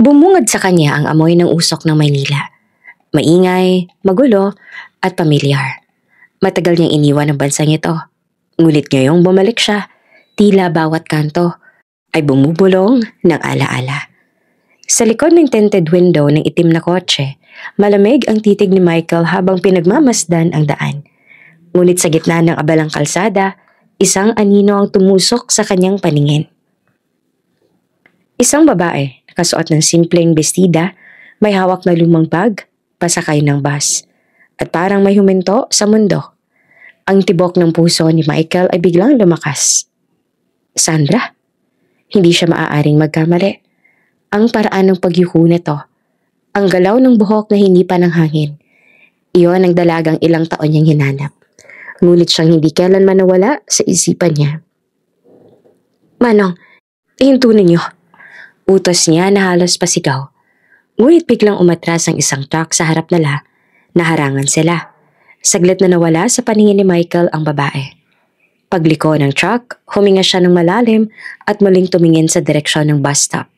Bumungad sa kanya ang amoy ng usok ng Maynila. Maingay, magulo, at pamilyar. Matagal niyang iniwan ang bansang ito. Ngunit ngayong bumalik siya, tila bawat kanto ay bumubulong ng alaala. Sa likod ng tinted window ng itim na kotse, malamig ang titig ni Michael habang pinagmamasdan ang daan. Ngunit sa gitna ng abalang kalsada, isang anino ang tumusok sa kanyang paningin. Isang babae, nakasuot ng simpleng bestida, may hawak na lumang bag, pasakay ng bus, at parang may huminto sa mundo. Ang tibok ng puso ni Michael ay biglang lumakas. Sandra? Hindi siya maaaring magkamali. Ang paraan ng pagyuko nito, ang galaw ng buhok na hindi pa ng hangin, iyon ang dalagang ilang taon niyang hinanap. Ngunit siyang hindi kailanman nawala sa isipan niya. Manong, ihinto ninyo. Utos niya na halos pasigaw. Ngunit biglang umatras ang isang truck sa harap nila, naharangan sila. Saglit na nawala sa paningin ni Michael ang babae. Pagliko ng truck, huminga siya ng malalim at muling tumingin sa direksyon ng bus stop.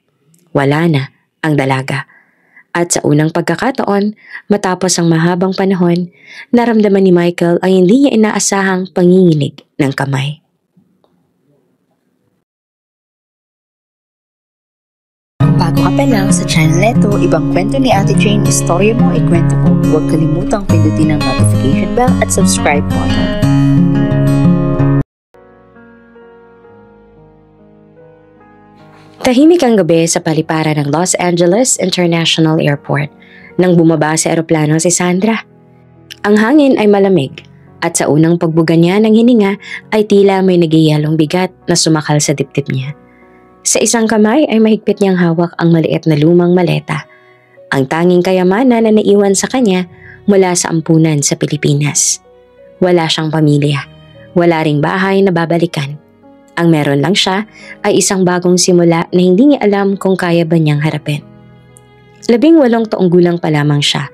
Wala na ang dalaga. At sa unang pagkakataon, matapos ang mahabang panahon, naramdaman ni Michael ang hindi niya inaasahang panginginig ng kamay. Bago ka pa lang sa channel neto, ibang kwento ni Ate Jane, istorya mo, ikwento ko. Huwag kalimutang pindutin ang notification bell at subscribe button. Tahimik ang gabi sa paliparan ng Los Angeles International Airport nang bumaba sa eroplano si Sandra. Ang hangin ay malamig at sa unang pagbuga niya ng hininga ay tila may nagyayalong bigat na sumakal sa dibdib niya. Sa isang kamay ay mahigpit niyang hawak ang maliit na lumang maleta, ang tanging kayamanan na naiwan sa kanya mula sa ampunan sa Pilipinas. Wala siyang pamilya, wala ring bahay na babalikan. Ang meron lang siya ay isang bagong simula na hindi niya alam kung kaya ba niyang harapin. 18 taong gulang pa lamang siya,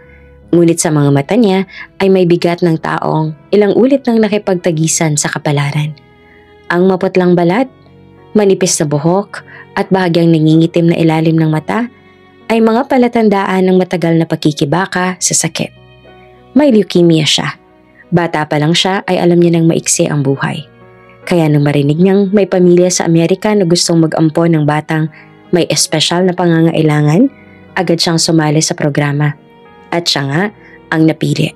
ngunit sa mga mata niya ay may bigat ng taong ilang ulit nang nakipagtagisan sa kapalaran. Ang maputlang balat, manipis na buhok at bahagyang nangingitim na ilalim ng mata ay mga palatandaan ng matagal na pagkikibaka sa sakit. May leukemia siya. Bata pa lang siya ay alam niya nang maiksi ang buhay. Kaya nang marinig niyang may pamilya sa Amerika na gustong mag-ampon ng batang may espesyal na pangangailangan, agad siyang sumali sa programa. At siya nga ang napili.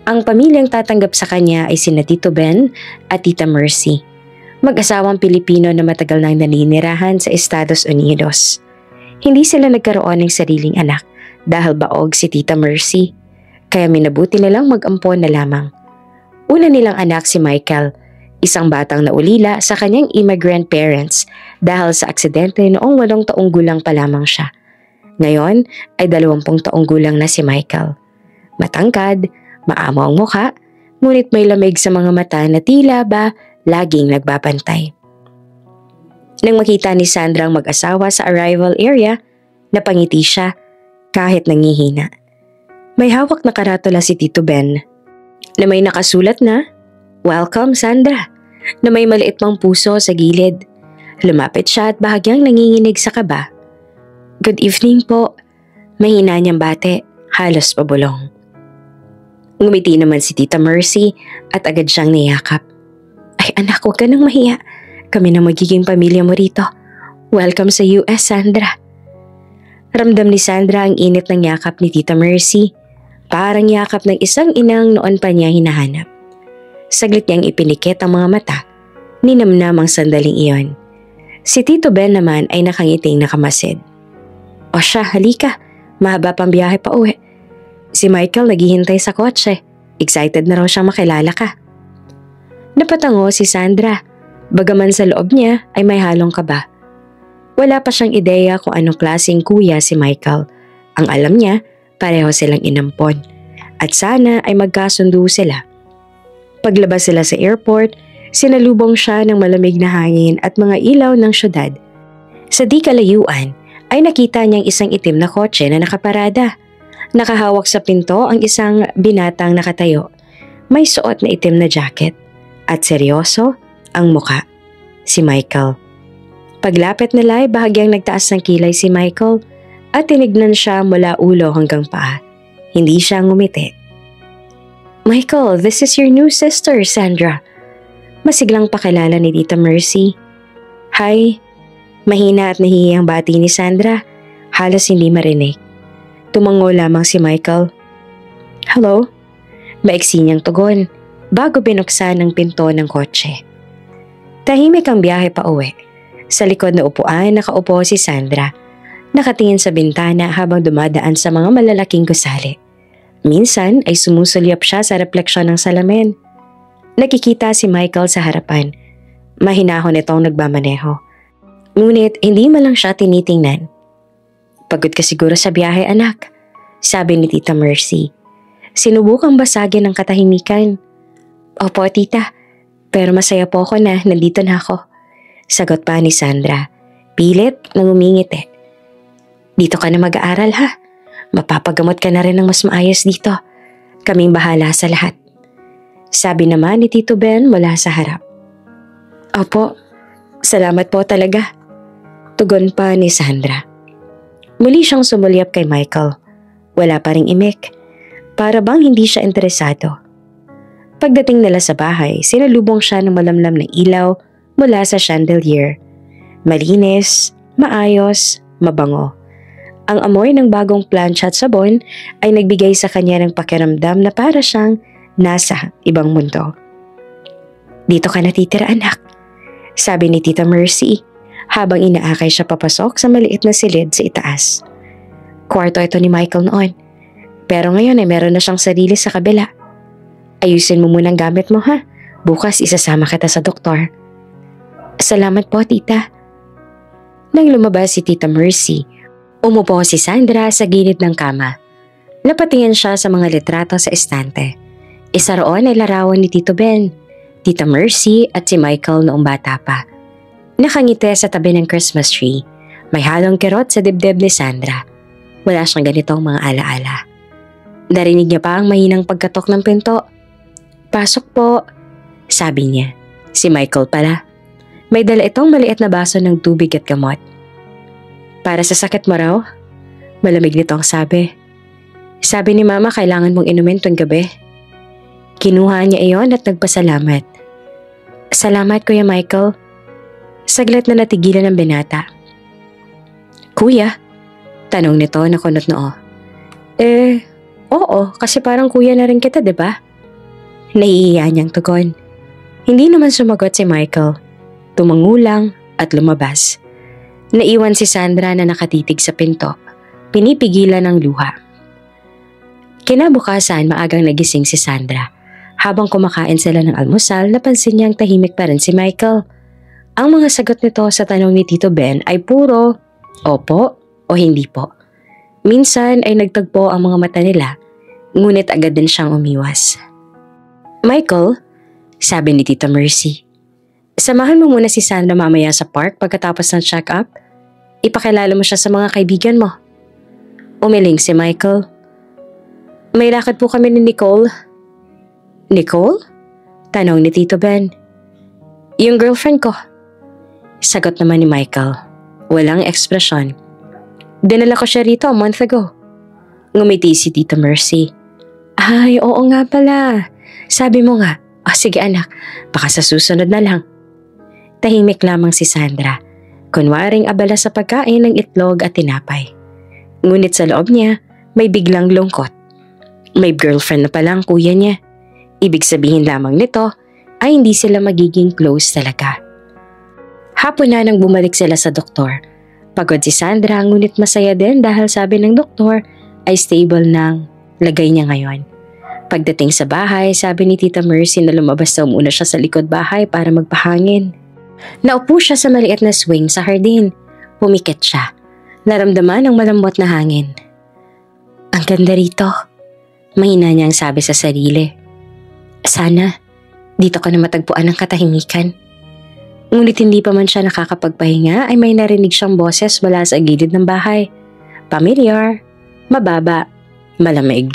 Ang pamilyang tatanggap sa kanya ay sina Tito Ben at Tita Mercy. Mag-asawang Pilipino na matagal nang naninirahan sa Estados Unidos. Hindi sila nagkaroon ng sariling anak dahil baog si Tita Mercy, kaya minabuti nilang mag-ampon na lamang. Una nilang anak si Michael, isang batang naulila sa kanyang immigrant parents dahil sa aksidente noong 8 taong gulang pa lamang siya. Ngayon ay 20 taong gulang na si Michael. Matangkad, maamo ang mukha, ngunit may lamig sa mga mata na tila ba laging nagbabantay. Nang makita ni Sandra ang mag-asawa sa arrival area, napangiti siya kahit nangihina. May hawak na karatula si Tito Ben na may nakasulat na, "Welcome Sandra," na may maliit pang puso sa gilid. Lumapit siya at bahagyang nanginginig sa kaba. "Good evening po," mahina niyang bate, halos pabulong. Ngumiti naman si Tita Mercy at agad siyang niyakap. "Ay anak, huwag ka nang mahiya. Kami na magiging pamilya mo rito. Welcome sa US, Sandra." Ramdam ni Sandra ang init ng yakap ni Tita Mercy. Parang yakap ng isang inang noon pa niya hinahanap. Saglit niyang ipinikit ang mga mata. Ninamnam ang sandaling iyon. Si Tito Ben naman ay nakangiting nakamasid. "O siya, halika. Mahaba pang biyahe pa uwi." Si Michael naghihintay sa kotse. Excited na raw siyang makilala ka. Napatango si Sandra. Bagaman sa loob niya ay may halong kaba. Wala pa siyang ideya kung anong klaseng kuya si Michael. Ang alam niya, pareho silang inampon. At sana ay magkasundo sila. Paglabas sila sa airport, sinalubong siya ng malamig na hangin at mga ilaw ng syudad. Sa di kalayuan ay nakita niyang isang itim na kotse na nakaparada. Nakahawak sa pinto ang isang binatang nakatayo. May suot na itim na jacket. At seryoso ang muka. Si Michael. Paglapit nila ay bahagyang nagtaas ng kilay si Michael at tinignan siya mula ulo hanggang paa. Hindi siya ngumiti. "Michael, this is your new sister, Sandra." Masiglang pakilala ni Tita Mercy. "Hi." Mahina at nahihiyang bati ni Sandra. Halos hindi marinig. Tumango lamang si Michael. "Hello?" Maiksi niyang tugon bago binuksan ang pinto ng kotse. Tahimik ang biyahe pa uwi. Sa likod na upuan nakaupo si Sandra. Nakatingin sa bintana habang dumadaan sa mga malalaking gusali. Minsan ay sumusulyap siya sa refleksyon ng salamin. Nakikita si Michael sa harapan. Mahinahon itong nagmamaneho. Ngunit hindi man lang siya tinitingnan. "Pagod ka siguro sa biyahe, anak," sabi ni Tita Mercy. Sinubukang basagin ang katahimikan. "Opo, tita. Pero masaya po ako na nandito na ako," sagot pa ni Sandra. Pilit na ngumingiti. "Dito ka na mag-aaral ha. Mapapagamot ka na rin ng mas maayos dito. Kaming bahala sa lahat," sabi naman ni Tito Ben mula sa harap. "Opo, salamat po talaga," tugon pa ni Sandra. Muli siyang sumulyap kay Michael. Wala pa ring imik. Para bang hindi siya interesado. Pagdating nila sa bahay, sinalubong siya ng malamlam na ilaw mula sa chandelier. Malinis, maayos, mabango. Ang amoy ng bagong plancha at sabon ay nagbigay sa kanya ng pakiramdam na para siyang nasa ibang mundo. "Dito ka natitira, anak," sabi ni Tita Mercy habang inaakay siya papasok sa maliit na silid sa itaas. Kwarto ito ni Michael noon, pero ngayon ay meron na siyang sarili sa kabila. "Ayusin mo munang gamit mo ha, bukas isasama kita sa doktor." "Salamat po, tita." Nang lumabas si Tita Mercy, umupo si Sandra sa gilid ng kama. Napatingin siya sa mga litrato sa estante. Isa roon ay larawan ni Tito Ben, Tita Mercy at si Michael noong bata pa. Nakangiti sa tabi ng Christmas tree. May halong kirot sa dibdib ni Sandra. Wala siyang ganitong mga alaala. Narinig niya pa ang mahinang pagkatok ng pinto. "Pasok po," sabi niya. Si Michael pala. May dala itong maliit na baso ng tubig at gamot. "Para sa sakit mo raw?" Malamig nitong sabi. "Sabi ni Mama kailangan mong inumin tuwing gabi." Kinuha niya iyon at nagpasalamat. "Salamat, Kuya Michael." Saglit na natigilan ang binata. "Kuya?" tanong nito na kunot noo. Oo, kasi parang kuya na rin kita, diba?" Nahihiya niyang tugon. Hindi naman sumagot si Michael. Tumango lang at lumabas. Naiwan si Sandra na nakatitig sa pinto. Pinipigilan ng luha. Kinabukasan, maagang nagising si Sandra. Habang kumakain sila ng almusal, napansin niyang tahimik pa rin si Michael. Ang mga sagot nito sa tanong ni Tito Ben ay puro opo o hindi po. Minsan ay nagtagpo ang mga mata nila, ngunit agad din siyang umiwas. "Michael," sabi ni Tita Mercy, "samahan mo muna si Sandra mamaya sa park pagkatapos ng check-up. Ipakilala mo siya sa mga kaibigan mo." Umiling si Michael. "May lakad po kami ni Nicole." "Nicole?" tanong ni Tito Ben. "Yung girlfriend ko." Sagot naman ni Michael. Walang ekspresyon. "Dinala ko siya rito a month ago." Ngumiti si Tita Mercy. "Ay, oo nga pala. Sabi mo nga. Sige anak, baka sa susunod na lang." Tahimik lamang si Sandra. Kunwaring abala sa pagkain ng itlog at tinapay. Ngunit sa loob niya, may biglang lungkot. May girlfriend na pala ang kuya niya. Ibig sabihin lamang nito ay hindi sila magiging close talaga. Hapon na nang bumalik sila sa doktor. Pagod si Sandra ngunit masaya din dahil sabi ng doktor ay stable ng lagay niya ngayon. Pagdating sa bahay, sabi ni Tita Mercy na lumabas daw muna siya sa likod bahay para magpahangin. Naupo siya sa maliit na swing sa hardin. Pumikit siya. Naramdaman ang malambot na hangin. "Ang ganda rito," mahina niyang sabi sa sarili. "Sana, dito ko na matagpuan ang katahimikan." Ngunit hindi pa man siya nakakapagpahinga ay may narinig siyang boses mula sa gilid ng bahay. Pamilyar, mababa, malamig.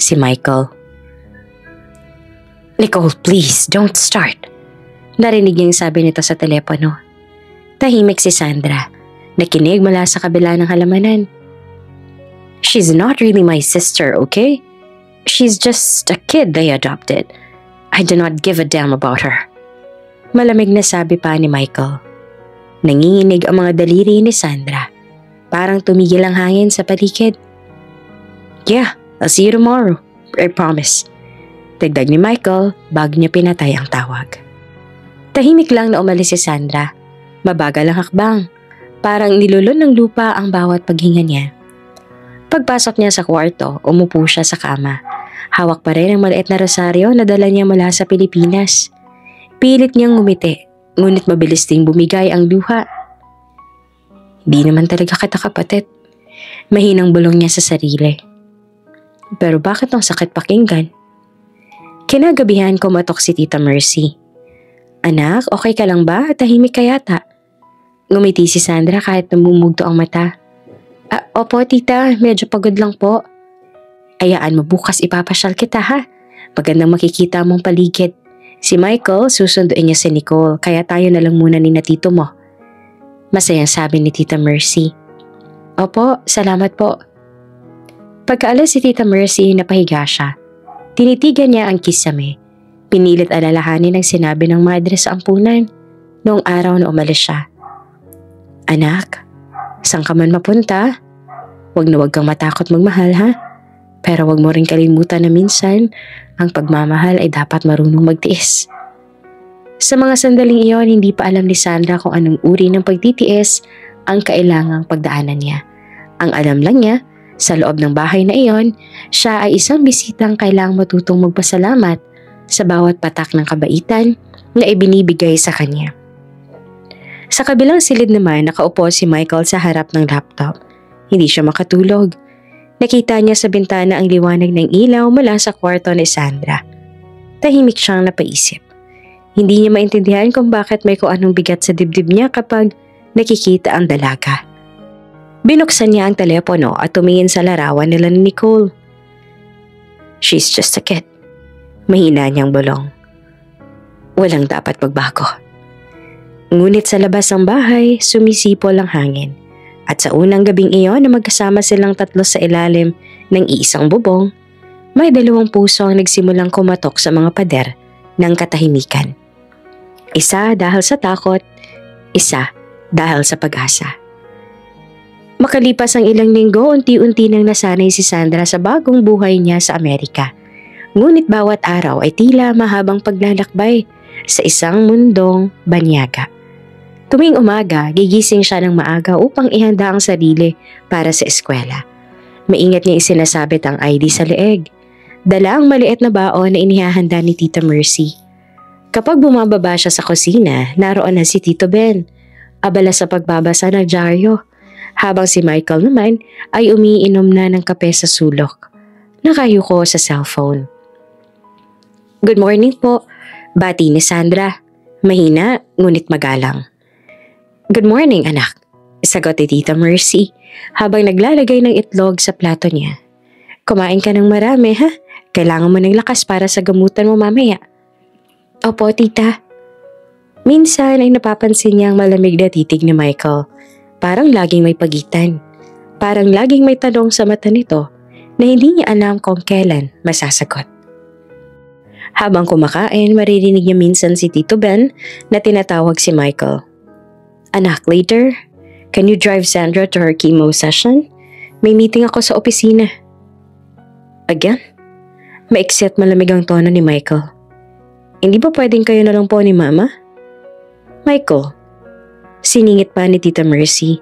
Si Michael. "Nicole, please, don't start." Narinig niyang sabi nito sa telepono. Tahimik si Sandra. Nakinig mula sa kabila ng halamanan. She's not really my sister, okay? She's just a kid they adopted. I do not give a damn about her. Malamig na sabi pa ni Michael. Nanginginig ang mga daliri ni Sandra. Parang tumigil ang hangin sa paligid. Yeah, I'll see you tomorrow. I promise. Dagdag ni Michael bago niya pinatay ang tawag. Tahimik lang na umalis si Sandra. Mabagal ang hakbang. Parang nilulun ng lupa ang bawat paghinga niya. Pagpasok niya sa kwarto, umupo siya sa kama. Hawak pa rin ang maliit na rosaryo na dala niya mula sa Pilipinas. Pilit niyang ngumiti, ngunit mabilis ding bumigay ang luha. Di naman talaga kita kapatid. Mahinang bulong niya sa sarili. Pero bakit ang sakit pakinggan? Kinagabihan kumatok si Tita Mercy. Anak, okay ka lang ba? Tahimik ka yata. Ngumiti si Sandra kahit namumugto ang mata. Opo tita, medyo pagod lang po. Ayaan mo bukas ipapasyal kita ha. Magandang makikita mong paligid. Si Michael, susunduin niya si Nicole, kaya tayo na lang muna ni na tito mo. Masayang sabi ni Tita Mercy. Opo, salamat po. Pagkaalis si Tita Mercy, napahiga siya. Tinitigan niya ang kisame. Pinilit alalahanin ang sinabi ng madre sa ampunan noong araw na umalis siya. Anak, saan ka man mapunta? Huwag kang matakot magmahal ha? Pero huwag mo rin kalimutan na minsan, ang pagmamahal ay dapat marunong magtiis. Sa mga sandaling iyon, hindi pa alam ni Sandra kung anong uri ng pagtitiis ang kailangang pagdaanan niya. Ang alam lang niya, sa loob ng bahay na iyon, siya ay isang bisitang kailangang matutong magpasalamat sa bawat patak ng kabaitan na ibinibigay sa kanya. Sa kabilang silid naman, nakaupo si Michael sa harap ng laptop. Hindi siya makatulog. Nakita niya sa bintana ang liwanag ng ilaw mula sa kwarto ni Sandra. Tahimik siyang napaisip. Hindi niya maintindihan kung bakit may kung anong bigat sa dibdib niya kapag nakikita ang dalaga. Binuksan niya ang telepono at tumingin sa larawan nila ni Nicole. She's just a kid. Mahina niyang bulong. Walang dapat magbago. Ngunit sa labas ng bahay, sumisipol ang hangin. At sa unang gabing iyon na magkasama silang tatlo sa ilalim ng iisang bubong, may dalawang puso ang nagsimulang kumatok sa mga pader ng katahimikan. Isa dahil sa takot, isa dahil sa pag-asa. Makalipas ang ilang linggo, unti-unti nang nasanay si Sandra sa bagong buhay niya sa Amerika. Ngunit bawat araw ay tila mahabang paglalakbay sa isang mundong banyaga. Tuwing umaga, gigising siya ng maaga upang ihanda ang sarili para sa eskwela. Maingat niya isinasabit ang ID sa leeg. Dala ang maliit na baon na inihahanda ni Tita Mercy. Kapag bumababa siya sa kusina, naroon na si Tito Ben, abala sa pagbabasa ng dyaryo, habang si Michael naman ay umiinom na ng kape sa sulok. Nakayuko sa cellphone. Good morning po, bati ni Sandra. Mahina, ngunit magalang. Good morning, anak, sagot ni Tita Mercy habang naglalagay ng itlog sa plato niya. Kumain ka ng marami, ha? Kailangan mo ng lakas para sa gamutan mo mamaya. Opo, tita. Minsan ay napapansin niya ang malamig na titig ni Michael. Parang laging may pagitan. Parang laging may tanong sa mata nito na hindi niya alam kung kailan masasagot. Habang kumakain, maririnig niya minsan si Tito Ben na tinatawag si Michael. Anak, later, can you drive Sandra to her chemo session? May meeting ako sa opisina. Again? Maiksi at malamig ang tono ni Michael. Hindi ba pwedeng kayo na lang po ni Mama? Michael, siningit pa ni Tita Mercy,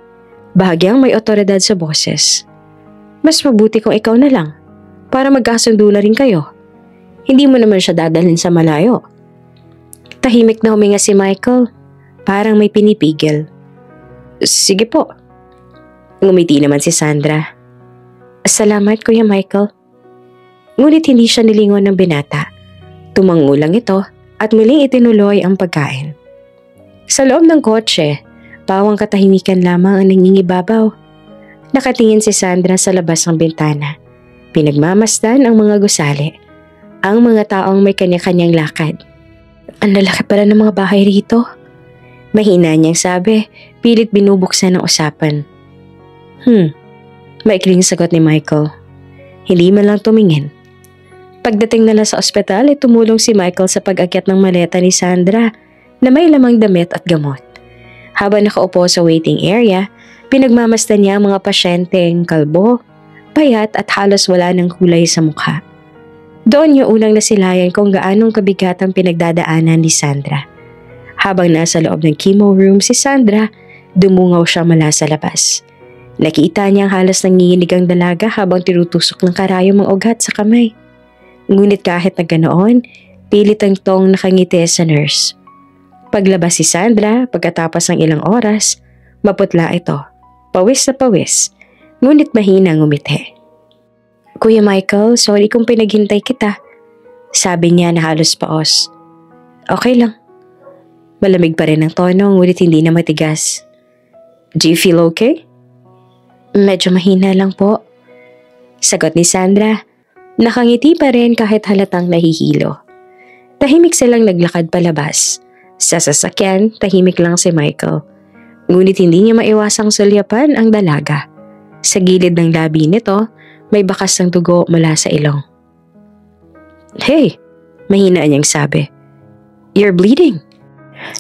bahagyang may otoridad sa boses. Mas mabuti kung ikaw na lang, para magkasundo na rin kayo. Hindi mo naman siya dadalhin sa malayo. Tahimik na huminga si Michael, parang may pinipigil. Sige po. Ngumiti naman si Sandra. Salamat, Kuya Michael. Ngunit hindi siya nilingon ng binata. Tumango lang ito at muling itinuloy ang pagkain. Sa loob ng kotse, pawang katahimikan lamang ang nangingibabaw. Nakatingin si Sandra sa labas ng bintana. Pinagmamasdan ang mga gusali. Ang mga taong may kanya-kanyang lakad. Ang lalaki pala ng mga bahay rito. Mahina niyang sabi, pilit binubuksan ng usapan. Maikling sagot ni Michael. Hindi man lang tumingin. Pagdating nila sa ospital ay tumulong si Michael sa pag-akyat ng maleta ni Sandra na may lamang damit at gamot. Habang nakaupo sa waiting area, pinagmamasdan niya ang mga pasyenteng kalbo, payat at halos wala ng kulay sa mukha. Doon niya unang nasilayan kung gaanong kabigat ang pinagdadaanan ni Sandra. Habang nasa loob ng chemo room si Sandra, dumungaw siya mula sa labas. Nakita niya ang halos nanginginig ang dalaga habang tinutusok ng karayom ang ugat sa kamay. Ngunit kahit na ganoon, pilit ang tong nakangiti sa nurse. Paglabas si Sandra, pagkatapos ng ilang oras, maputla ito. Pawis na pawis, ngunit mahina ngumiti. Kuya Michael, sorry kung pinaghintay kita. Sabi niya na halos paos. Okay lang. Malamig pa rin ang tono, ngunit hindi na matigas. Do you feel okay? Medyo mahina lang po. Sagot ni Sandra. Nakangiti pa rin kahit halatang nahihilo. Tahimik silang naglakad palabas. Sa sasakyan, tahimik lang si Michael. Ngunit hindi niya maiwasang sulyapan ang dalaga. Sa gilid ng labi nito, may bakas ng dugo mula sa ilong. Hey! Mahina niyang sabi. You're bleeding.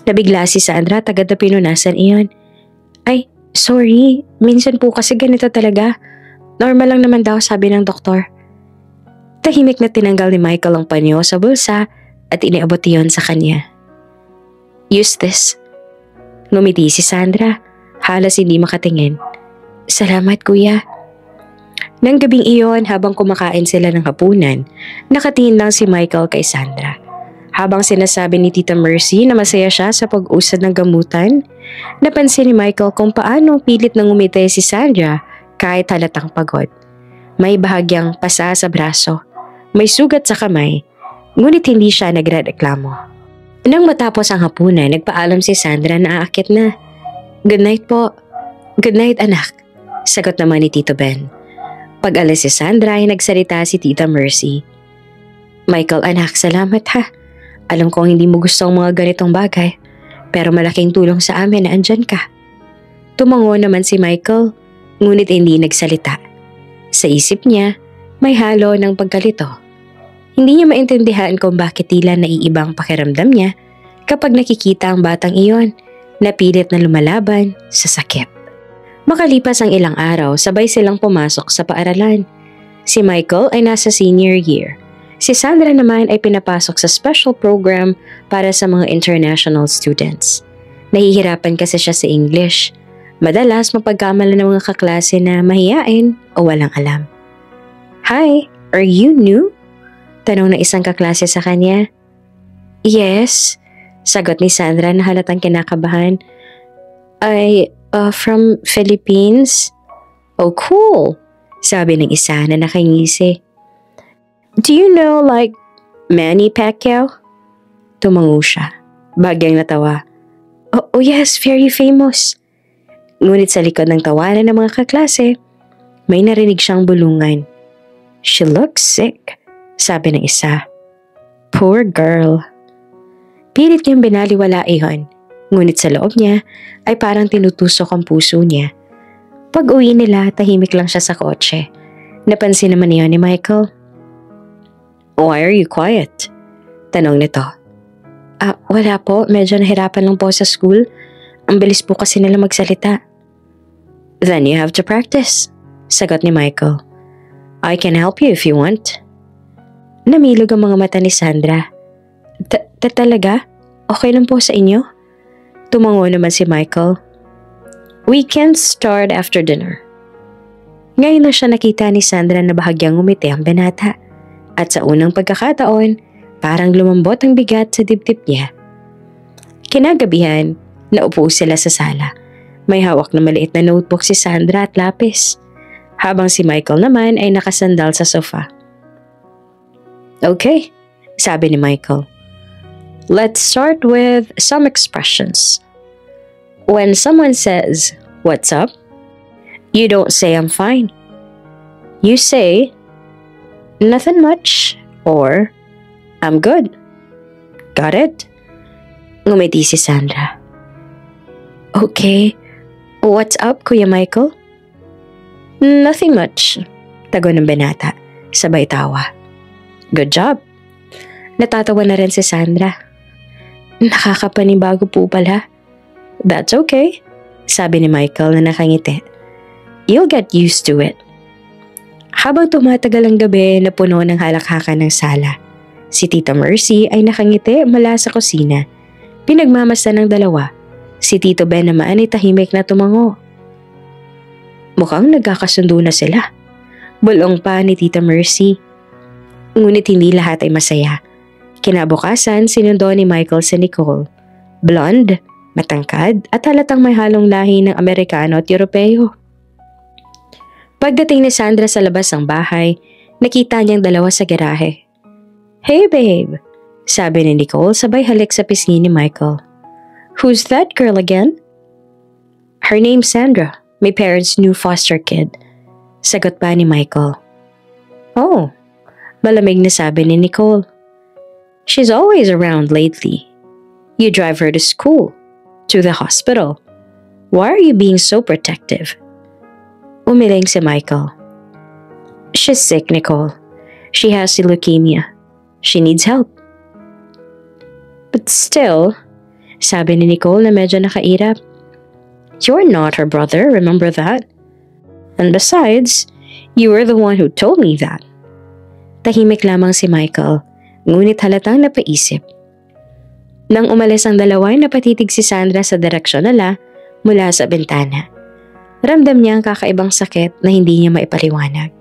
Nabigla si Sandra at agad na pinunasan iyon. Ay, sorry. Minsan po kasi ganito talaga. Normal lang naman daw, sabi ng doktor. Tahimik na tinanggal ni Michael ang panyo sa bulsa at iniabot iyon sa kanya. Use this. Ngumiti si Sandra, halos hindi makatingin. Salamat kuya. Nang gabing iyon habang kumakain sila ng hapunan, nakatingin lang si Michael kay Sandra. Habang sinasabi ni Tita Mercy na masaya siya sa pag-usad ng gamutan, napansin ni Michael kung paano pilit nang ngumiti si Sandra kahit halatang pagod. May bahagyang pasa sa braso, may sugat sa kamay, ngunit hindi siya nagrereklamo. Nang matapos ang hapunan, nagpaalam si Sandra na aakyat na. Good night po. Good night anak, sagot naman ni Tito Ben. Pag-alis si Sandra ay nagsalita si Tita Mercy. Michael anak, salamat ha. Alam kong hindi mo gusto ang mga ganitong bagay, pero malaking tulong sa amin na andyan ka. Tumango naman si Michael, ngunit hindi nagsalita. Sa isip niya, may halo ng pagkalito. Hindi niya maintindihan kung bakit tila naiibang pakiramdam niya kapag nakikita ang batang iyon na pilit na lumalaban sa sakit. Makalipas ang ilang araw, sabay silang pumasok sa paaralan. Si Michael ay nasa senior year. Si Sandra naman ay pinapasok sa special program para sa mga international students. Nahihirapan kasi siya sa English. Madalas mapagkamalan ng mga kaklase na mahiyain o walang alam. Hi, are you new? Tanong na isang kaklase sa kanya. Yes, sagot ni Sandra na halatang kinakabahan. From Philippines? Oh, cool, sabi ng isa na nakangisi. Do you know like Manny Pacquiao? Tumango siya. Bagyang natawa. Oh yes, very famous. Ngunit sa likod ng tawanan ng mga kaklase, may narinig siyang bulungan. She looks sick, sabi ng isa. Poor girl. Pilit niyang binaliwala iyon, ngunit sa loob niya ay parang tinutusok ang puso niya. Pag uwi nila, tahimik lang siya sa kotse. Napansin naman niya ni Michael. Why are you quiet? Tanong nito. Wala po. Medyo nahirapan lang po sa school. Ang bilis po kasi nila magsalita. Then you have to practice, sagot ni Michael. I can help you if you want. Namilog ang mga mata ni Sandra. Talaga? Okay lang po sa inyo? Tumango naman si Michael. We can start after dinner. Ngayon na siya nakita ni Sandra na bahagyang ngumiti ang binata. At sa unang pagkakataon, parang lumambot ang bigat sa dibdib niya. Kinagabihan, naupo sila sa sala. May hawak na maliit na notebook si Sandra at lapis, habang si Michael naman ay nakasandal sa sofa. Okay, sabi ni Michael. Let's start with some expressions. When someone says, "What's up?" you don't say "I'm fine." You say, "Nothing much," or "I'm good." Got it? Ngumiti si Sandra. Okay. What's up, Kuya Michael? Nothing much, tagon ng binata, sabay tawa. Good job. Natatawa na rin si Sandra. Nakakapanibago po pala. That's okay, sabi ni Michael na nakangiti. You'll get used to it. Habang tumatagal ang gabi na puno ng halakhakan ng sala, si Tita Mercy ay nakangiti mula sa kusina. Pinagmamasdan ng dalawa. Si Tito Ben naman ay tahimik na tumango. Mukhang nagkakasundo na sila. Bulong pa ni Tita Mercy. Ngunit hindi lahat ay masaya. Kinabukasan, sinundo ni Michael si Nicole. Blonde, matangkad at halatang may halong lahi ng Amerikano at Europeo. Pagdating ni Sandra sa labas ng bahay, nakita niyang dalawa sa garahe. Hey babe, sabi ni Nicole sabay halik sa pisngi ni Michael. Who's that girl again? Her name's Sandra, my parents' new foster kid. Sagot pa ni Michael. Oh, malamig na sabi ni Nicole. She's always around lately. You drive her to school, to the hospital. Why are you being so protective? Umiling si Michael. She's sick, Nicole. She has leukemia. She needs help. But still, sabi ni Nicole na medyo nakairap, you're not her brother, remember that? And besides, you were the one who told me that. Tahimik lamang si Michael, ngunit halatang napaisip. Nang umalis ang dalawa, napatitig si Sandra sa direksyon nila mula sa bintana. Ramdam niya ang kakaibang sakit na hindi niya maipaliwanag.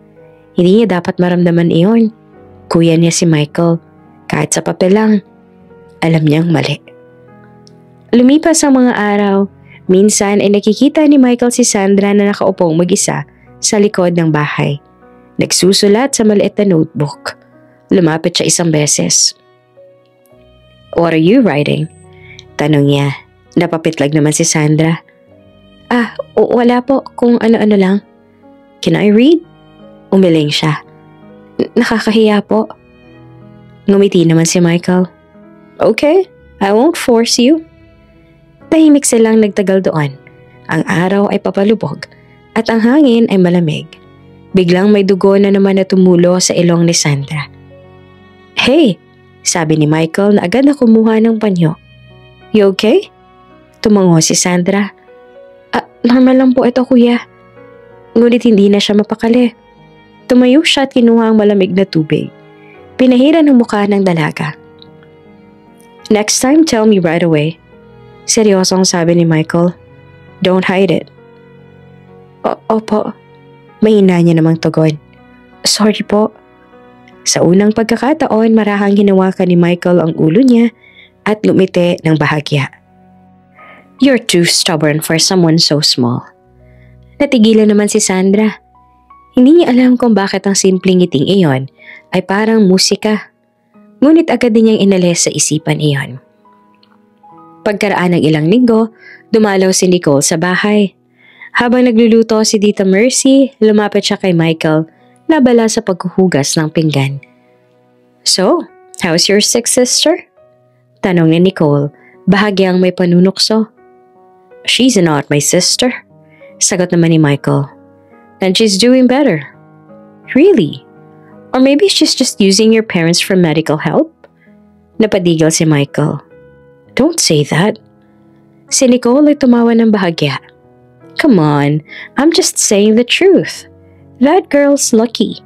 Hindi niya dapat maramdaman iyon. Kuya niya si Michael, kahit sa papel lang. Alam niyang mali. Lumipas ang mga araw, minsan ay nakikita ni Michael si Sandra na nakaupong mag-isa sa likod ng bahay. Nagsusulat sa maliit na notebook. Lumapit siya isang beses. What are you writing? Tanong niya. Napapitlag naman si Sandra. Wala po, kung ano-ano lang. Can I read? Umiling siya. Nakakahiya po. Ngumiti naman si Michael. Okay, I won't force you. Tahimik silang nagtagal doon. Ang araw ay papalubog at ang hangin ay malamig. Biglang may dugo na naman na tumulo sa ilong ni Sandra. Hey, sabi ni Michael na agad na kumuha ng panyo. You okay? Tumango si Sandra. Normal lang po ito, kuya. Ngunit hindi na siya mapakali. Tumayo siya at kinuha ang malamig na tubig. Pinahira ng mukha ng dalaga. Next time, tell me right away. Seryosong sabi ni Michael. Don't hide it. Opo. Mahina niya namang tugon. Sorry po. Sa unang pagkakataon, marahang hinawakan ni Michael ang ulo niya at lumite ng bahagya. You're too stubborn for someone so small. Natigilan naman si Sandra. Hindi niya alam kung bakit ang simpleng ngiting iyon ay parang musika. Ngunit agad din niyang inalis sa isipan iyon. Pagkaraan ng ilang linggo, dumalaw si Nicole sa bahay. Habang nagluluto si Tita Mercy, lumapit siya kay Michael na abala sa paghuhugas ng pinggan. So, how's your sick sister? Tanong ni Nicole, bahagyang may panunukso. She's not my sister. Sagot naman ni Michael. Then she's doing better. Really? Or maybe she's just using your parents for medical help? Napadigil si Michael. Don't say that. Si Nicole ay tumawa ng bahagya. Come on, I'm just saying the truth. That girl's lucky.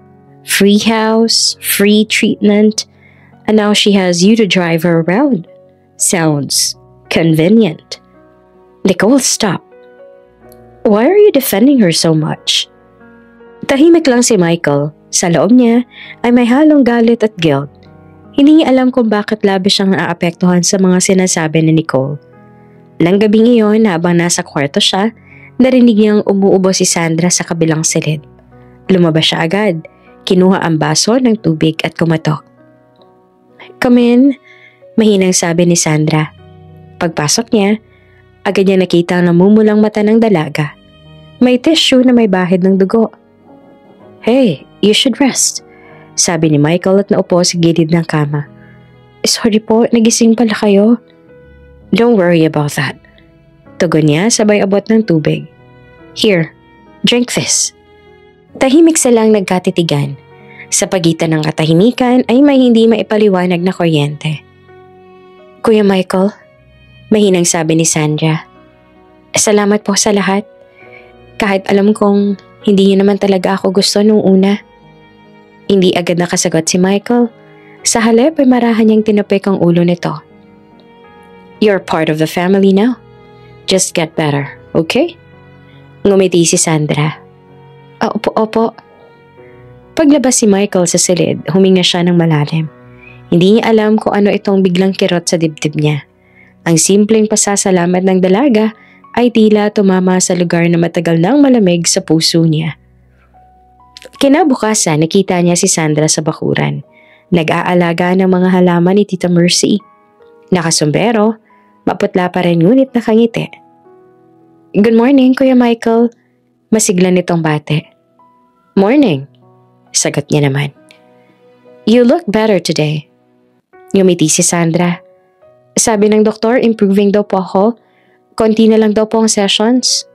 Free house, free treatment, and now she has you to drive her around. Sounds convenient. Nicole, stop. Why are you defending her so much? Tahimik lang si Michael. Sa loob niya ay may halong galit at guilt. Hindi niya alam kung bakit labis siyang naaapektuhan sa mga sinasabi ni Nicole. Nang gabing iyon, habang nasa kwarto siya, narinig niyang umuubo si Sandra sa kabilang silid. Lumabas siya agad, kinuha ang baso ng tubig at kumatok. Come in, mahinang sabi ni Sandra. Pagpasok niya, agad niya nakita ang namumulang mata ng dalaga. May tissue na may bahid ng dugo. Hey, you should rest, sabi ni Michael at naupo sa gilid ng kama. Sorry po, nagising pala kayo. Don't worry about that. Tugon niya sabay abot ng tubig. Here, drink this. Tahimik silang nagkatitigan. Sa pagitan ng katahimikan ay may hindi maipaliwanag na kuryente. Kuya Michael, mahinang sabi ni Sandra. Salamat po sa lahat. Kahit alam kong hindi niyo naman talaga ako gusto nung una. Hindi agad nakasagot si Michael. Sa halip ay marahan niyang tinapik ang ulo nito. You're part of the family now. Just get better, okay? Ngumiti si Sandra. Opo. Paglabas si Michael sa silid, huminga siya ng malalim. Hindi niya alam kung ano itong biglang kirot sa dibdib niya. Ang simpleng pasasalamat ng dalaga ay tila tumama sa lugar na matagal nang malamig sa puso niya. Kinabukasan, nakita niya si Sandra sa bakuran. Nag-aalaga ng mga halaman ni Tita Mercy. Nakasumbero, maputla pa rin ngunit nakangiti. Good morning, Kuya Michael. Masigla nitong bate. Morning, sagot niya naman. You look better today. Ngumiti si Sandra. Sabi ng doktor, improving daw po ako. Konti na lang daw po ang sessions.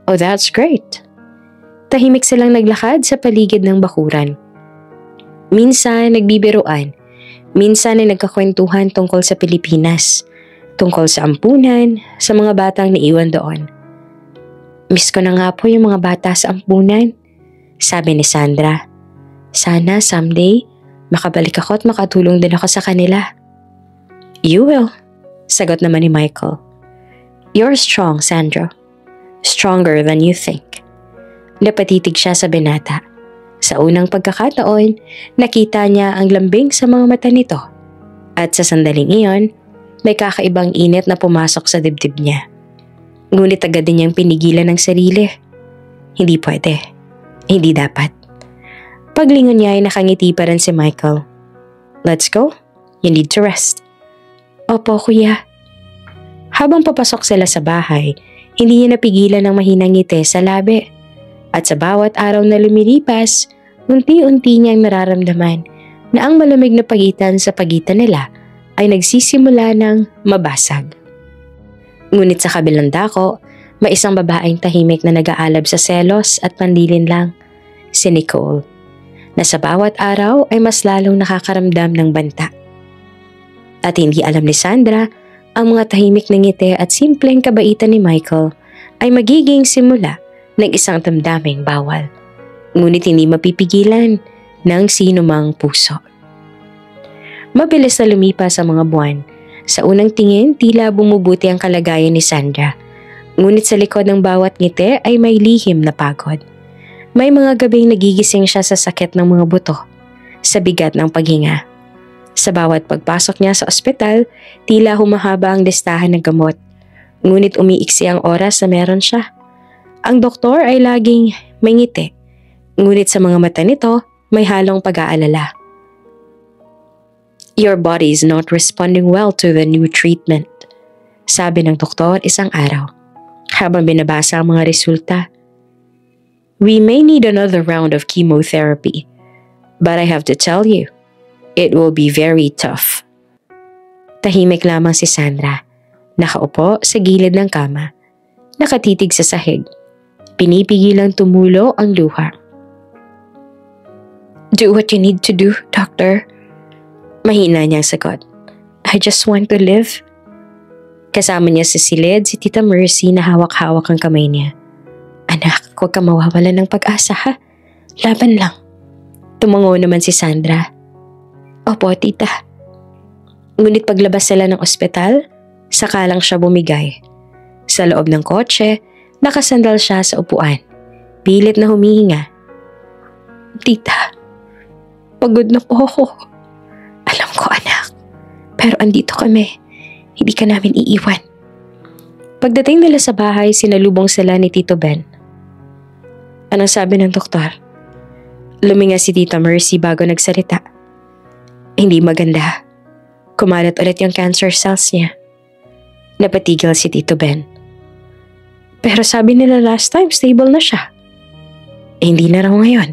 Oh, that's great. Tahimik silang naglakad sa paligid ng bakuran. Minsan nagbibiruan, minsan ay nagkakwentuhan tungkol sa Pilipinas, tungkol sa ampunan, sa mga batang naiwan doon. Miss ko na nga po yung mga bata sa ampunan, sabi ni Sandra. Sana someday, makabalik ako at makatulong din ako sa kanila. You will, sagot naman ni Michael. You're strong, Sandra. Stronger than you think. Napatitig siya sa binata. Sa unang pagkakataon, nakita niya ang lambing sa mga mata nito. At sa sandaling iyon, may kakaibang init na pumasok sa dibdib niya. Ngunit agad din niyang pinigilan ng sarili. Hindi pwede. Hindi dapat. Paglingon niya ay nakangiti pa rin si Michael. Let's go. You need to rest. Opo, kuya. Habang papasok sila sa bahay, hindi niya napigilan ng mahinang ngiti sa labi. At sa bawat araw na lumilipas, unti-unti niyang nararamdaman na ang malamig na pagitan sa pagitan nila ay nagsisimula ng mabasag. Ngunit sa kabilang dako, may isang babaeng tahimik na nag-aalab sa selos at pandilin lang, si Nicole, na sa bawat araw ay mas lalong nakakaramdam ng banta. At hindi alam ni Sandra, ang mga tahimik na ngiti at simpleng kabaitan ni Michael ay magiging simula ng isang damdaming bawal, ngunit hindi mapipigilan ng sinumang puso. Mabilis na lumipas ang mga buwan. Sa unang tingin, tila bumubuti ang kalagayan ni Sandra, ngunit sa likod ng bawat ngiti ay may lihim na pagod. May mga gabing nagigising siya sa sakit ng mga buto, sa bigat ng paghinga. Sa bawat pagpasok niya sa ospital, tila humahaba ang listahan ng gamot, ngunit umiiksi ang oras na meron siya. Ang doktor ay laging may ngiti, ngunit sa mga mata nito may halong pag-aalala. Your body is not responding well to the new treatment, sabi ng doktor isang araw, habang binabasa ang mga resulta. We may need another round of chemotherapy, but I have to tell you, it will be very tough. Tahimik lamang si Sandra, nakaupo sa gilid ng kama, nakatitig sa sahig. Pinipigilang tumulo ang luha. Do what you need to do, doctor. Mahina niyang sagot. I just want to live. Kasama niya sa silid si Tita Mercy na hawak-hawak ang kamay niya. Anak, huwag ka mawawalan ng pag-asa ha. Laban lang. Tumango naman si Sandra. Opo, tita. Ngunit paglabas sila ng ospital, saka lang siya bumigay. Sa loob ng kotse, nakasandal siya sa upuan. Pilit na humihinga. Tita, pagod na po ako. Alam ko anak, pero andito kami. Hindi ka namin iiwan. Pagdating nila sa bahay, sinalubong sila ni Tito Ben. Anong sabi ng doktor? Luminga si Tita Mercy bago nagsalita. Hindi maganda. Kumalat ulit yung cancer cells niya. Napatigil si Tito Ben. Pero sabi nila last time, stable na siya. Hindi na raw ngayon.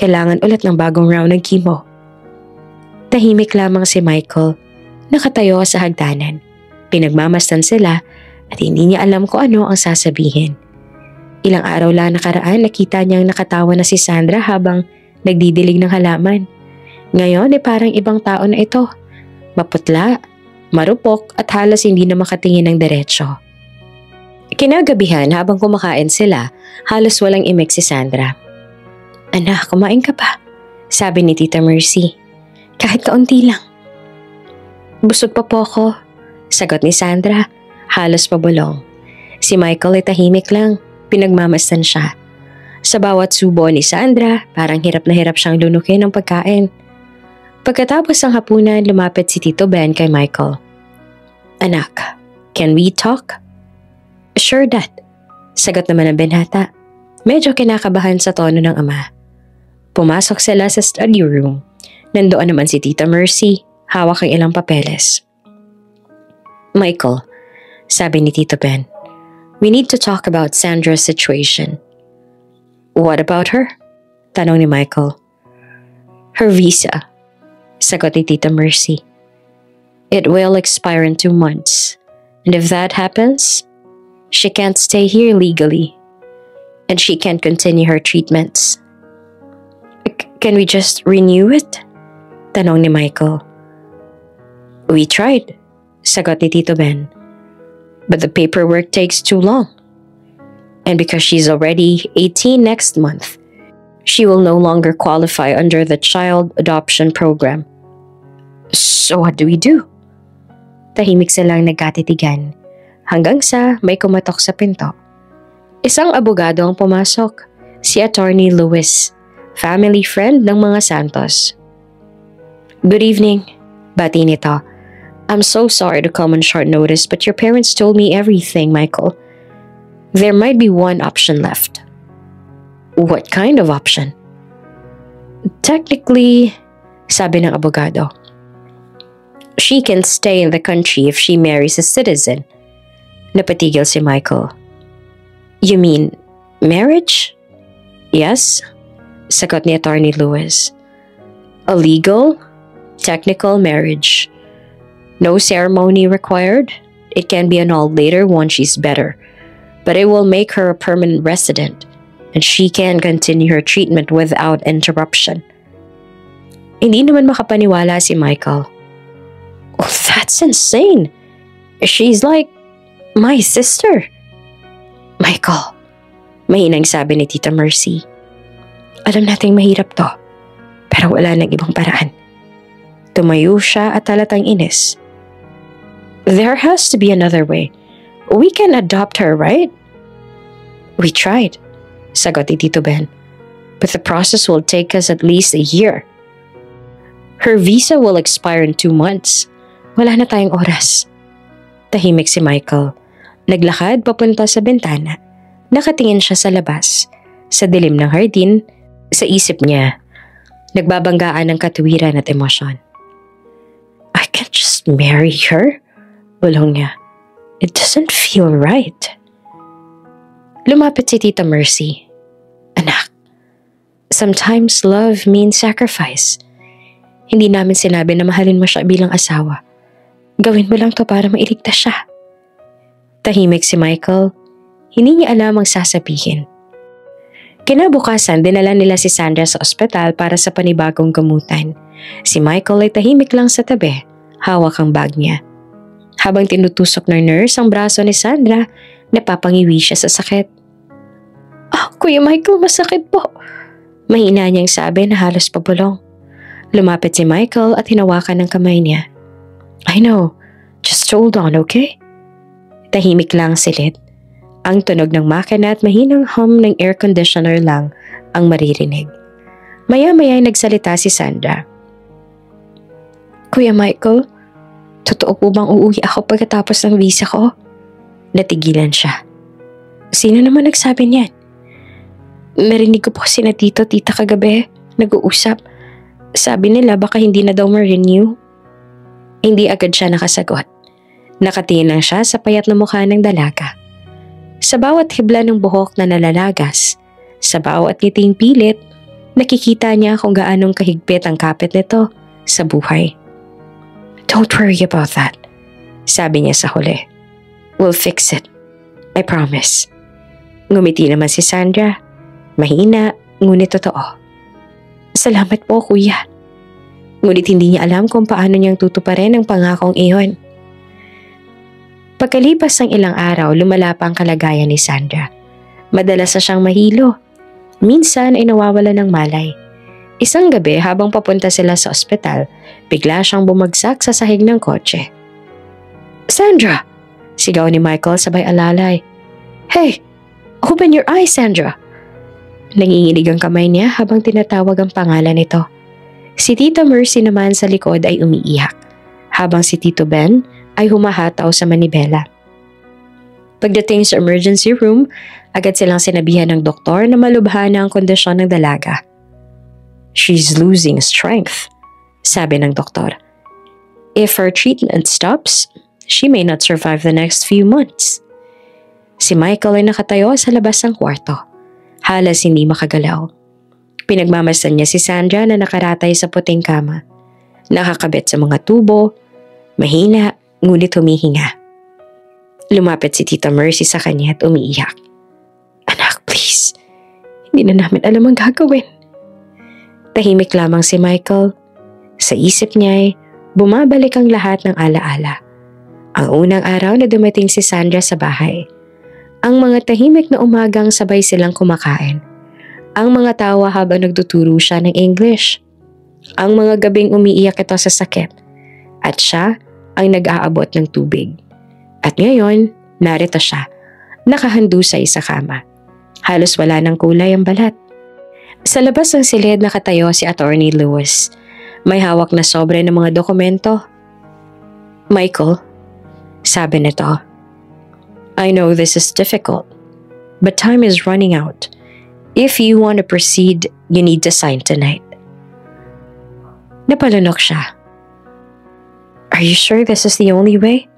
Kailangan ulit ng bagong round ng chemo. Tahimik lamang si Michael, nakatayo sa hagdanan. Pinagmamasdan sila at hindi niya alam kung ano ang sasabihin. Ilang araw lang nakaraan, nakita niyang nakatawa na si Sandra habang nagdidilig ng halaman. Ngayon ay parang ibang tao na ito. Maputla, marupok at halos hindi na makatingin ng diretsyo. Kinagabihan habang kumakain sila, halos walang imik si Sandra. "Anak, kumain ka pa?" sabi ni Tita Mercy. "Kahit kaunti lang." "Busog pa po ako," sagot ni Sandra, halos pabulong. Si Michael ay tahimik lang, pinagmamasdan siya. Sa bawat subo ni Sandra, parang hirap na hirap siyang lunukin ng pagkain. Pagkatapos ng hapunan, lumapit si Tito Ben kay Michael. "Anak, can we talk?" "Sure, Dad," sagot naman ng binata. Medyo kinakabahan sa tono ng ama. Pumasok sila sa study room. Nandoon naman si Tita Mercy, hawak ang ilang papeles. "Michael," sabi ni Tito Ben, "we need to talk about Sandra's situation." "What about her?" tanong ni Michael. "Her visa," sagot ni Tita Mercy. "It will expire in 2 months. And if that happens, she can't stay here legally. And she can't continue her treatments." "Can we just renew it?" tanong ni Michael. "We tried," sagot ni Tito Ben. "But the paperwork takes too long. And because she's already 18 next month, she will no longer qualify under the child adoption program." "So what do we do?" Tahimik silang nagkatitigan hanggang sa may kumatok sa pinto. Isang abogado ang pumasok, si Attorney Lewis, family friend ng mga Santos. "Good evening," bati nito. "I'm so sorry to come on short notice, but your parents told me everything, Michael. There might be one option left." "What kind of option?" "Technically," sabi ng abogado, "she can stay in the country if she marries a citizen." Napatigil si Michael. "You mean marriage?" "Yes," sagot ni Attorney Lewis. "A legal, technical marriage. No ceremony required. It can be annulled later once she's better. But it will make her a permanent resident, and she can continue her treatment without interruption." Hindi naman makapaniwala si Michael. "Oh, that's insane. She's like my sister." "Michael," mahinang sabi ni Tita Mercy, "alam nating mahirap to, pero wala nang ibang paraan." Tumayo siya at halatang inis. "There has to be another way. We can adopt her, right?" "We tried," sagot ni Tito Ben, "but the process will take us at least a year. Her visa will expire in 2 months. Wala na tayong oras." Tahimik si Michael. Naglakad papunta sa bintana. Nakatingin siya sa labas. Sa dilim ng hardin, sa isip niya, nagbabanggaan ng katuwiran at emosyon. "I can't just marry her," bulong niya. "It doesn't feel right." Lumapit si Tita Mercy. "Anak, sometimes love means sacrifice. Hindi namin sinabi na mahalin mo siya bilang asawa. Gawin mo lang to para mailigtas siya." Tahimik si Michael. Hindi niya alam ang sasabihin. Kinabukasan, dinala nila si Sandra sa ospital para sa panibagong gamutan. Si Michael ay tahimik lang sa tabi, hawak ang bag niya. Habang tinutusok ng nurse ang braso ni Sandra, napapangiwi siya sa sakit. Kuya Michael, masakit po." Mahina niyang sabi na halos pabulong. Lumapit si Michael at hinawakan ng kamay niya. "I know, just hold on, okay?" Tahimik lang silid. Ang tunog ng makina at mahinang hum ng air conditioner lang ang maririnig. Maya-maya ay nagsalita si Sandra. "Kuya Michael, totoo po bang uuwi ako pagkatapos ng visa ko?" Natigilan siya. "Sino naman nagsabi niyan?" "Narinig ko po sina tita kagabi, nag-uusap. Sabi nila baka hindi na daw ma-renew." Hindi agad siya nakasagot. Nakatingin lang siya sa payat na mukha ng dalaga. Sa bawat hibla ng buhok na nalalagas, sa bawat ngiting pilit, nakikita niya kung gaanong kahigpit ang kapit nito sa buhay. "Don't worry about that," sabi niya sa huli. "We'll fix it. I promise." Ngumiti naman si Sandra. Mahina, ngunit totoo. Salamat po, kuya. Ngunit hindi niya alam kung paano niyang tutuparin ang pangakong iyon. Pagkalipas ng ilang araw, lumala pa ang kalagayan ni Sandra. Madalas na siyang mahilo. Minsan ay nawawala ng malay. Isang gabi habang papunta sila sa ospital, bigla siyang bumagsak sa sahig ng kotse. Sandra! Sigaw ni Michael sabay alalay. Hey! Open your eyes, Sandra! Nanginginig ang kamay niya habang tinatawag ang pangalan nito. Si Tita Mercy naman sa likod ay umiiyak, habang si Tito Ben ay humahataw sa manibela. Pagdating sa emergency room, agad silang sinabihan ng doktor na malubha na ang kondisyon ng dalaga. She's losing strength, sabi ng doktor. If her treatment stops, she may not survive the next few months. Si Michael ay nakatayo sa labas ng kwarto. Halos hindi makagalaw. Pinagmamasdan niya si Sandra na nakaratay sa puting kama. Nakakabit sa mga tubo, mahina, ngunit humihinga. Lumapit si Tita Mercy sa kanya at umiiyak. Anak, please. Hindi na namin alam ang gagawin. Tahimik lamang si Michael. Sa isip niya ay bumabalik ang lahat ng alaala. Ang unang araw na dumating si Sandra sa bahay. Ang mga tahimik na umagang sabay silang kumakain. Ang mga tawa habang nagtuturo siya ng English. Ang mga gabing umiiyak ito sa sakit. At siya ang nag-aabot ng tubig. At ngayon, narito siya, nakahandusay sa kama. Halos wala ng kulay ang balat. Sa labas ng silid nakatayo si Attorney Lewis. May hawak na sobre ng mga dokumento. Michael, sabi nito, I know this is difficult, but time is running out. If you want to proceed, you need to sign tonight. Napalunok siya. Are you sure this is the only way?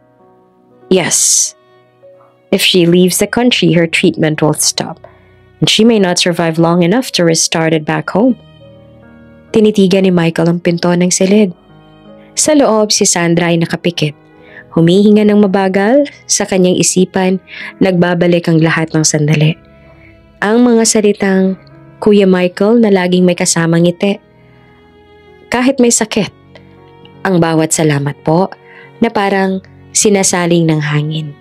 Yes. If she leaves the country, her treatment will stop, and she may not survive long enough to restart it back home. Tinitigan ni Michael ang pinto ng silid. Sa loob, si Sandra ay nakapikit. Humihinga ng mabagal, sa kanyang isipan, nagbabalik ang lahat ng sandali. Ang mga salitang, Kuya Michael na laging may kasamang ngiti. Kahit may sakit, ang bawat salamat po na parang sinasaling ng hangin.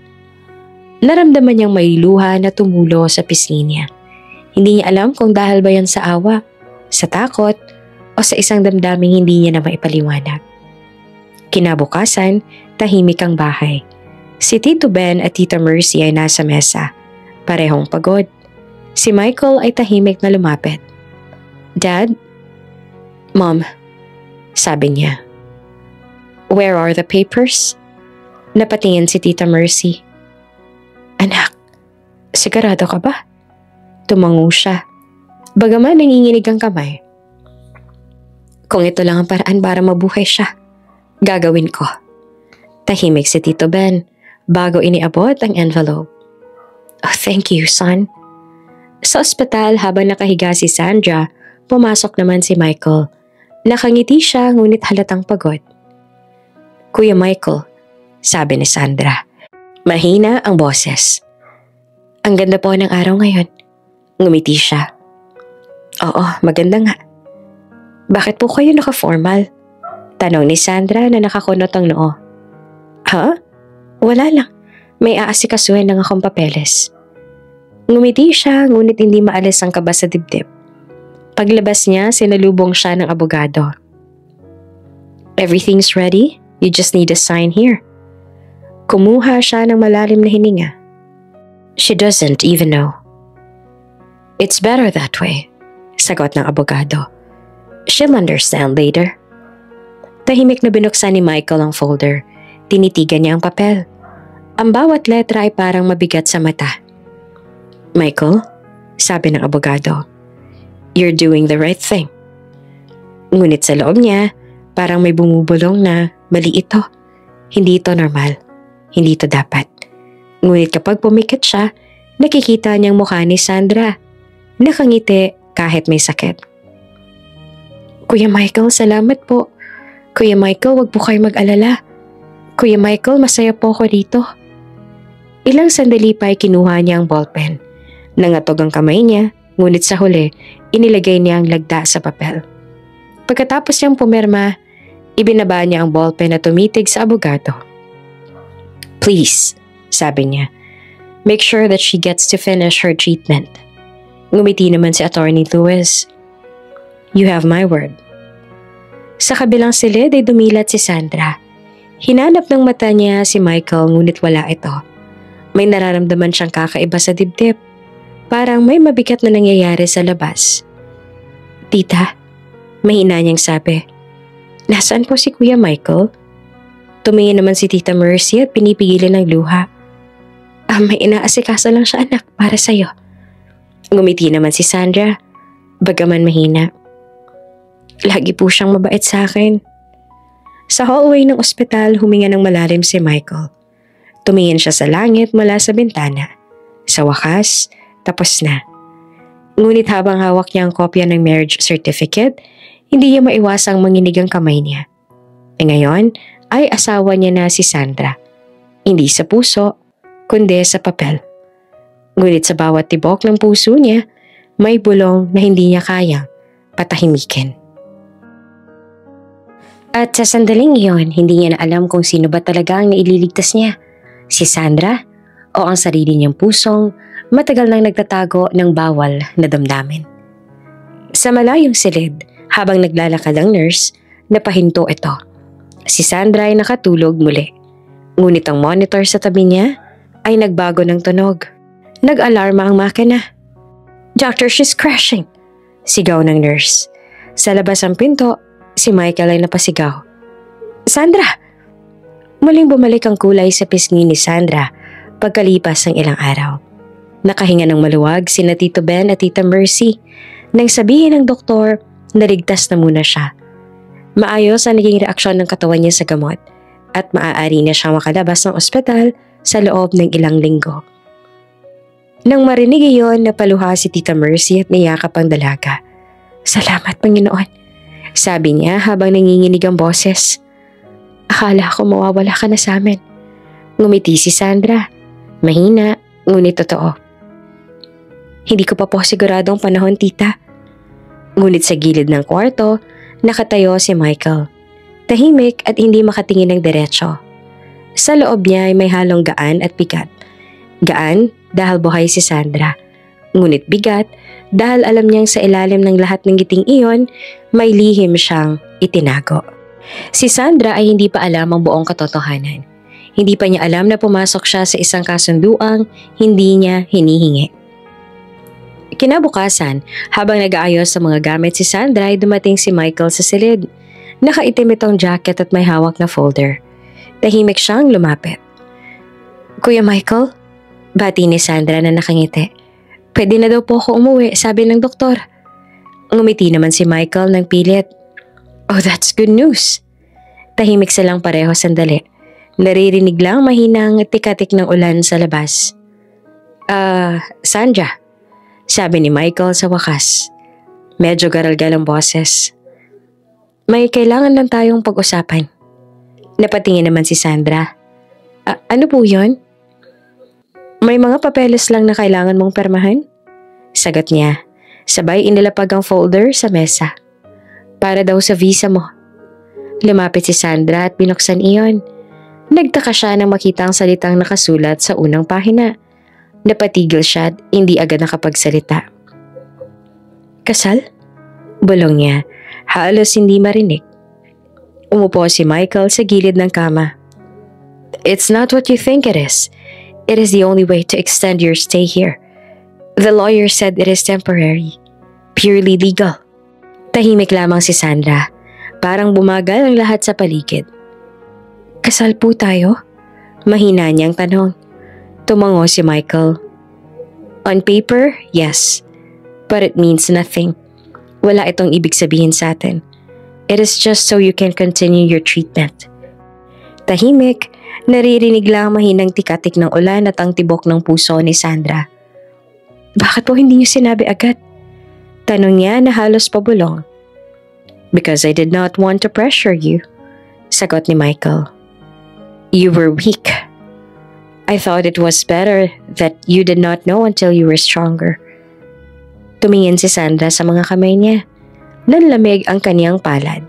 Naramdaman niyang may luha na tumulo sa pisngi niya. Hindi niya alam kung dahil ba yan sa awa, sa takot, o sa isang damdaming hindi niya na maipaliwanag. Kinabukasan, tahimik ang bahay. Si Tito Ben at Tita Mercy ay nasa mesa. Parehong pagod. Si Michael ay tahimik na lumapit. Dad? Mom, sabi niya. Where are the papers? Napatingin si Tita Mercy. Anak, sigurado ka ba? Tumango siya. Bagaman nanginginig ang kamay. Kung ito lang ang paraan para mabuhay siya, gagawin ko. Tahimik si Tito Ben bago iniabot ang envelope. Oh, thank you, son. Sa ospital habang nakahiga si Sandra, pumasok naman si Michael. Nakangiti siya ngunit halatang pagod. Kuya Michael, sabi ni Sandra. Mahina ang boses. Ang ganda po ng araw ngayon. Ngumiti siya. Oo, maganda nga. Bakit po kayo naka-formal? Tanong ni Sandra na nakakunot ang noo. Ha? Wala lang. May aasikasuhin ng akong papeles. Ngumiti siya ngunit hindi maalis ang kaba sa dibdib. Paglabas niya, sinalubong siya ng abogado. Everything's ready? You just need to sign here. Kumuha siya ng malalim na hininga. She doesn't even know. It's better that way, sagot ng abogado. She'll understand later. Tahimik na binuksan ni Michael ang folder. Tinitigan niya ang papel. Ang bawat letra ay parang mabigat sa mata. Michael, sabi ng abogado, you're doing the right thing. Ngunit sa loob niya, parang may bumubulong na mali ito. Hindi ito normal. Hindi ito dapat. Ngunit kapag pumikit siya, nakikita niyang mukha ni Sandra. Nakangiti kahit may sakit. Kuya Michael, salamat po. Kuya Michael, wag po kayo mag-alala. Kuya Michael, masaya po ako dito. Ilang sandali pa ay kinuha niya ang ballpen. Nangatog ang kamay niya, ngunit sa huli, inilagay niya ang lagda sa papel. Pagkatapos niyang pumirma, ibinaba niya ang ballpen at tumitig sa abogado. "Please," sabi niya, "make sure that she gets to finish her treatment." Ngumiti naman si Attorney Lewis. "You have my word." Sa kabilang silid ay dumilat si Sandra. Hinanap ng mata niya si Michael ngunit wala ito. May nararamdaman siyang kakaiba sa dibdib. Parang may mabigat na nangyayari sa labas. "Tita," mahina niyang sabi, "nasaan po si Kuya Michael?" Tumingin naman si Tita Mercy at pinipigilan ng luha. May inaasikaso lang siya, anak, para sa'yo." Ngumiti naman si Sandra, bagaman mahina. "Lagi po siyang mabait sa akin." Sa hallway ng ospital, huminga ng malalim si Michael. Tumingin siya sa langit mula sa bintana. Sa wakas, tapos na. Ngunit habang hawak niya ang kopya ng marriage certificate, hindi niya maiwasang manginig ang kamay niya. Ngayon ay asawa niya na si Sandra. Hindi sa puso, kundi sa papel. Ngunit sa bawat tibok ng puso niya, may bulong na hindi niya kayang patahimikin. At sa sandaling iyon, hindi niya na alam kung sino ba talaga ang naililigtas niya. Si Sandra o ang sarili niyang pusong matagal nang nagtatago ng bawal na damdamin. Sa malayong silid, habang naglalakad ang nurse, napahinto ito. Si Sandra ay nakatulog muli. Ngunit ang monitor sa tabi niya ay nagbago ng tunog. Nag-alarma ang makina. "Doctor, she's crashing!" sigaw ng nurse. Sa labas ang pinto, si Michael ay napasigaw. "Sandra!" Muling bumalik ang kulay sa pisngi ni Sandra pagkalipas ng ilang araw. Nakahinga ng maluwag sina Tito Ben at Tita Mercy nang sabihin ng doktor na ligtas na muna siya. Maayos ang naging reaksyon ng katawan niya sa gamot at maaari na siyang makalabas ng ospital sa loob ng ilang linggo. Nang marinig iyon, napaluha si Tita Mercy at niyakap ang dalaga. "Salamat, Panginoon," sabi niya habang nanginginig ang boses. "Akala ko mawawala ka na sa amin." Ngumiti si Sandra. Mahina, ngunit totoo. "Hindi ko pa po siguradong panahon, tita." Ngunit sa gilid ng kwarto, nakatayo si Michael. Tahimik at hindi makatingin ng diretsyo. Sa loob niya ay may halong gaan at bigat. Gaan dahil buhay si Sandra. Ngunit bigat dahil alam niyang sa ilalim ng lahat ng ngiting iyon, may lihim siyang itinago. Si Sandra ay hindi pa alam ang buong katotohanan. Hindi pa niya alam na pumasok siya sa isang kasunduang hindi niya hinihingi. Kinabukasan, habang nag-aayos sa mga gamit si Sandra ay dumating si Michael sa silid. Nakaitim itong jacket at may hawak na folder. Tahimik siyang lumapit. "Kuya Michael?" Bati ni Sandra na nakangiti. "Pwede na daw po ako umuwi, sabi ng doktor." Ngumiti naman si Michael ng pilit. "Oh, that's good news." Tahimik silang pareho sandali. Naririnig lang mahinang tikatik ng ulan sa labas. Sandra," sabi ni Michael sa wakas. Medyo garalgal ang boses. "May kailangan lang tayong pag-usapan." Napatingin naman si Sandra. Ano po yun?" "May mga papeles lang na kailangan mong permahan," sagot niya. Sabay inilapag ang folder sa mesa. "Para daw sa visa mo." Lumapit si Sandra at binuksan iyon. Nagtaka siya nang makita ang salitang nakasulat sa unang pahina. Napatigil siya at hindi agad nakapagsalita. "Kasal?" bulong niya, halos hindi marinig. Umupo si Michael sa gilid ng kama. "It's not what you think it is. It is the only way to extend your stay here. The lawyer said it is temporary, purely legal." Tahimik lamang si Sandra. Parang bumagal ang lahat sa paligid. "Kasal po tayo?" Mahina niyang tanong. Tumango si Michael. "On paper, yes. But it means nothing. Wala itong ibig sabihin sa atin. It is just so you can continue your treatment." Tahimik, naririnig lang mahinang tikatik ng ulan at ang tibok ng puso ni Sandra. "Bakit po hindi niyo sinabi agad?" Tanong niya na halos pabulong. "Because I did not want to pressure you," sagot ni Michael. "You were weak." I thought it was better that you did not know until you were stronger. Tumingin si Sandra sa mga kamay niya. Nanlamig ang kaniyang palad.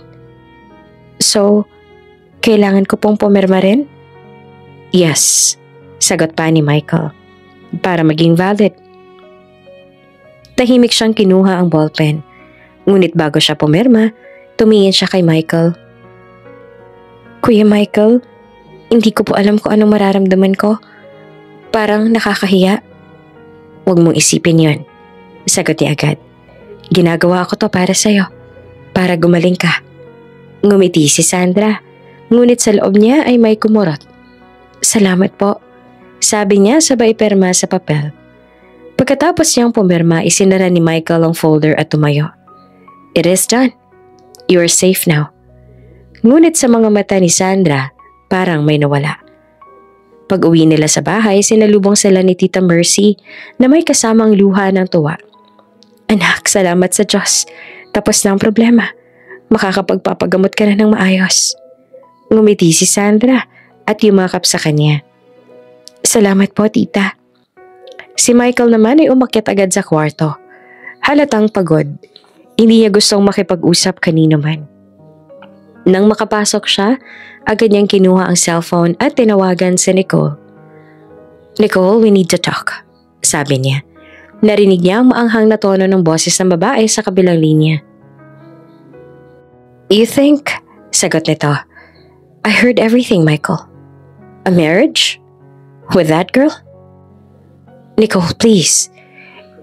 So, kailangan ko pong pumirma rin? Yes, sagot pa ni Michael. Para maging valid. Tahimik siyang kinuha ang ballpen. Ngunit bago siya pumirma, tumingin siya kay Michael. Kuya Michael, hindi ko po alam kung anong mararamdaman ko. Parang nakakahiya. Huwag mong isipin yon, sagot niya agad. Ginagawa ko to para sa'yo. Para gumaling ka. Ngumiti si Sandra. Ngunit sa loob niya ay may kumurot. Salamat po, sabi niya sabay pirma sa papel. Pagkatapos niyang pumirma, isinara ni Michael ang folder at tumayo. It is done. You are safe now. Ngunit sa mga mata ni Sandra, parang may nawala. Pag-uwi nila sa bahay, sinalubong sila ni Tita Mercy na may kasamang luha ng tuwa. Anak, salamat sa Diyos. Tapos na ang problema. Makakapagpapagamot ka na ng maayos. Ngumiti si Sandra at yumakap sa kanya. Salamat po, tita. Si Michael naman ay umakyat agad sa kwarto. Halatang pagod. Hindi niya gustong makipag-usap kanino man. Nang makapasok siya, agad niyang kinuha ang cellphone at tinawagan si Nicole. Nicole, we need to talk, sabi niya. Narinig niya ang maanghang na tono ng boses ng babae sa kabilang linya. You think? Sagot nito. I heard everything, Michael. A marriage? With that girl? Nicole, please.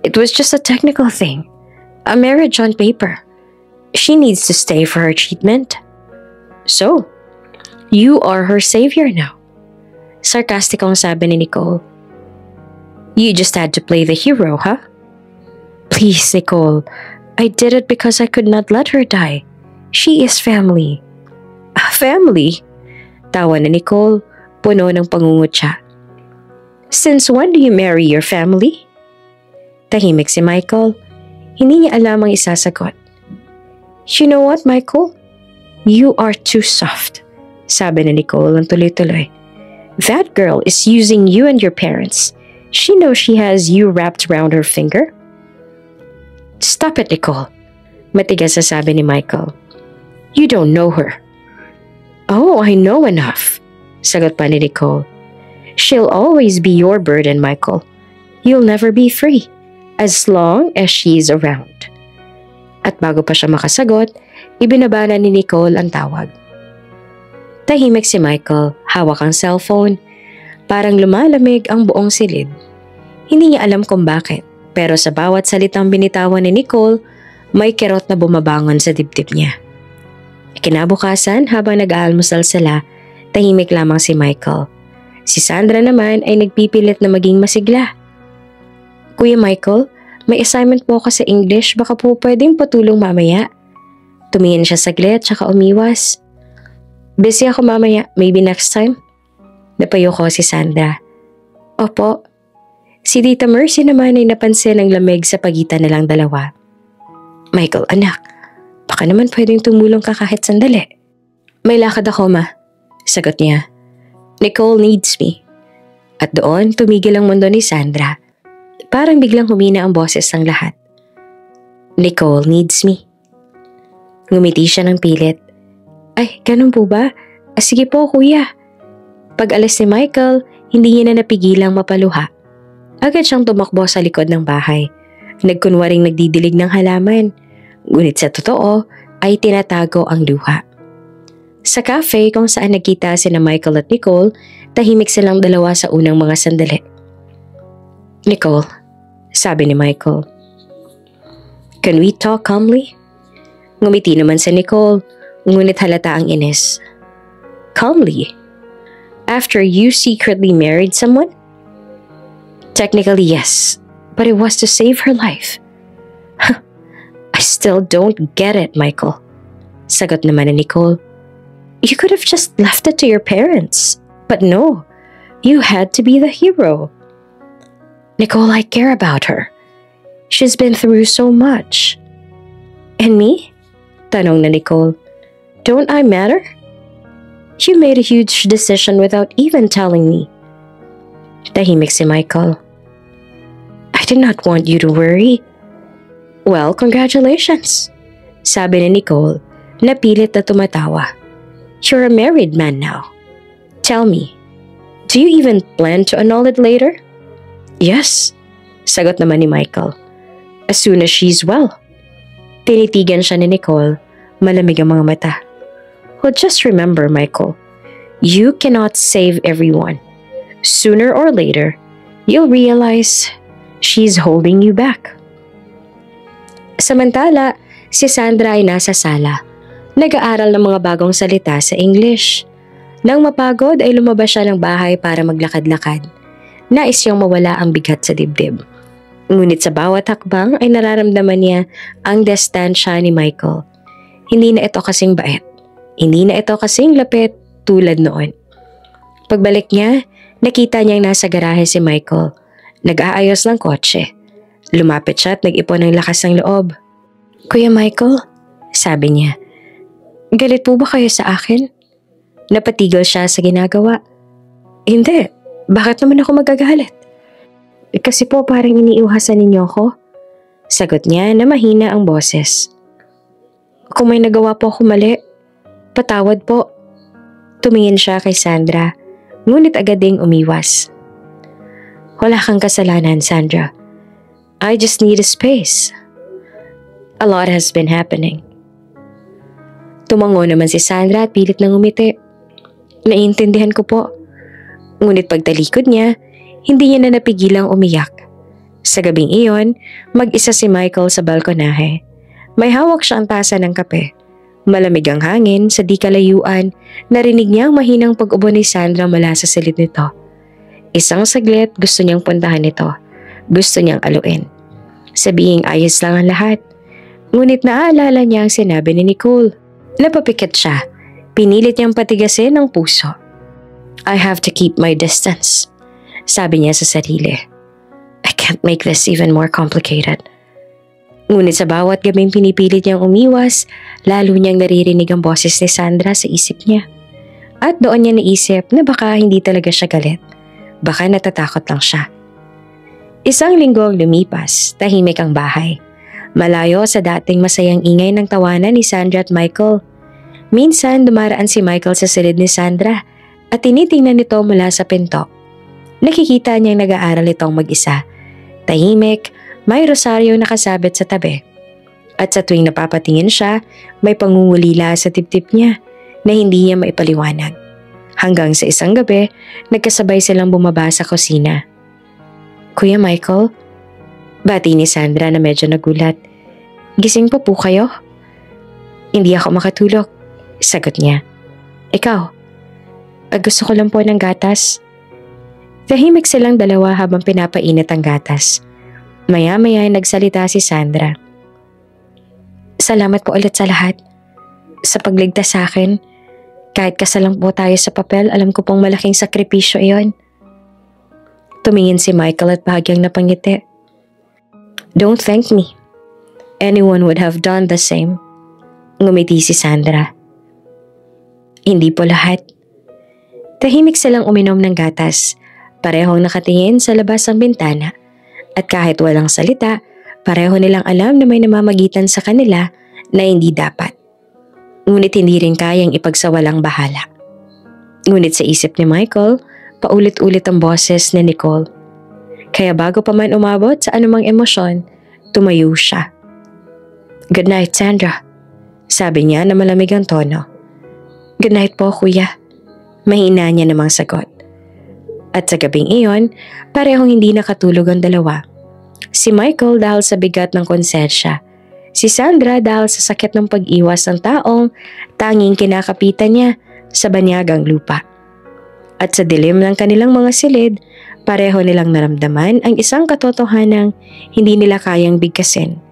It was just a technical thing. A marriage on paper. She needs to stay for her treatment. So, you are her savior now. Sarkastikong sabi ni Nicole. You just had to play the hero, huh? Please, Nicole. I did it because I could not let her die. She is family. Family? Tawa ni Nicole, puno ng pangungutya. Since when do you marry your family? Tahimik si Michael. Hindi niya alam ang isasagot. You know what, Michael? You are too soft, sabi ni Nicole ang tuloy-tuloy. That girl is using you and your parents. She knows she has you wrapped around her finger. Stop it, Nicole. Matigas na sabi ni Michael. You don't know her. Oh, I know enough, sagot pa ni Nicole. She'll always be your burden, Michael. You'll never be free, as long as she's around. At bago pa siya makasagot, ibinaba na ni Nicole ang tawag. Tahimik si Michael, hawak ang cellphone. Parang lumalamig ang buong silid. Hindi niya alam kung bakit, pero sa bawat salitang binitawan ni Nicole, may kirot na bumabangon sa dibdib niya. Kinabukasan, habang nag-aalmusal sila, tahimik lamang si Michael. Si Sandra naman ay nagpipilit na maging masigla. Kuya Michael, may assignment po ako sa English, baka po pwedeng patulong mamaya. Tumingin siya saglit tsaka umiwas. Busy ako mamaya, maybe next time? Napayo ko si Sandra. Opo. Si Tita Mercy naman ay napansin ang lamig sa pagitan nilang dalawa. Michael, anak, baka naman pwedeng tumulong ka kahit sandali. May lakad ako, ma. Sagot niya. Nicole needs me. At doon, tumigil ang mundo ni Sandra. Parang biglang humina ang boses ng lahat. Nicole needs me. Ngumiti siya ng pilit. Ay, ganun po ba? Sige po, kuya. Pag alis ni Michael, hindi niya na napigilang mapaluha. Agad siyang tumakbo sa likod ng bahay. Nagkunwaring nagdidilig ng halaman. Ngunit sa totoo, ay tinatago ang luha. Sa cafe kung saan nagkita sina Michael at Nicole, tahimik silang dalawa sa unang mga sandali. Nicole, sabi ni Michael. Can we talk calmly? Ngumiti naman si Nicole, ngunit halata ang inis. Calmly? After you secretly married someone? Technically, yes, but it was to save her life. I still don't get it, Michael. Sagot naman ni Nicole. You could have just left it to your parents. But no, you had to be the hero. Nicole, I care about her. She's been through so much. And me? Tanong na Nicole. Don't I matter? You made a huge decision without even telling me. Tahimik si Michael. I did not want you to worry. Well, congratulations, sabi ni Nicole na pilit na tumatawa. You're a married man now. Tell me, do you even plan to annul it later? Yes, sagot naman ni Michael. As soon as she's well. Tinitigan siya ni Nicole, malamig ang mga mata. Well, just remember, Michael, you cannot save everyone. Sooner or later, you'll realize she's holding you back. Samantala, si Sandra ay nasa sala. Nag-aaral ng mga bagong salita sa English. Nang mapagod ay lumabas siya ng bahay para maglakad-lakad. Nais siyang mawala ang bigat sa dibdib. Ngunit sa bawat hakbang ay nararamdaman niya ang distansya ni Michael. Hindi na ito kasing bait. Hindi na ito kasing lapit tulad noon. Pagbalik niya, nakita niyang nasa garahe si Michael. Nag-aayos ng kotse. Lumapit siya at nag-ipon ng lakas ng loob. Kuya Michael, sabi niya, galit po ba kayo sa akin? Napatigil siya sa ginagawa. Hindi, bakit naman ako magagalit? Kasi po parang iniiwasan ninyo ako. Sagot niya na mahina ang boses. Kung may nagawa po ako mali, patawad po. Tumingin siya kay Sandra, ngunit agad ding umiwas. Wala kang kasalanan, Sandra. I just need a space. A lot has been happening. Tumango naman si Sandra at pilit nang umiti. Naiintindihan ko po. Ngunit pagtalikod niya, hindi niya na napigilang umiyak. Sa gabing iyon, mag-isa si Michael sa balkonahe. May hawak siyang tasa ng kape. Malamig ang hangin sa di kalayuan, narinig niya ang mahinang pag-ubo ni Sandra mula sa silid nito. Isang saglit gusto niyang puntahan ito. Gusto niyang aluin. Sabihing ayos lang ang lahat. Ngunit naaalala niya ang sinabi ni Nicole. Napapikit siya. Pinilit niyang patigasin ang puso. I have to keep my distance, sabi niya sa sarili. I can't make this even more complicated. Ngunit sa bawat gabing pinipilit niyang umiwas, lalo niyang naririnig ang boses ni Sandra sa isip niya. At doon niya naisip na baka hindi talaga siya galit. Baka natatakot lang siya. Isang linggo ang lumipas, tahimik ang bahay. Malayo sa dating masayang ingay ng tawanan ni Sandra at Michael. Minsan dumaraan si Michael sa silid ni Sandra at tinitingnan nito mula sa pinto. Nakikita niyang nag-aaral itong mag-isa. Tahimik, may rosaryo nakasabit sa tabi. At sa tuwing napapatingin siya, may pangungulila sa tip-tip niya na hindi niya maipaliwanag. Hanggang sa isang gabi, nagkasabay silang bumaba sa kusina. Kuya Michael, bati ni Sandra na medyo nagulat. Gising pa po kayo? Hindi ako makatulog, sagot niya. Ikaw, gusto ko lang po ng gatas. Tahimik silang dalawa habang pinapainit ang gatas. Maya-maya nagsalita si Sandra. Salamat po ulit sa lahat. Sa pagligtas sa akin, kahit kasalang po tayo sa papel, alam ko pong malaking sakripisyo iyon. Tumingin si Michael at bahagyang napangiti. Don't thank me. Anyone would have done the same. Ngumiti si Sandra. Hindi po lahat. Tahimik silang uminom ng gatas. Parehong nakatingin sa labas ng bintana. At kahit walang salita, pareho nilang alam na may namamagitan sa kanila na hindi dapat. Ngunit hindi rin kayang ipagsawalang bahala. Ngunit sa isip ni Michael, paulit-ulit ang boses ni Nicole. Kaya bago pa man umabot sa anumang emosyon, tumayo siya. Good night, Sandra, sabi niya na malamig ang tono. Good night po, kuya. Mahina niya namang sagot. At sa gabing iyon, parehong hindi nakatulog ang dalawa. Si Michael dahil sa bigat ng konsensya. Si Sandra dahil sa sakit ng pag-iwas ng taong tanging kinakapitan niya sa banyagang lupa. At sa dilim ng kanilang mga silid, pareho nilang naramdaman ang isang katotohanang hindi nila kayang bigkasin.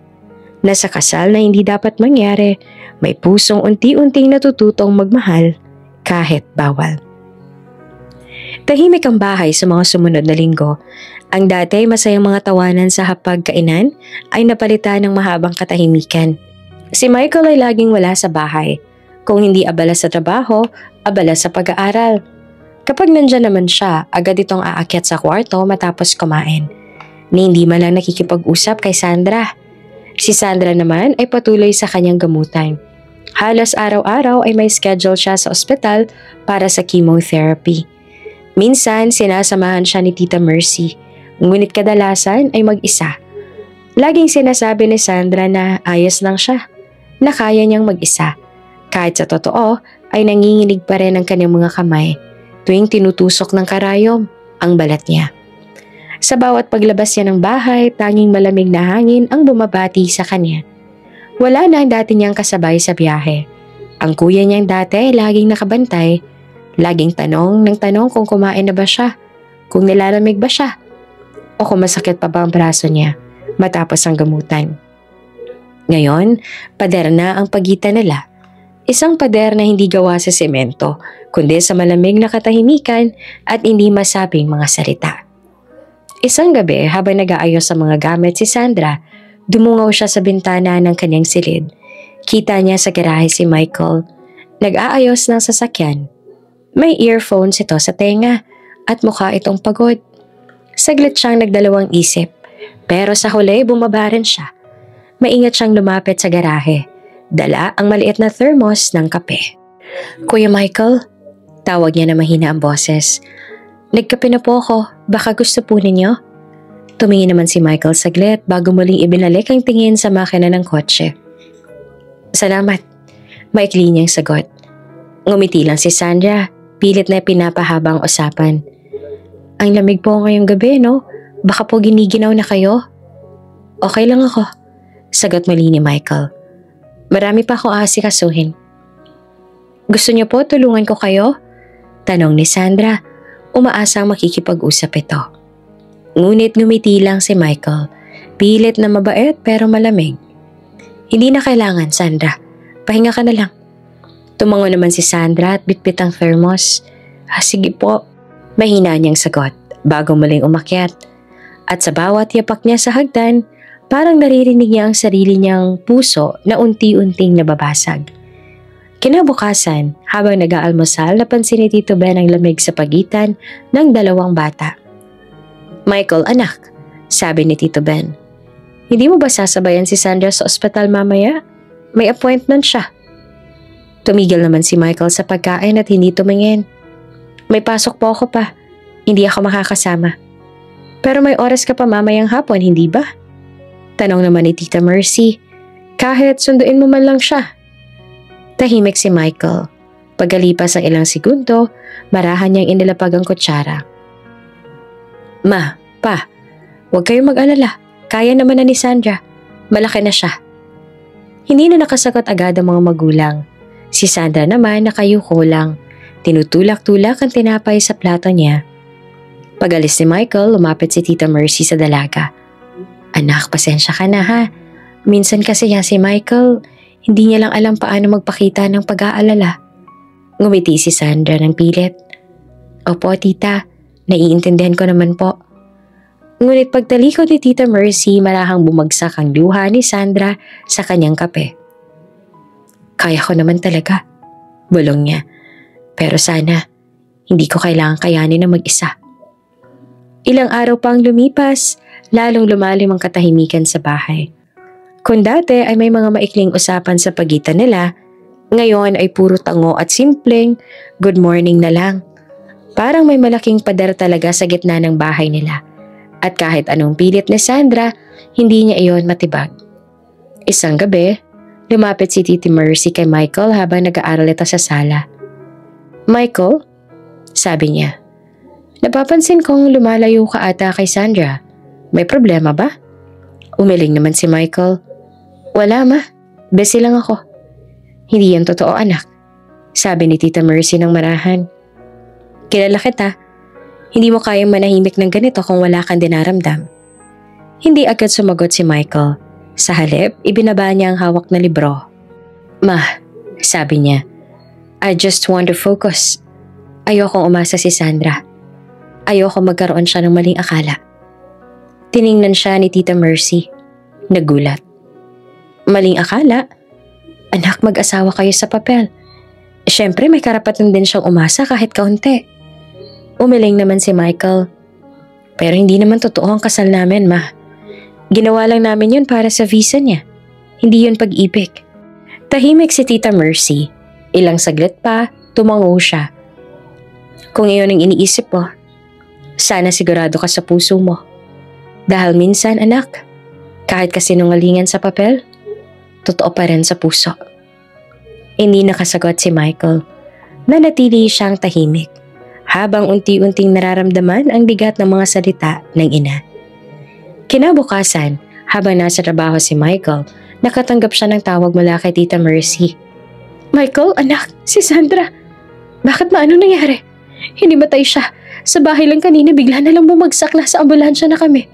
Na sa kasal na hindi dapat mangyari, may pusong unti-unting natututong magmahal kahit bawal. Tahimik ang bahay sa mga sumunod na linggo. Ang dati masayang mga tawanan sa hapagkainan ay napalitan ng mahabang katahimikan. Si Michael ay laging wala sa bahay. Kung hindi abala sa trabaho, abala sa pag-aaral. Kapag nandyan naman siya, agad itong aakyat sa kwarto matapos kumain. Ni hindi man lang nakikipag-usap kay Sandra. Si Sandra naman ay patuloy sa kanyang gamutan. Halos araw-araw ay may schedule siya sa ospital para sa chemotherapy. Minsan, sinasamahan siya ni Tita Mercy, ngunit kadalasan ay mag-isa. Laging sinasabi ni Sandra na ayos lang siya, na kaya niyang mag-isa. Kahit sa totoo ay nanginginig pa rin ang kanyang mga kamay tuwing tinutusok ng karayom ang balat niya. Sa bawat paglabas niya ng bahay, tanging malamig na hangin ang bumabati sa kanya. Wala na ang dati niyang kasabay sa biyahe. Ang kuya niyang dati laging nakabantay, laging tanong ng tanong kung kumain na ba siya, kung nilalamig ba siya, o kung masakit pa ba ang braso niya matapos ang gamutan. Ngayon, pader na ang pagitan nila. Isang pader na hindi gawa sa semento, kundi sa malamig na katahimikan at hindi masabing mga salita. Isang gabi, habang nag-aayos sa mga gamit si Sandra, dumungaw siya sa bintana ng kanyang silid. Kita niya sa garahe si Michael. Nag-aayos ng sasakyan. May earphones ito sa tenga at mukha itong pagod. Saglit siyang nagdalawang isip, pero sa huli bumaba rin siya. Maingat siyang lumapit sa garahe. Dala ang maliit na thermos ng kape. "Kuya Michael," tawag niya na mahina ang boses. "Nagkape na po ako. Baka gusto po ninyo?" Tumingin naman si Michael saglit bago muling ibinalik ang tingin sa makina ng kotse. "Salamat," maikli niyang sagot. Ngumiti lang si Sandra, pilit na pinapahabang usapan. "Ang lamig po ngayong gabi, no? Baka po giniginaw na kayo?" "Okay lang ako," sagot muli ni Michael. "Marami pa akong aasikasuhin." "Gusto niyo po tulungan ko kayo?" tanong ni Sandra, umaasang makikipag-usap ito. Ngunit ngumiti lang si Michael, pilit na mabait pero malamig. "Hindi na kailangan, Sandra. Pahinga ka na lang." Tumango naman si Sandra at bitbit ang thermos. Sige po," mahina niyang sagot bago muling umakyat. At sa bawat yapak niya sa hagdan, parang naririnig niya ang sarili niyang puso na unti-unting nababasag. Kinabukasan, habang nag-aalmusal, napansin ni Tito Ben ang lamig sa pagitan ng dalawang bata. "Michael, anak," sabi ni Tito Ben, "hindi mo ba sasabayan si Sandra sa ospital mamaya? May appointment siya." Tumigil naman si Michael sa pagkain at hindi tumingin. "May pasok po ako pa. Hindi ako makakasama." "Pero may oras ka pa mamayang hapon, hindi ba?" tanong naman ni Tita Mercy. "Kahit sunduin mo man lang siya." Tahimik si Michael. Pagkalipas ng ilang segundo, marahan niyang inilapag ang kutsara. "Ma, pa, huwag kayong mag-alala. Kaya naman na ni Sandra. Malaki na siya." Hindi na nakasagot agad ang mga magulang. Si Sandra naman nakayuko lang. Tinutulak-tulak ang tinapay sa plato niya. Pag-alis ni Michael, lumapit si Tita Mercy sa dalaga. "Anak, pasensya ka na ha. Minsan kasi si Michael, hindi niya lang alam paano magpakita ng pag-aalala." Ngumiti si Sandra ng pilit. "Opo, tita. Naiintindihan ko naman po." Ngunit pagtalikod ni Tita Mercy, marahang bumagsak ang luha ni Sandra sa kanyang kape. "Kaya ko naman talaga," bulong niya. "Pero sana, hindi ko kailangan kayanin na mag-isa." Ilang araw pang lumipas, lalong lumalim ang katahimikan sa bahay. Kung dati ay may mga maikling usapan sa pagitan nila, ngayon ay puro tango at simpleng good morning na lang. Parang may malaking pader talaga sa gitna ng bahay nila. At kahit anong pilit ni Sandra, hindi niya iyon matibag. Isang gabi, lumapit si Titi Mercy kay Michael habang nag-aaral ito sa sala. "Michael," sabi niya, "napapansin kong lumalayo ka ata kay Sandra. May problema ba?" Umiling naman si Michael. "Wala ma, busy lang ako." "Hindi yan totoo anak," sabi ni Tita Mercy ng marahan. "Kilala kita. Hindi mo kayang manahimik ng ganito kung wala kang dinaramdam." Hindi agad sumagot si Michael. Sa halip, ibinaba niya ang hawak na libro. "Ma," sabi niya, "I just want to focus. Ayokong umasa si Sandra. Ayoko magkaroon siya ng maling akala." Tiningnan siya ni Tita Mercy. Nagulat. "Maling akala? Anak, mag-asawa kayo sa papel. Siyempre may karapatan din siyang umasa kahit kaunti." Umiling naman si Michael. Pero hindi naman totoo ang kasal namin, Ma. Ginawa lang namin yun para sa visa niya. Hindi yun pag-ibig. Tahimik si Tita Mercy. Ilang saglit pa, tumango siya. Kung iyon ang iniisip mo, sana sigurado ka sa puso mo. Dahil minsan, anak, kahit kasinungalingan sa papel, totoo pa rin sa puso. Hindi nakasagot si Michael. Nanatili siyang tahimik habang unti-unting nararamdaman ang bigat ng mga salita ng ina. Kinabukasan, habang nasa trabaho si Michael, nakatanggap siya ng tawag mula kay Tita Mercy. Michael, anak, si Sandra. Bakit ano nangyari? Hindi matay siya. Sa bahay lang kanina bigla na lang bumagsak, nasa ambulansya na kami.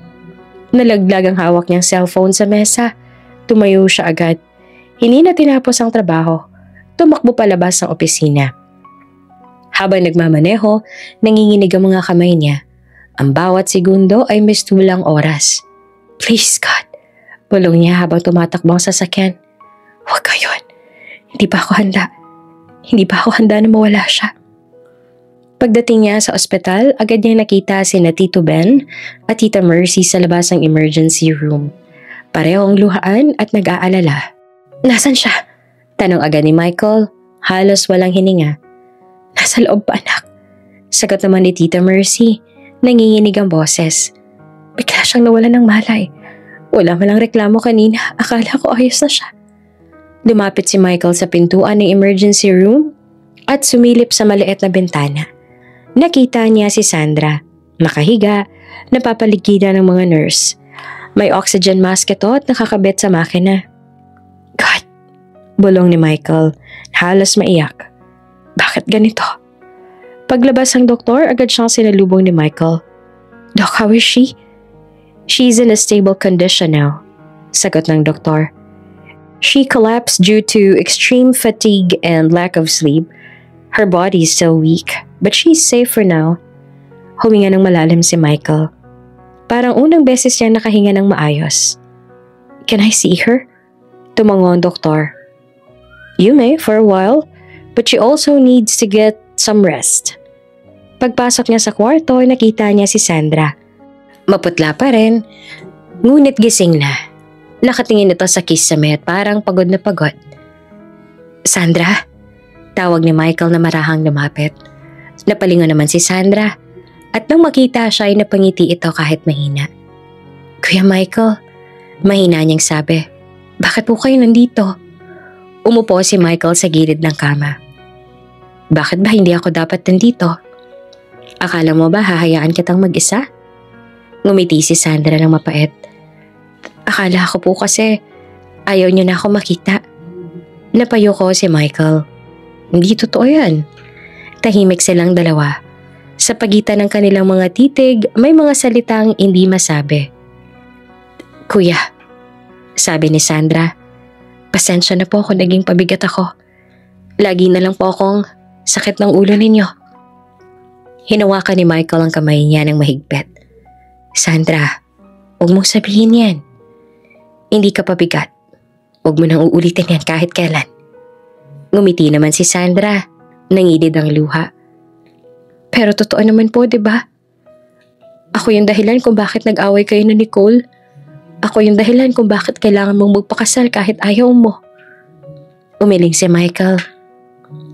Nalaglag ang hawak niyang cellphone sa mesa. Tumayo siya agad. Hindi na tinapos ang trabaho. Tumakbo palabas ng opisina. Habang nagmamaneho, nanginginig ang mga kamay niya. Ang bawat segundo ay mistulang oras. Please God, bulong niya habang tumatakbo ang sasakyan. Huwag gayon. Hindi pa ako handa. Hindi pa ako handa na mawala siya. Pagdating niya sa ospital, agad niyang nakita sina Tito Ben at Tita Mercy sa labas ng emergency room. Parehong luhaan at nag-aalala. Nasaan siya? Tanong agad ni Michael, halos walang hininga. Nasa loob pa, anak. Sagot naman ni Tita Mercy, nanginginig ang boses. Bigla siyang nawalan ng malay. Wala malang reklamo kanina, akala ko ayos na siya. Lumapit si Michael sa pintuan ng emergency room at sumilip sa maliit na bintana. Nakita niya si Sandra, nakahiga, napapaligiran ng mga nurse. May oxygen mask ito at nakakabit sa makina. God, bulong ni Michael, halos maiyak. Bakit ganito? Paglabas ng doktor, agad siyang sinalubong ni Michael. Doc, how is she? She's in a stable condition now, sagot ng doktor. She collapsed due to extreme fatigue and lack of sleep. Her body is still weak, but she's safe for now. Huminga ng malalim si Michael. Parang unang beses niya nakahinga ng maayos. Can I see her? Tumango ang doktor. You may for a while, but she also needs to get some rest. Pagpasok niya sa kwarto, nakita niya si Sandra. Maputla pa rin, ngunit gising na. Nakatingin ito sa kisame at parang pagod na pagod. Sandra? Tawag ni Michael na marahang lumapit. Napalingon naman si Sandra at nang makita siya ay napangiti ito kahit mahina. Kuya Michael, mahina niyang sabi, bakit po kayo nandito? Umupo si Michael sa gilid ng kama. Bakit ba hindi ako dapat nandito? Akala mo ba hahayaan kitang mag-isa? Ngumiti si Sandra ng mapait. Akala ko po kasi ayaw niyo na ako makita. Napayo ko si Michael. Hindi totoo yan. Tahimik silang dalawa. Sa pagitan ng kanilang mga titig, may mga salitang hindi masabi. Kuya, sabi ni Sandra, pasensya na po kung naging pabigat ako. Lagi na lang po akong sakit ng ulo ninyo. Hinawakan ni Michael ang kamay niya ng mahigpit. Sandra, huwag mong sabihin yan. Hindi ka pabigat. Huwag mo nang uulitin yan kahit kailan. Ngumiti naman si Sandra, nangilid ang luha. Pero totoo naman po, 'di ba? Ako yung dahilan kung bakit nag-away kayo ni Nicole. Ako yung dahilan kung bakit kailangan mong magpakasal kahit ayaw mo. Umiling si Michael.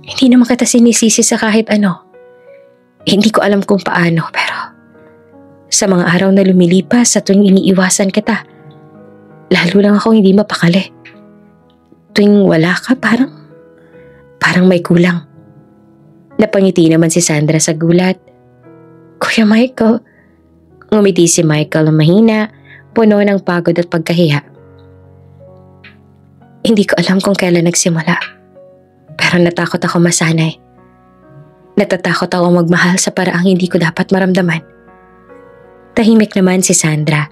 Hindi naman kita sinisisi sa kahit ano. Hindi ko alam kung paano, pero sa mga araw na lumilipas sa tuwing iniiwasan kita, lalo lang ako hindi mapakali. Tuwing wala ka, parang may kulang. Napangiti naman si Sandra sa gulat. Kuya Michael. Ngumiti si Michael na mahina, puno ng pagod at pagkahiya. Hindi ko alam kung kailan nagsimula. Pero natakot ako masanay. Natatakot ako magmahal sa paraang hindi ko dapat maramdaman. Tahimik naman si Sandra.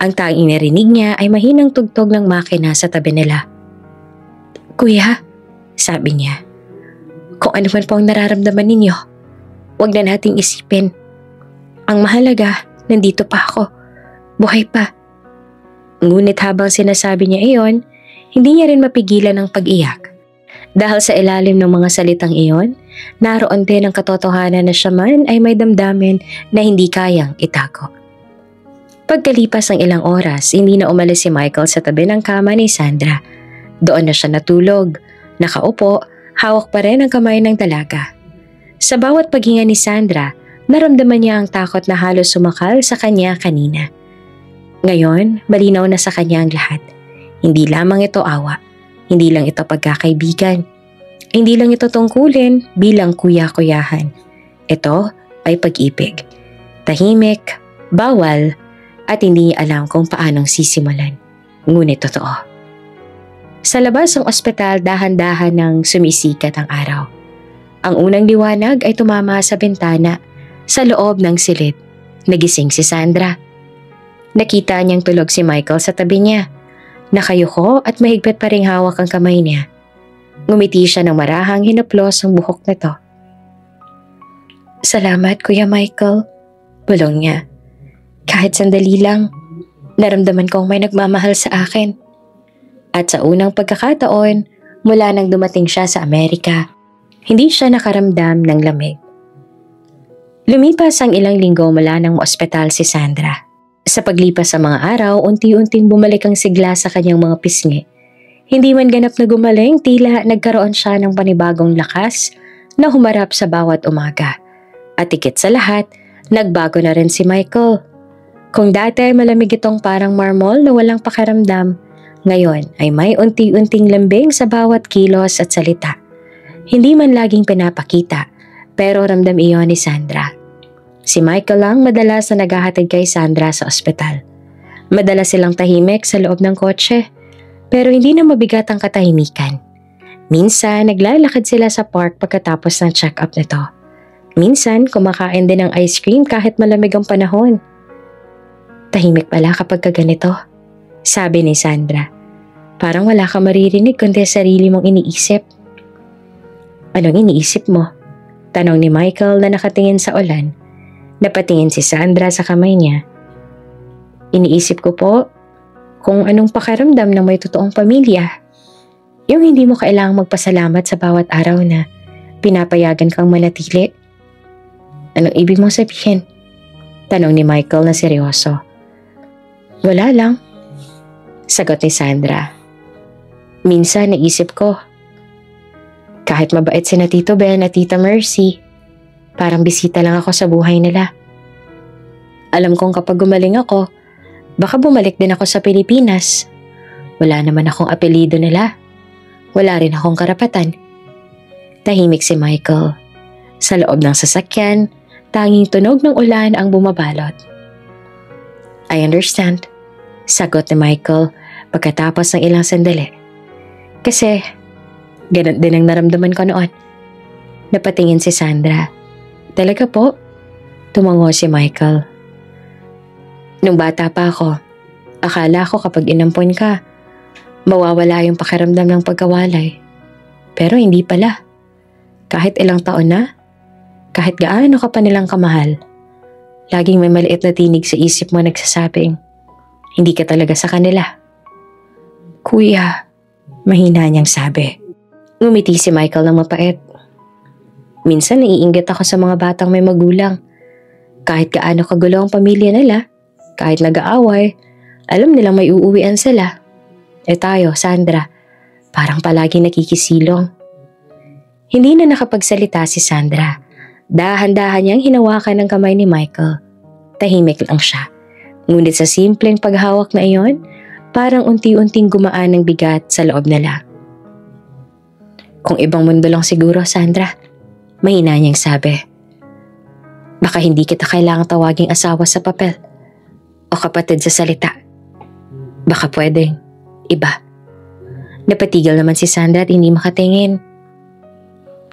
Ang tanging narinig niya ay mahinang tugtog ng makina sa tabi nila. Kuya, sabi niya. Kung ano man po ang nararamdaman ninyo, huwag na nating isipin. Ang mahalaga, nandito pa ako. Buhay pa. Ngunit habang sinasabi niya iyon, hindi niya rin mapigilan ang pag-iyak. Dahil sa ilalim ng mga salitang iyon, naroon din ang katotohanan na siya man ay may damdamin na hindi kayang itago. Pagkalipas ng ilang oras, hindi na umalis si Michael sa tabi ng kama ni Sandra. Doon na siya natulog, nakaupo, hawak pa rin ang kamay ng dalaga. Sa bawat paghinga ni Sandra, naramdaman niya ang takot na halos sumakal sa kanya kanina. Ngayon, malinaw na sa kanya ang lahat. Hindi lamang ito awa, hindi lang ito pagkakaibigan, hindi lang ito tungkulin bilang kuya-kuyahan. Ito ay pag-ibig. Tahimik, bawal, at hindi niya alam kung paanong sisimulan. Ngunit totoo. Sa labas ng ospital, dahan-dahan nang sumisikat ang araw. Ang unang liwanag ay tumama sa bintana. Sa loob ng silid, nagising si Sandra. Nakita niyang tulog si Michael sa tabi niya. Nakayuko at mahigpit pa ring hawak ang kamay niya. Ngumiti siya ng marahang hinaplos ang buhok nito. "Salamat, Kuya Michael," bulong niya. "Kahit sandali lang, naramdaman kong may nagmamahal sa akin." At sa unang pagkakataon, mula nang dumating siya sa Amerika, hindi siya nakaramdam ng lamig. Lumipas ang ilang linggo mula nang maospital si Sandra. Sa paglipas sa mga araw, unti-unting bumalik ang sigla sa kanyang mga pisngi. Hindi man ganap na gumaling, tila nagkaroon siya ng panibagong lakas na humarap sa bawat umaga. At higit sa lahat, nagbago na rin si Michael. Kung dati malamig itong parang marmol na walang pakiramdam, ngayon ay may unti-unting lambing sa bawat kilos at salita. Hindi man laging pinapakita, pero ramdam iyon ni Sandra. Si Michael lang madalas na naghahatid kay Sandra sa ospital. Madalas silang tahimik sa loob ng kotse, pero hindi na mabigat ang katahimikan. Minsan, naglalakad sila sa park pagkatapos ng check-up nito. Minsan, kumakain din ng ice cream kahit malamig ang panahon. "Tahimik pala kapag kaganito," sabi ni Sandra. "Parang wala ka maririnig kundi sarili mong iniisip." "Anong iniisip mo?" tanong ni Michael na nakatingin sa ulan. Napatingin si Sandra sa kamay niya. "Iniisip ko po kung anong pakiramdam na may totoong pamilya. Yung hindi mo kailangang magpasalamat sa bawat araw na pinapayagan kang manatili." "Anong ibig mong sabihin?" tanong ni Michael na seryoso. "Wala lang," sagot ni Sandra. "Minsan naisip ko, kahit mabait sina Tito Ben at Tita Mercy, parang bisita lang ako sa buhay nila. Alam kong kapag gumaling ako, baka bumalik din ako sa Pilipinas. Wala naman akong apelyido nila. Wala rin akong karapatan." Tahimik si Michael. Sa loob ng sasakyan, tanging tunog ng ulan ang bumabalot. "I understand," sagot ni Michael pagkatapos ng ilang sandali. "Kasi, ganun din ang naramdaman ko noon." Napatingin si Sandra. "Talaga po?" Tumango si Michael. "Nung bata pa ako, akala ko kapag inampon ka, mawawala yung pakiramdam ng pagkawalay. Pero hindi pala. Kahit ilang taon na, kahit gaano ka pa nilang kamahal, laging may maliit na tinig sa isip mo nagsasabing, hindi ka talaga sa kanila." "Kuya," mahina niyang sabi. Ngumiti si Michael ng mapait. "Minsan naiinggit ako sa mga batang may magulang. Kahit gaano kagulo ang pamilya nila, kahit nag-aaway, alam nilang may uuwian sila. Eh tayo, Sandra, parang palagi nakikisilong." Hindi na nakapagsalita si Sandra. Dahan-dahan niyang hinawakan ang kamay ni Michael. Tahimik lang siya. Ngunit sa simpleng paghawak na iyon, parang unti-unting gumaan ang bigat sa loob nila. "Kung ibang mundo lang siguro, Sandra," mahina niyang sabi. "Baka hindi kita kailangang tawaging asawa sa papel o kapatid sa salita. Baka pwedeng iba." Napatigil naman si Sandra at hindi makatingin.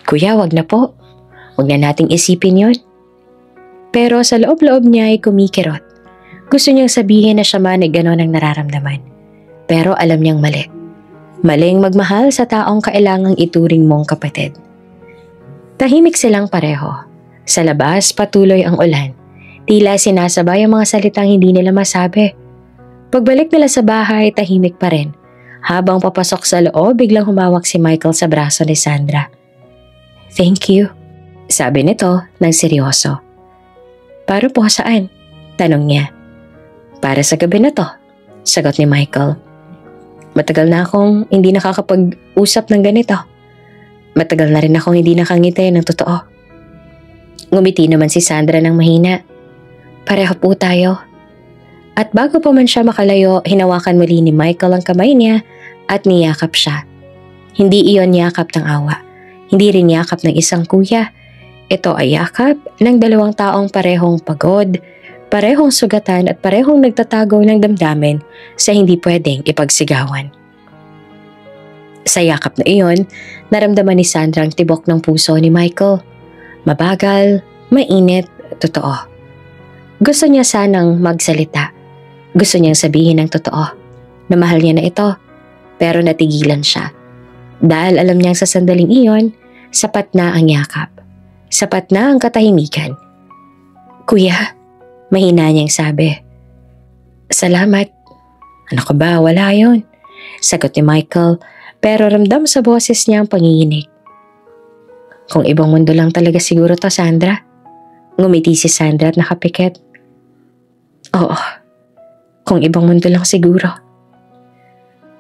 "Kuya, wag na po. Wag na nating isipin yon." Pero sa loob-loob niya ay kumikirot. Gusto niyang sabihin na siya man ay gano'n ang nararamdaman. Pero alam niyang mali. Maling magmahal sa taong kailangang ituring mong kapatid. Tahimik silang pareho. Sa labas, patuloy ang ulan. Tila sinasabay ang mga salitang hindi nila masabi. Pagbalik nila sa bahay, tahimik pa rin. Habang papasok sa loob, biglang humawak si Michael sa braso ni Sandra. Thank you, sabi nito ng seryoso. Para po saan? Tanong niya. Para sa gabi na to, sagot ni Michael. Matagal na akong hindi nakakapag-usap ng ganito. Matagal na rin akong hindi nakangiti ng totoo. Ngumiti naman si Sandra ng mahina. Pareho po tayo. At bago pa man siya makalayo, hinawakan muli ni Michael ang kamay niya at niyakap siya. Hindi iyon yakap ng awa. Hindi rin yakap ng isang kuya. Ito ay yakap ng dalawang taong parehong pagod, parehong sugatan at parehong nagtatago ng damdamin sa hindi pwedeng ipagsigawan. Sa yakap na iyon, naramdaman ni Sandra ang tibok ng puso ni Michael. Mabagal, mainit, totoo. Gusto niya sanang magsalita. Gusto niyang sabihin ng totoo na mahal niya na ito, pero natigilan siya. Dahil alam niyang sa sandaling iyon, sapat na ang yakap. Sapat na ang katahimikan. Kuya, mahina niyang sabi. Salamat. Ano ka ba? Wala yon, sagot ni Michael, pero ramdam sa boses niya ang panginginig. Kung ibang mundo lang talaga siguro to, Sandra. Ngumiti si Sandra at nakapikit. Oo, kung ibang mundo lang siguro.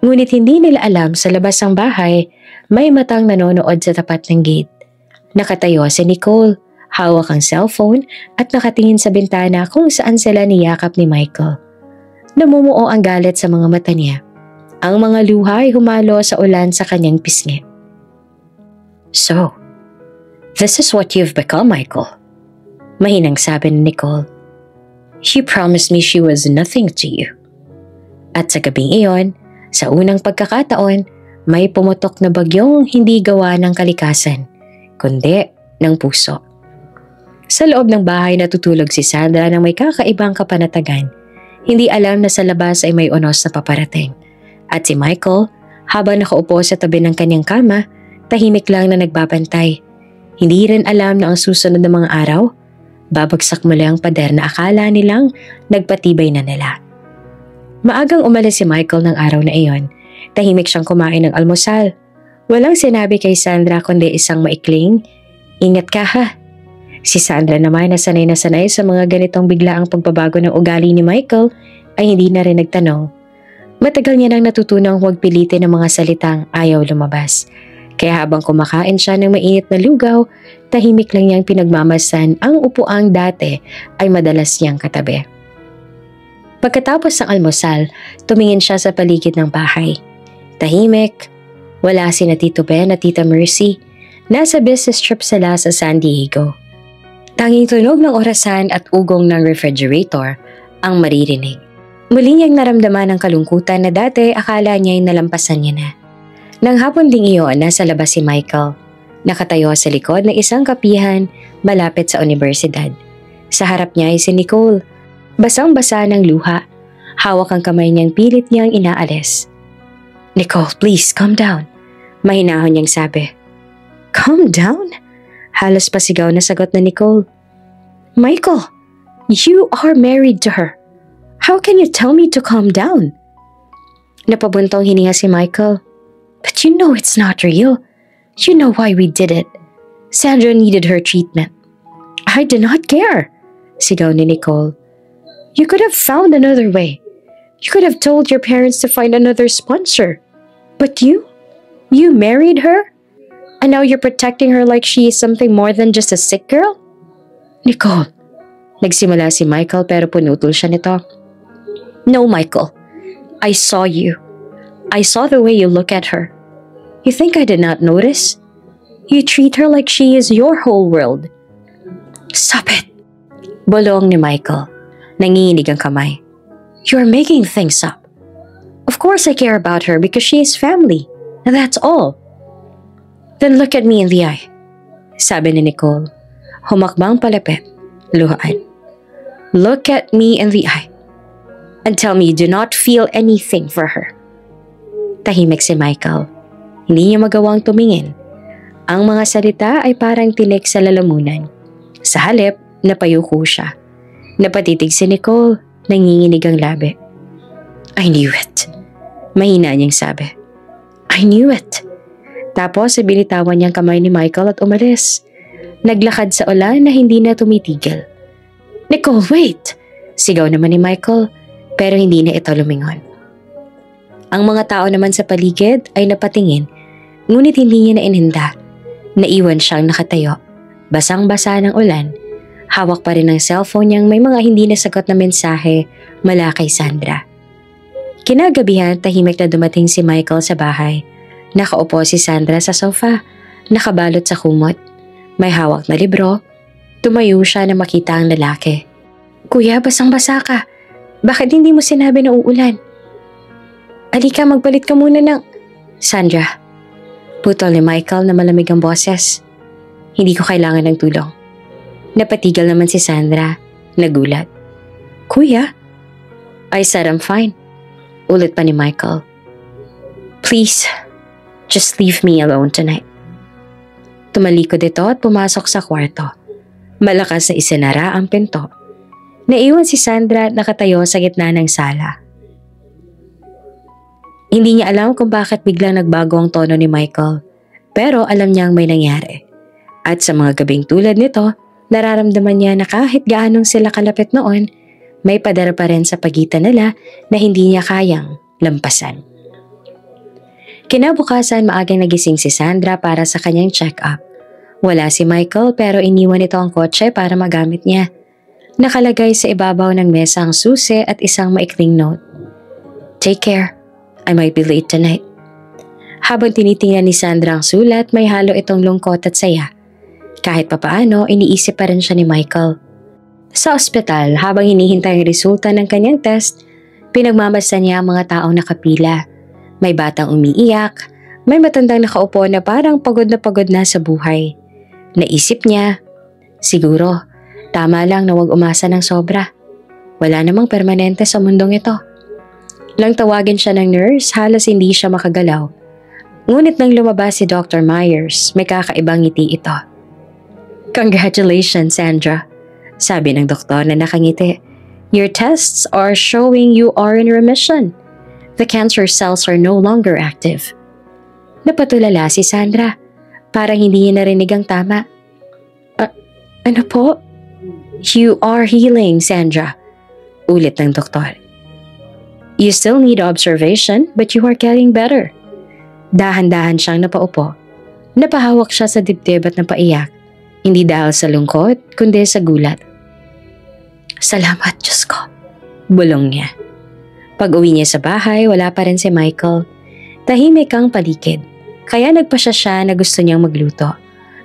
Ngunit hindi nila alam sa labas ng bahay, may matang nanonood sa tapat ng gate. Nakatayo si Nicole, hawak ang cellphone at nakatingin sa bintana kung saan sila niyakap ni Michael. Namumuo ang galit sa mga mata niya. Ang mga luha ay humalo sa ulan sa kanyang pisngi. So, this is what you've become, Michael. Mahinang sabi ni Nicole. She promised me she was nothing to you. At sa gabing iyon, sa unang pagkakataon, may pumutok na bagyong hindi gawa ng kalikasan, kundi ng puso. Sa loob ng bahay natutulog si Sandra nang may kakaibang kapanatagan. Hindi alam na sa labas ay may unos na paparating. At si Michael, habang nakaupo sa tabi ng kanyang kama, tahimik lang na nagbabantay. Hindi rin alam na ang susunod na mga araw, babagsak muli ang pader na akala nilang nagpatibay na nila. Maagang umalis si Michael ng araw na iyon. Tahimik siyang kumain ng almusal. Walang sinabi kay Sandra kundi isang maikling, "Ingat ka ha." Si Sandra naman na sanay sa mga ganitong biglaang pagbabago ng ugali ni Michael ay hindi na rin nagtanong. Matagal niya nang natutunang huwag pilitin ang mga salitang ayaw lumabas. Kaya habang kumakain siya ng mainit na lugaw, tahimik lang niyang pinagmamasan ang upuang dati ay madalas niyang katabi. Pagkatapos ng almusal, tumingin siya sa paligid ng bahay. Tahimik, wala si na Tito Ben at Tita Mercy. Nasa business trip sila sa San Diego. Tanging tunog ng orasan at ugong ng refrigerator ang maririnig. Muli niyang naramdaman ang kalungkutan na dati akala niya ay nalampasan niya na. Nang hapon ding iyon, nasa labas si Michael. Nakatayo sa likod ng isang kapihan malapit sa universidad. Sa harap niya ay si Nicole. Basang-basa ng luha. Hawak ang kamay niyang pilit niyang inaalis. Nicole, please, calm down. Mahinahon niyang sabi. Calm down? Halos pasigaw na sagot na Nicole. Michael, you are married to her. How can you tell me to calm down? Napabuntong hininga si Michael. But you know it's not real. You know why we did it. Sandra needed her treatment. I did not care, sigaw ni Nicole. You could have found another way. You could have told your parents to find another sponsor. But you married her? And now you're protecting her like she is something more than just a sick girl? Nicole, nagsimula si Michael pero punutol siya nito. No, Michael. I saw you. I saw the way you look at her. You think I did not notice? You treat her like she is your whole world. Stop it! Bulong ni Michael. Nanginginig ang kamay. You're making things up. Of course I care about her because she is family. And that's all. Then look at me in the eye. Sabi ni Nicole. Humakbang palapit. Luhaan. Look at me in the eye. And tell me you do not feel anything for her. Tahimik si Michael. Hindi niya magawang tumingin. Ang mga salita ay parang tinik sa lalamunan. Sa halip, napayuko siya. Napatitig si Nicole, nanginginig ang labi. I knew it. Mahina niyang sabi. I knew it. Tapos binitawan niyang kamay ni Michael at umalis. Naglakad sa ulan na hindi na tumitigil. "Nicole, wait!" Sigaw naman ni Michael, pero hindi na ito lumingon. Ang mga tao naman sa paligid ay napatingin, ngunit hindi niya na ininda. Naiwan siyang nakatayo, basang-basa ng ulan. Hawak pa rin ang cellphone niyang may mga hindi nasagot na mensahe mula kay Sandra. Kinagabihan, tahimik na dumating si Michael sa bahay. Nakaupo si Sandra sa sofa, nakabalot sa kumot. May hawak na libro. Tumayo siya na makita ang lalaki. "Kuya, basang-basa ka. Bakit hindi mo sinabi na uulan?" "Alika, magpalit ka muna ng..." "Sandra," putol ni Michael na malamig ang boses. "Hindi ko kailangan ng tulong." Napatigil naman si Sandra, nagulat. "Kuya?" "I said I'm fine." Ulit pa ni Michael. "Please, just leave me alone tonight." Tumalikod ito at pumasok sa kwarto. Malakas na isinara ang pinto. Naiwan si Sandra at nakatayo sa gitna ng sala. Hindi niya alam kung bakit biglang nagbago ang tono ni Michael, pero alam niyang may nangyari. At sa mga gabing tulad nito, nararamdaman niya na kahit gaanong sila kalapit noon, may pader pa rin sa pagitan nila na hindi niya kayang lampasan. Kinabukasan, maagang nagising si Sandra para sa kanyang check-up. Wala si Michael pero iniwan ito ang kotse para magamit niya. Nakalagay sa ibabaw ng mesa ang susi at isang maikling note. "Take care. I might be late tonight." Habang tinitingnan ni Sandra ang sulat, may halo itong lungkot at saya. Kahit papaano, iniisip pa rin siya ni Michael. Sa ospital, habang hinihintay ang resulta ng kanyang test, pinagmamasdan niya ang mga taong nakapila. May batang umiiyak, may matandang nakaupo na parang pagod na sa buhay. Naisip niya, siguro, tama lang na huwag umasa ng sobra. Wala namang permanente sa mundong ito. Lang tawagin siya ng nurse, halos hindi siya makagalaw. Ngunit nang lumabas si Dr. Myers, may kakaibang ngiti ito. "Congratulations, Sandra," sabi ng doktor na nakangiti. "Your tests are showing you are in remission. The cancer cells are no longer active." Napatulala si Sandra. Parang hindi niya narinig ang tama. Ano po?" "You are healing, Sandra," ulit ng doktor. "You still need observation, but you are getting better." Dahan-dahan siyang napaupo. Napahawak siya sa dibdib at napaiyak. Hindi dahil sa lungkot, kundi sa gulat. "Salamat, Diyos ko," bulong niya. Pag-uwi niya sa bahay, wala pa rin si Michael. Tahimik ang paligid. Kaya nagpasya siya na gusto niyang magluto.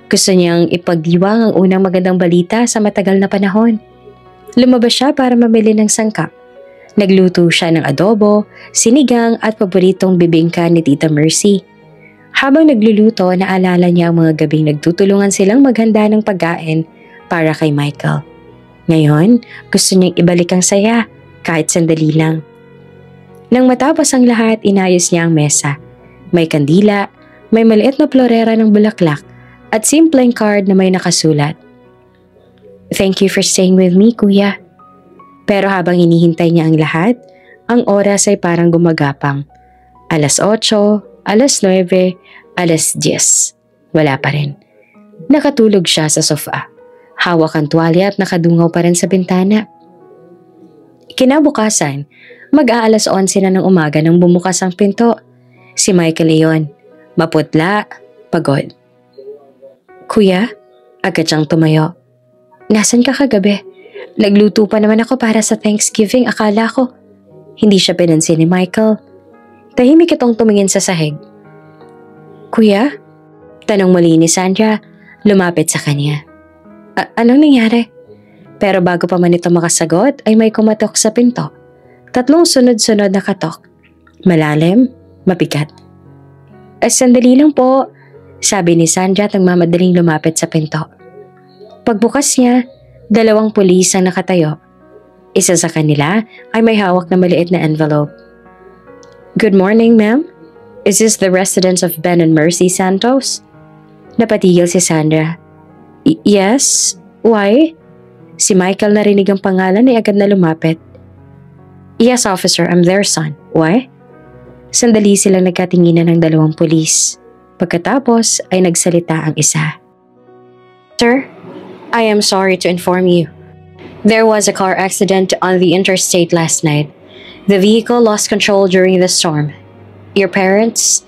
Gusto niyang ipagdiwang ang unang magandang balita sa matagal na panahon. Lumabas siya para mamili ng sangkap. Nagluto siya ng adobo, sinigang at paboritong bibingka ni Tita Mercy. Habang nagluluto, naalala niya ang mga gabing nagtutulungan silang maghanda ng pagkain para kay Michael. Ngayon, gusto niyang ibalik ang saya, kahit sandali lang. Nang matapos ang lahat, inayos niya ang mesa. May kandila, may maliit na florera ng bulaklak, at simpleng card na may nakasulat. "Thank you for staying with me, Kuya." Pero habang hinihintay niya ang lahat, ang oras ay parang gumagapang. 8:00, 9:00, 10:00. Wala pa rin. Nakatulog siya sa sofa. Hawak ang tuwalya at nakadungaw pa rin sa bintana. Kinabukasan, mag-aalas 11 na ng umaga nang bumukas ang pinto. Si Michael iyon. Maputla, pagod. "Kuya?" Agad siyang tumayo. "Nasaan ka kagabi? Nagluto pa naman ako para sa Thanksgiving, akala ko." Hindi siya pinansin ni Michael. Tahimik itong tumingin sa sahig. "Kuya?" Tanong muli ni Sandra, lumapit sa kanya. Anong nangyari?" Pero bago pa man ito makasagot ay may kumatok sa pinto. 3 sunod-sunod na katok. Malalim, mabigat. Sandali lang po," sabi ni Sandra at nagmamadaling lumapit sa pinto. Pagbukas niya, 2 pulis ang nakatayo. Isa sa kanila ay may hawak na maliit na envelope. "Good morning, ma'am. Is this the residence of Ben and Mercy Santos?" Napatigil si Sandra. Yes? Why?" Si Michael narinig ang pangalan ay agad na lumapit. "Yes, officer, I'm their son. Why?" Sandali silang nagkatinginan ng 2 pulis. Pagkatapos ay nagsalita ang isa. Sir, I am sorry to inform you. There was a car accident on the interstate last night. The vehicle lost control during the storm. Your parents,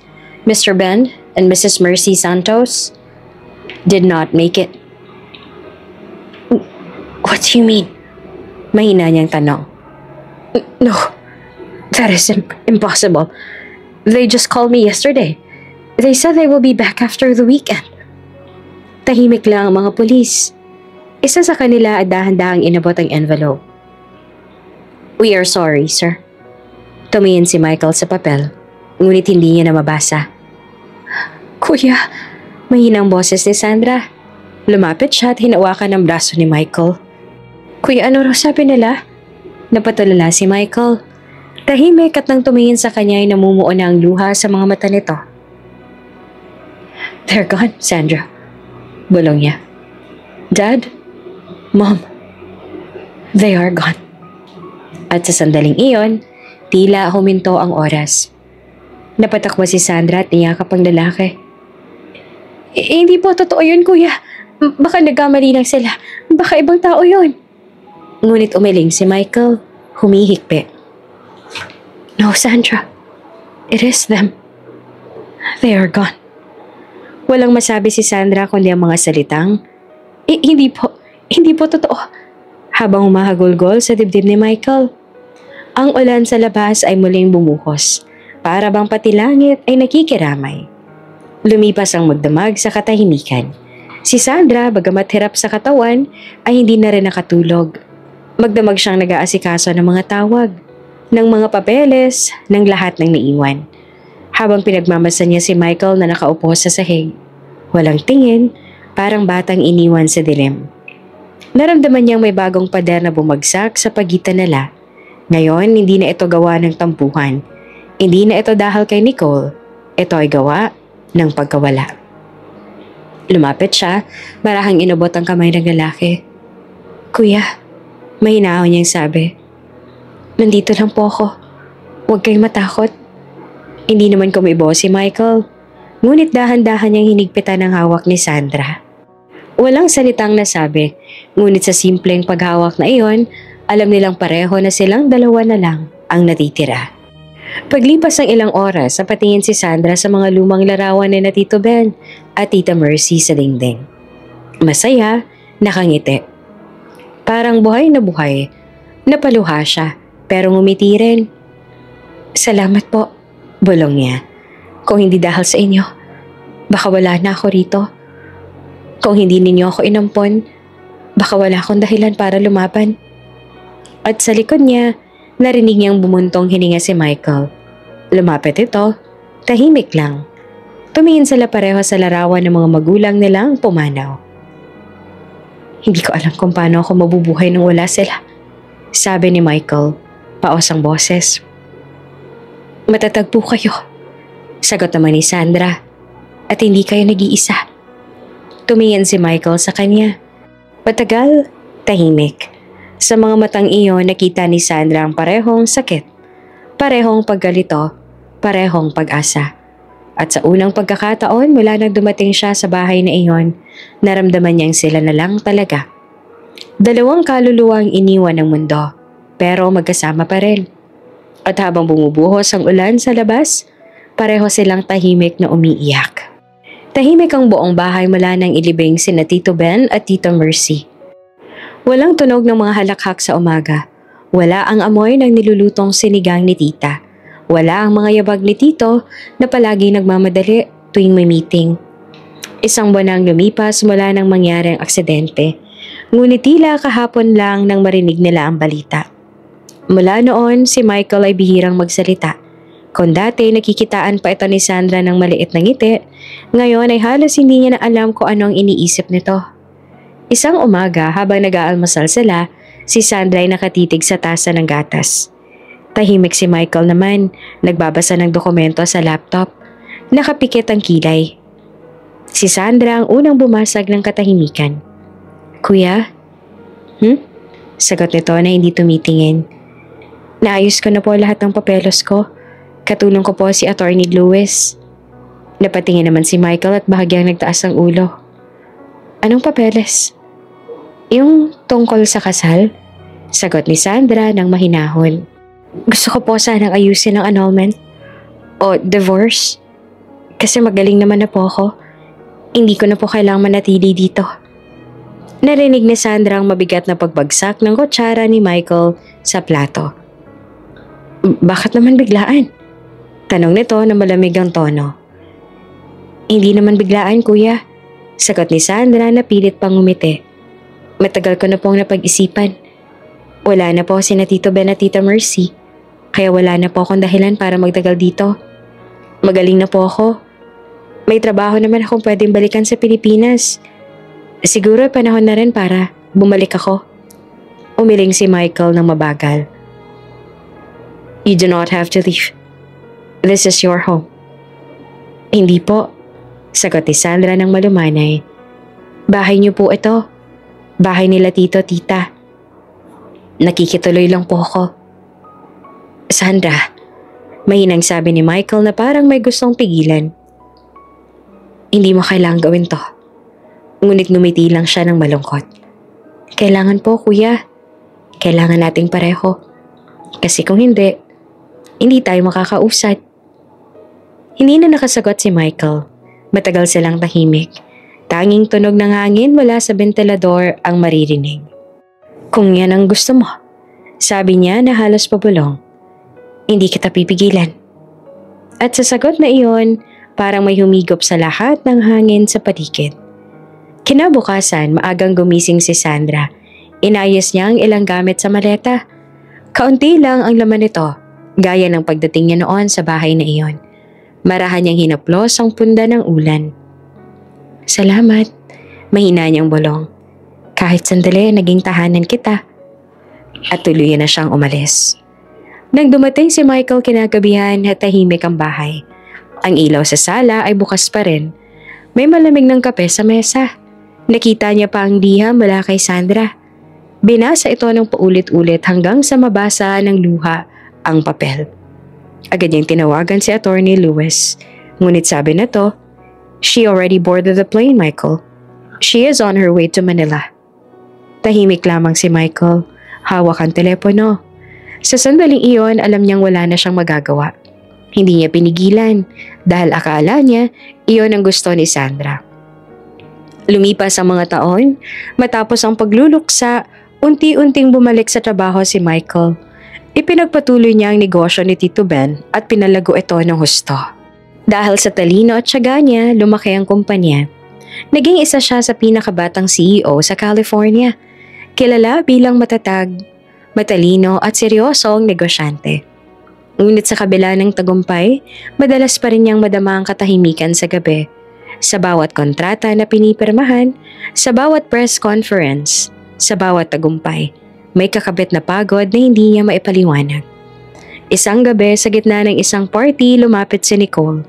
Mr. Ben and Mrs. Mercy Santos, did not make it. What do you mean? Mahina niyang tanong. No, that is impossible. They just called me yesterday. They said they will be back after the weekend. Tahimik lang ang mga pulis. Isa sa kanila ay dahan-dahang inabot ang envelope. We are sorry, sir. Tumingin si Michael sa papel, ngunit hindi niya na mabasa. Kuya, mahinang boses ni Sandra. Lumapit siya at hinawakan ang braso ni Michael. Kuya, ano raw sabi nila? Napatulala si Michael. Tahimik at nang tumingin sa kanya ay namumuo na ang luha sa mga mata nito. They're gone, Sandra. Bulong niya. Dad? Mom? They are gone. At sa sandaling iyon, tila huminto ang oras. Napatakbo si Sandra at niyakap ang lalaki. Hindi po totoo yun, kuya. Baka nagkamali lang sila. Baka ibang tao yun. Ngunit umiling si Michael, humihikbi. No, Sandra. It is them. They are gone. Walang masabi si Sandra kundi ang mga salitang, hindi po totoo. Habang humahagulgol sa dibdib ni Michael. Ang ulan sa labas ay muling bumuhos. Para bang pati langit ay nakikiramay. Lumipas ang magdamag sa katahimikan. Si Sandra, bagamat hirap sa katawan, ay hindi na rin nakatulog. Magdamag siyang nag-aasikaso ng mga tawag, ng mga papeles, ng lahat ng naiwan. Habang pinagmamasan niya si Michael na nakaupo sa sahig. Walang tingin, parang batang iniwan sa dilim. Naramdaman niyang may bagong pader na bumagsak sa pagitan nila. Ngayon, hindi na ito gawa ng tampuhan. Hindi na ito dahil kay Nicole. Ito ay gawa ng pagkawala. Lumapit siya, marahang inubot ang kamay ng lalaki. Kuya, mahinahon niyang sabi. Nandito lang po ako. Huwag kayong matakot. Hindi naman kumibo si Michael. Ngunit dahan-dahan niyang hinigpitan ang hawak ni Sandra. Walang salitang nasabi, ngunit sa simpleng paghawak na iyon, alam nilang pareho na silang dalawa na lang ang natitira. Paglipas ng ilang oras, napatingin si Sandra sa mga lumang larawan ni na Tito Ben at Tita Mercy sa dingding. Masaya, nakangiti. Parang buhay na buhay. Napaluha siya, pero ngumiti rin. Salamat po, bulong niya. Kung hindi dahil sa inyo, baka wala na ako rito. Kung hindi ninyo ako inampon, baka wala akong dahilan para lumaban. At sa likod niya, narinig niyang bumuntong hininga si Michael. Lumapit ito, tahimik lang. Tumingin sila pareho sa larawan ng mga magulang nilang pumanaw. Hindi ko alam kung paano ako mabubuhay nang wala sila, sabi ni Michael, paos ang boses. Matatag po kayo, sagot naman ni Sandra, at hindi kayo nag-iisa. Tumingin si Michael sa kanya. Patagal, tahimik. Sa mga matang iyon, nakita ni Sandra ang parehong sakit, parehong paggalito, parehong pag-asa. At sa unang pagkakataon mula nang dumating siya sa bahay na iyon, naramdaman niyang sila na lang talaga. Dalawang kaluluwang iniwan ng mundo, pero magkasama pa rin. At habang bumubuhos ang ulan sa labas, pareho silang tahimik na umiiyak. Tahimik ang buong bahay mula nang ilibing sina Tito Ben at Tito Mercy. Walang tunog ng mga halakhak sa umaga. Wala ang amoy ng nilulutong sinigang ni Tita. Wala ang mga yabag ni Tito na palagi nagmamadali tuwing may meeting. Isang buwan ang lumipas mula nang mangyari ang aksidente. Ngunit tila kahapon lang nang marinig nila ang balita. Mula noon, si Michael ay bihirang magsalita. Kung dati nakikitaan pa ito ni Sandra ng maliit na ngiti, ngayon ay halos hindi niya na alam kung anong iniisip nito. Isang umaga habang nag-aalmusal sila, si Sandra ay nakatitig sa tasa ng gatas. Tahimik si Michael naman, nagbabasa ng dokumento sa laptop. Nakapikit ang kilay. Si Sandra ang unang bumasag ng katahimikan. Kuya? Sagot nito na hindi tumitingin. Naayos ko na po lahat ng papelos ko. Katulong ko po si Attorney Lewis. Napatingin naman si Michael at bahagyang nagtaas ang ulo. Anong papeles? Yung tungkol sa kasal? Sagot ni Sandra ng mahinahon. Gusto ko po sanang ayusin ang annulment o divorce. Kasi magaling naman na po ako. Hindi ko na po kailangang manatili dito. Narinig ni Sandra ang mabigat na pagbagsak ng kutsara ni Michael sa plato. Bakit naman biglaan? Tanong nito na malamig ang tono. Hindi naman biglaan, kuya. Sagot ni Sandra na pilit pang umiti. Matagal ko na pong napag-isipan. Wala na po sina Tito Ben at Tita Mercy. Kaya wala na po akong dahilan para magtagal dito. Magaling na po ako. May trabaho naman akong pwedeng balikan sa Pilipinas. Siguro panahon na rin para bumalik ako. Umiling si Michael ng mabagal. You do not have to leave. This is your home. Hindi po. Sagot ni Sandra ng malumanay. Bahay niyo po ito. Bahay nila tito, tita. Nakikituloy lang po ako. Sandra, mahinang sabi ni Michael na parang may gustong pigilan. Hindi mo kailangang gawin to. Ngunit ngumiti lang siya ng malungkot. Kailangan po, kuya. Kailangan nating pareho. Kasi kung hindi tayo makakausad. Hindi na nakasagot si Michael. Matagal silang tahimik. Tanging tunog ng hangin mula sa bentilador ang maririnig. Kung yan ang gusto mo, sabi niya na halos pabulong. Hindi kita pipigilan. At sa sagot na iyon, parang may humigop sa lahat ng hangin sa paligid. Kinabukasan, maagang gumising si Sandra. Inayos niya ang ilang gamit sa maleta. Kaunti lang ang laman nito, gaya ng pagdating niya noon sa bahay na iyon. Marahan niyang hinaplos ang punda ng ulan. Salamat, mahina niyang bulong. Kahit sandali naging tahanan kita. At tuluyan na siyang umalis. Nang dumating si Michael kinagabihan at tahimik ang bahay. Ang ilaw sa sala ay bukas pa rin. May malamig ng kape sa mesa. Nakita niya pa ang liham mula kay Sandra. Binasa ito ng paulit-ulit hanggang sa mabasa ng luha ang papel. Agad niyang tinawagan si Attorney Lewis. Ngunit sabi na to, she already boarded the plane, Michael. She is on her way to Manila. Tahimik lamang si Michael. Hawak ang telepono. Sa sandaling iyon, alam niyang wala na siyang magagawa. Hindi niya pinigilan dahil akala niya iyon ang gusto ni Sandra. Lumipas ang mga taon, matapos ang pagluluksa, unti-unting bumalik sa trabaho si Michael. Ipinagpatuloy niya ang negosyo ni Tito Ben at pinalago ito ng husto. Dahil sa talino at tiyaga niya, lumaki ang kumpanya. Naging isa siya sa pinakabatang CEO sa California. Kilala bilang matatag, matalino at seryosong negosyante. Ngunit sa kabila ng tagumpay, madalas pa rin niyang madama ang katahimikan sa gabi. Sa bawat kontrata na pinipirmahan, sa bawat press conference, sa bawat tagumpay, may kakabit na pagod na hindi niya maipaliwanag. Isang gabi sa gitna ng isang party, lumapit si Nicole.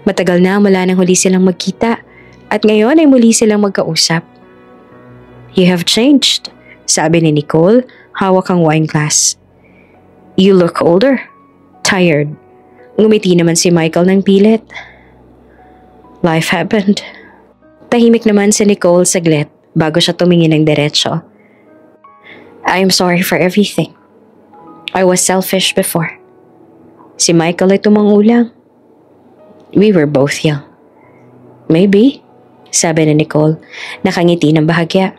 Matagal na mula nang huli silang magkita at ngayon ay muli silang magkausap. You have changed, sabi ni Nicole, hawak ang wine glass. You look older, tired. Ngumiti naman si Michael ng pilit. Life happened. Tahimik naman si Nicole saglit bago siya tumingin ng diretso. I'm sorry for everything. I was selfish before. Si Michael ay tumangulang. We were both young. Maybe, sabi ni Nicole, nakangiti ng bahagya.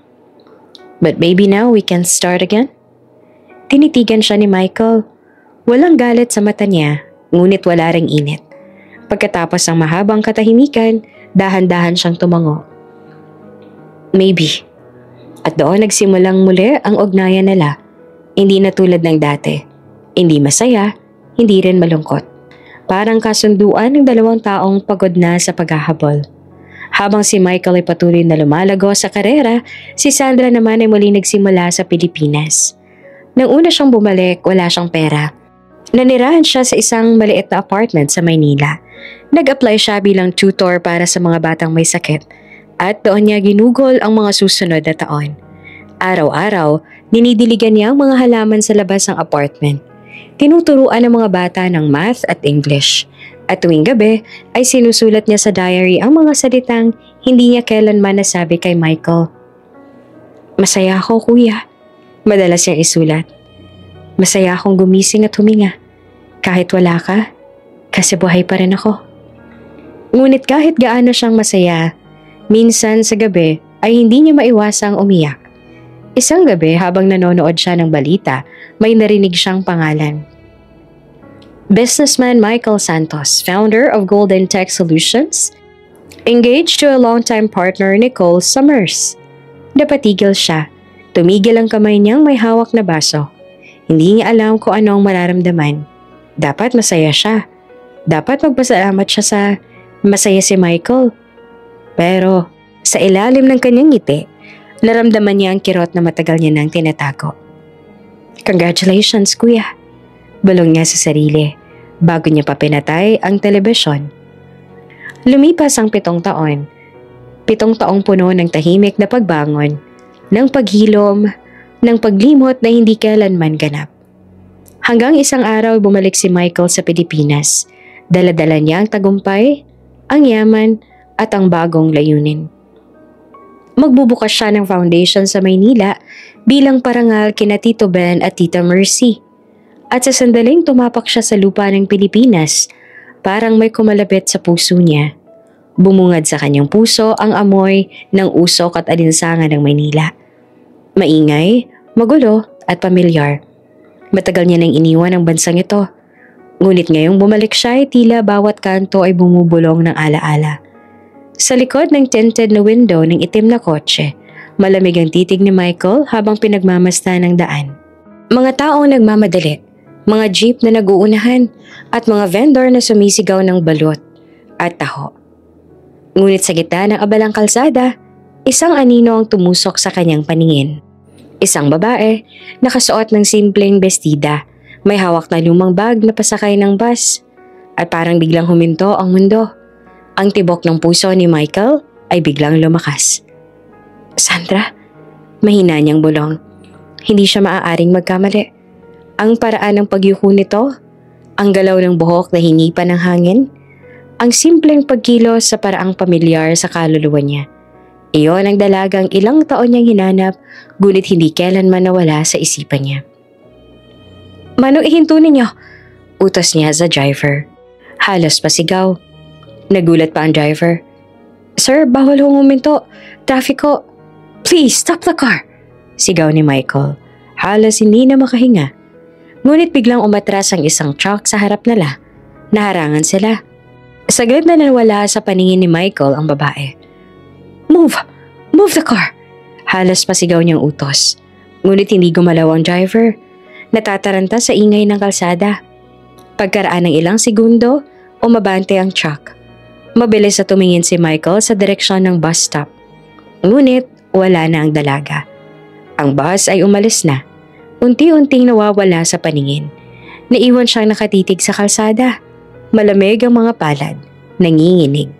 But maybe now we can start again? Tinitigan siya ni Michael. Walang galit sa mata niya, ngunit wala ring init. Pagkatapos ng mahabang katahimikan, dahan-dahan siyang tumango. Maybe. At doon nagsimulang muli ang ugnayan nila. Hindi na tulad ng dati. Hindi masaya, hindi rin malungkot. Parang kasunduan ng dalawang taong pagod na sa paghahabol. Habang si Michael ay patuloy na lumalago sa karera, si Sandra naman ay muli nagsimula sa Pilipinas. Nang una siyang bumalik, wala siyang pera. Nanirahan siya sa isang maliit na apartment sa Maynila. Nag-apply siya bilang tutor para sa mga batang may sakit at doon niya ginugol ang mga susunod na taon. Araw-araw, dinidiligan niya ang mga halaman sa labas ng apartment. Tinuturuan ang mga bata ng math at English At tuwing gabi ay sinusulat niya sa diary ang mga salitang hindi niya kailanman nasabi kay Michael. Masaya ako, kuya. Madalas niyang isulat. Masaya akong gumising at huminga. Kahit wala ka, kasi buhay pa rin ako. Ngunit kahit gaano siyang masaya, minsan sa gabi ay hindi niya maiwasang umiyak. Isang gabi habang nanonood siya ng balita, may narinig siyang pangalan. Businessman Michael Santos, founder of Golden Tech Solutions, engaged to a longtime partner Nicole Summers. Napatigil siya. Tumigil ang kamay niyang may hawak na baso. Hindi niya alam kung ano ang mararamdaman. Dapat masaya siya. Dapat magpasalamat siya sa masaya si Michael. Pero sa ilalim ng kanyang ngiti, naramdaman niya ang kirot na matagal niya nang tinatago. Congratulations, kuya. Bulong niya sa sarili bago niya pa pinatay ang telebisyon. Lumipas ang 7 taon. 7 taong puno ng tahimik na pagbangon, ng paghilom, ng paglimot na hindi kailanman ganap. Hanggang isang araw bumalik si Michael sa Pilipinas. Dala-dala niya ang tagumpay, ang yaman at ang bagong layunin. Magbubukas siya ng foundation sa Maynila bilang parangal kina Tito Ben at Tita Mercy. At sa sandaling tumapak siya sa lupa ng Pilipinas, parang may kumalapit sa puso niya. Bumungad sa kanyang puso ang amoy ng usok at alinsangan ng Maynila. Maingay, magulo at pamilyar. Matagal niya nang iniwan ang bansang ito. Ngunit ngayong bumalik siya ay tila bawat kanto ay bumubulong ng alaala. Sa likod ng tinted na window ng itim na kotse, malamig ang titig ni Michael habang pinagmamasdan ng daan. Mga taong nagmamadali, mga jeep na naguunahan at mga vendor na sumisigaw ng balot at taho. Ngunit sa gitna ng abalang kalsada, isang anino ang tumusok sa kanyang paningin. Isang babae, nakasuot ng simpleng bestida, may hawak na lumang bag na pasakay ng bus, at parang biglang huminto ang mundo. Ang tibok ng puso ni Michael ay biglang lumakas. Sandra, mahina niyang bulong. Hindi siya maaaring magkamali. Ang paraan ng pagyuko nito, ang galaw ng buhok na hinipan ng hangin, ang simpleng pagkilos sa paraang pamilyar sa kaluluwa niya. Iyon ang dalagang ilang taon niyang hinanap, ngunit hindi kailanman nawala sa isipan niya. Manong ihinto ninyo, utos niya sa driver. Halos pasigaw. Nagulat pa ang driver. Sir, bawal hong huminto. Trafiko. Please, stop the car. Sigaw ni Michael. Halos hindi na makahinga. Ngunit biglang umatras ang isang truck sa harap nila. Naharangan sila. Saglit na nawala sa paningin ni Michael ang babae. Move! Move the car! Halos pasigaw niyang utos. Ngunit hindi gumalaw ang driver. Natataranta sa ingay ng kalsada. Pagkaraan ng ilang segundo, umabante ang truck. Mabilis na tumingin si Michael sa direksyon ng bus stop. Ngunit wala na ang dalaga. Ang bus ay umalis na. Unti-unting nawawala sa paningin. Naiwan siyang nakatitig sa kalsada. Malamig ang mga palad. Nanginginig.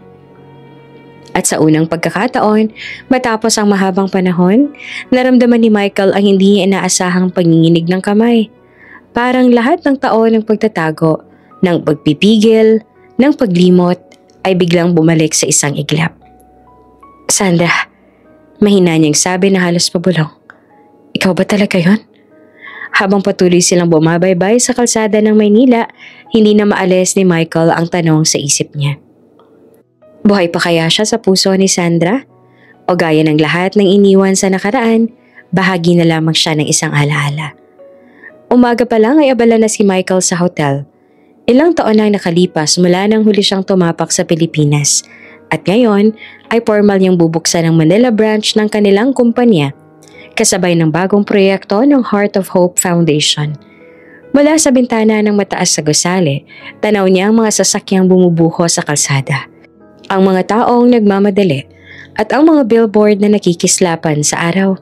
At sa unang pagkakataon, matapos ang mahabang panahon, naramdaman ni Michael ang hindi niya inaasahang panginginig ng kamay. Parang lahat ng taon ng pagtatago, ng pagpipigil, ng paglimot, ay biglang bumalik sa isang iglap. Sandra, mahina niyang sabi na halos pabulong. Ikaw ba talaga yon? Habang patuloy silang bumabaybay sa kalsada ng Maynila, hindi na maalis ni Michael ang tanong sa isip niya. Buhay pa kaya siya sa puso ni Sandra? O gaya ng lahat ng iniwan sa nakaraan, bahagi na lamang siya ng isang alaala. Umaga pa lang ay abala na si Michael sa hotel. Ilang taon nang nakalipas mula nang huli siyang tumapak sa Pilipinas. At ngayon ay formal niyang bubuksan ang Manila branch ng kanilang kumpanya, kasabay ng bagong proyekto ng Heart of Hope Foundation. Mula sa bintana ng mataas sa gusali, tanaw niya ang mga sasakyang bumubuho sa kalsada. Ang mga taong nagmamadali at ang mga billboard na nakikislapan sa araw.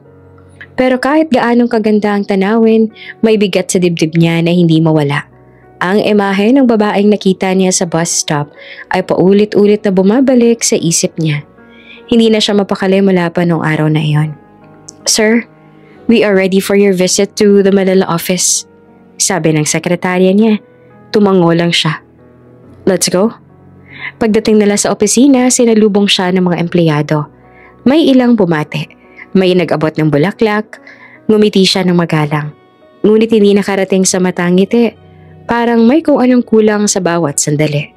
Pero kahit gaanong kaganda ang tanawin, may bigat sa dibdib niya na hindi mawala. Ang imahe ng babaeng nakita niya sa bus stop ay paulit-ulit na bumabalik sa isip niya. Hindi na siya mapakali mula pa noong araw na iyon. Sir, we are ready for your visit to the Manila office. Sabi ng sekretarya niya. Tumango lang siya. Let's go. Pagdating nila sa opisina, sinalubong siya ng mga empleyado. May ilang bumate, may nag-abot ng bulaklak, ngumiti siya ng magalang. Ngunit hindi nakarating sa matang ngiti, parang may kung anong kulang sa bawat sandali.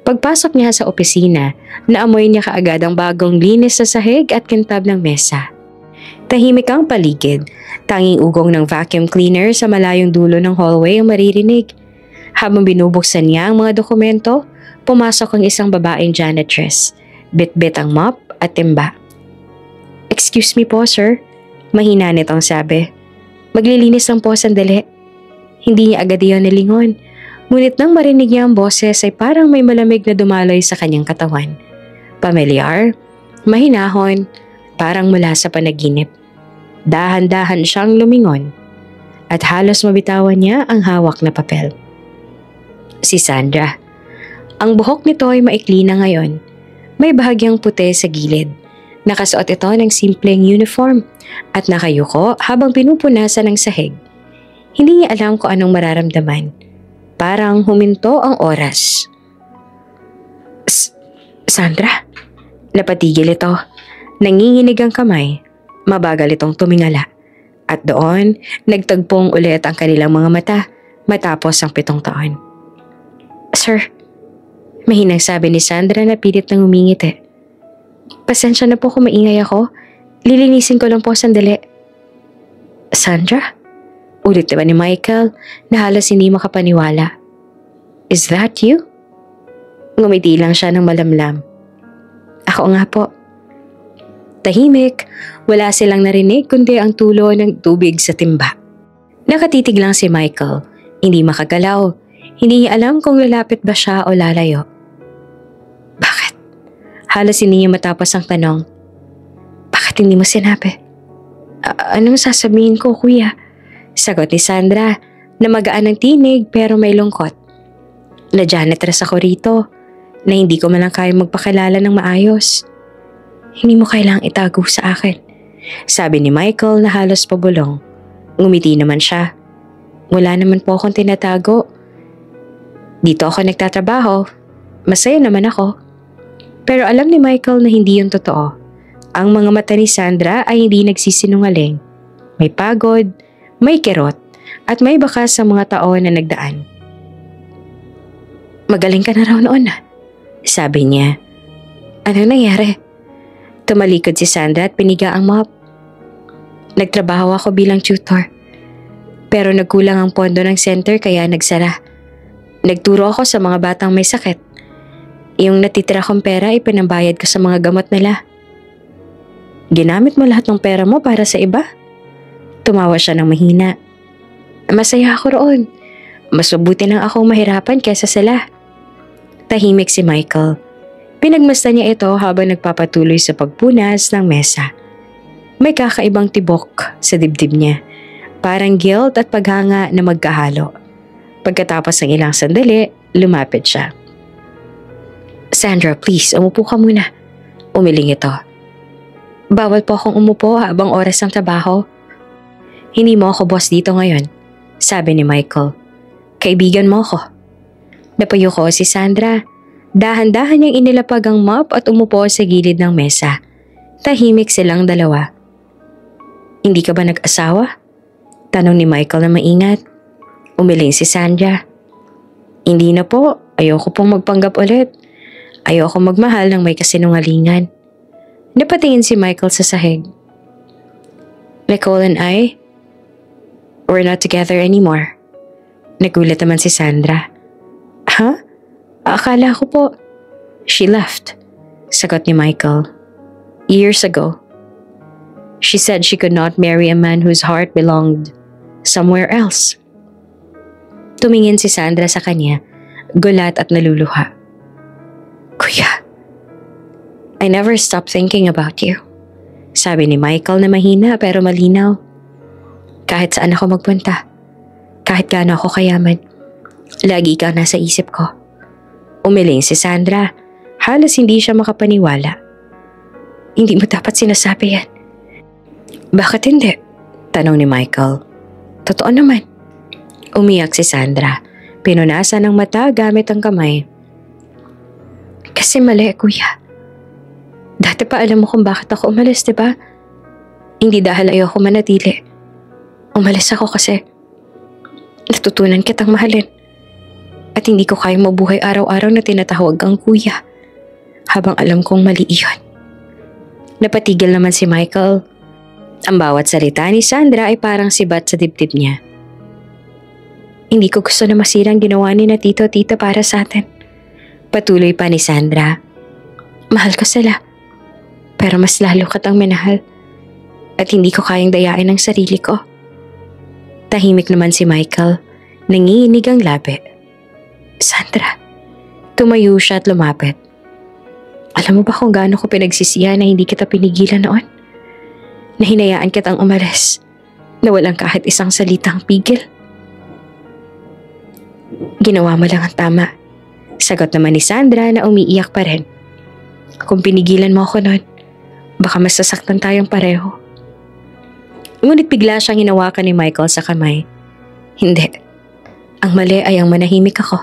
Pagpasok niya sa opisina, naamoy niya kaagad ang bagong linis sa sahig at kintab ng mesa. Tahimik ang paligid, tanging ugong ng vacuum cleaner sa malayong dulo ng hallway ang maririnig. Habang binubuksan niya ang mga dokumento, pumasok ang isang babaeng janitress, bit-bit ang mop at timba. "Excuse me po, sir," mahina nitong sabi. "Maglilinis lang po sandali." Hindi niya agad iyon nilingon. Ngunit nang marinig niya ang boses ay parang may malamig na dumaloy sa kanyang katawan. Pamilyar, mahinahon, parang mula sa panaginip. Dahan-dahan siyang lumingon at halos mabitawan niya ang hawak na papel. Si Sandra. Ang buhok nito ay maikli na ngayon. May bahagyang puti sa gilid. Nakasuot ito ng simpleng uniform at nakayuko habang pinupunasan ng sahig. Hindi niya alam kung anong mararamdaman. Parang huminto ang oras. Sandra? Napatigil ito. Nanginginig ang kamay. Mabagal itong tumingala. At doon, nagtagpong ulit ang kanilang mga mata matapos ang 7 taon. "Sir," mahinang sabi ni Sandra na pilit nang umingiti. "Pasensya na po kung maingay ako. Lilinisin ko lang po sandali." "Sandra?" Ulit diba ni Michael na halos hindi makapaniwala. "Is that you?" Ngumiti lang siya ng malamlam. "Ako nga po." Tahimik, wala silang narinig kundi ang tulo ng tubig sa timba. Nakatitig lang si Michael, hindi makagalaw. Hindi niya alam kung lalapit ba siya o lalayo. "Bakit?" Halos hindi niya matapos ang tanong. "Bakit hindi mo sinabi?" Anong sasabihin ko, kuya?" Sagot ni Sandra na magaan ng tinig pero may lungkot. "Na janitress ako rito, na hindi ko man lang kaya magpakilala ng maayos. Hindi mo kailangang itago sa akin," sabi ni Michael na halos pabulong. Ngumiti naman siya. "Wala naman po akong tinatago. Dito ako nagtatrabaho. Masaya naman ako." Pero alam ni Michael na hindi yun totoo. Ang mga mata ni Sandra ay hindi nagsisinungaling. May pagod, may kirot, at may bakas sa mga taon na nagdaan. "Magaling ka na raw noon," sabi niya. "Ano nangyari?" Tumalikod si Sandra at piniga ang mop. "Nagtrabaho ako bilang tutor. Pero nagkulang ang pondo ng center kaya nagsara. Nagturo ako sa mga batang may sakit. Yung natitira kong pera ay pinambayad ko sa mga gamot nila." "Ginamit mo lahat ng pera mo para sa iba?" Tumawa siya ng mahina. "Masaya ako roon. Mas mabuti nang akong mahirapan kaysa sila." Tahimik si Michael. Pinagmasdan niya ito habang nagpapatuloy sa pagpunas ng mesa. May kakaibang tibok sa dibdib niya. Parang guilt at paghanga na magkahalo. Pagkatapos ng ilang sandali, lumapit siya. "Sandra, please, umupo ka muna." Umiling ito. "Bawal po akong umupo habang oras ng trabaho." "Hindi mo ako boss dito ngayon," sabi ni Michael. "Kaibigan mo ako." Napayuko si Sandra. Dahan-dahan niyang inilapag ang mop at umupo sa gilid ng mesa. Tahimik silang dalawa. "Hindi ka ba nag-asawa?" Tanong ni Michael na maingat. Umiling si Sandra. "Hindi na po. Ayoko pong magpanggap ulit. Ayoko magmahal ng may kasinungalingan." Napatingin si Michael sa sahig. "Nicole and I, we're not together anymore." Nagulat naman si Sandra. "Ha? Akala ko po." "She left," sagot ni Michael. "Years ago. She said she could not marry a man whose heart belonged somewhere else." Tumingin si Sandra sa kanya, gulat at naluluha. "Kuya, I never stopped thinking about you," sabi ni Michael na mahina pero malinaw. "Kahit saan ako magpunta, kahit gaano ako kayaman, lagi ikaw nasa isip ko." Umiling si Sandra. Halos hindi siya makapaniwala. "Hindi mo dapat sinasabi yan." "Bakit hindi?" tanong ni Michael. "Totoo naman." Umiyak si Sandra. Pinunasan ng mata gamit ang kamay. Kasi mali, kuya. Dati pa alam mo kung bakit ako umalis, di ba? Hindi dahil ayoko manatili. Umalis ako kasi natutunan kitang mahalin. At hindi ko kayang mabuhay araw-araw na tinatawag kang kuya. Habang alam kong mali iyon. Napatigil naman si Michael. Ang bawat salita ni Sandra ay parang sibat sa dibdib niya. Hindi ko gusto na masira ang ginawa ni na tito-tita para sa atin. Patuloy pa ni Sandra. Mahal ko sila. Pero mas lalo kitang minahal. At hindi ko kayang dayain ang sarili ko. Tahimik naman si Michael. Nanginginig ang labi. Sandra. Tumayo siya at lumapit. Alam mo ba kung gaano ko pinagsisihan na hindi kita pinigilan noon? Na hinayaan kitang umalis. Na walang kahit isang salitang pigil. Ginawa mo lang ang tama. Sagot naman ni Sandra na umiiyak pa rin. Kung pinigilan mo ako noon, baka masasaktan tayong pareho. Ngunit bigla siyang hinawakan ni Michael sa kamay. Hindi. Ang mali ay ang manahimik ako.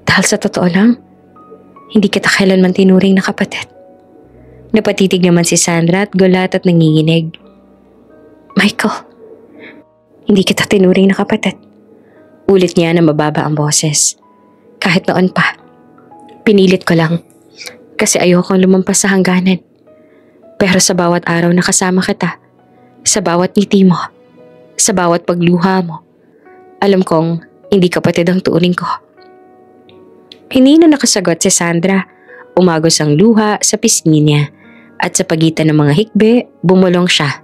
Dahil sa totoo lang, hindi kita kailanman tinuring na kapatid. Napatitig naman si Sandra at gulat at nanginginig. Michael, hindi kita tinuring na kapatid. Ulit niya na mababa ang boses. Kahit noon pa, pinilit ko lang kasi ayokong lumampas sa hangganan. Pero sa bawat araw na kasama kita, sa bawat ngiti mo, sa bawat pagluha mo, alam kong hindi kapatid ang tuuring ko. Hindi na nakasagot si Sandra. Umagos ang luha sa pisngi niya at sa pagitan ng mga hikbe, bumulong siya.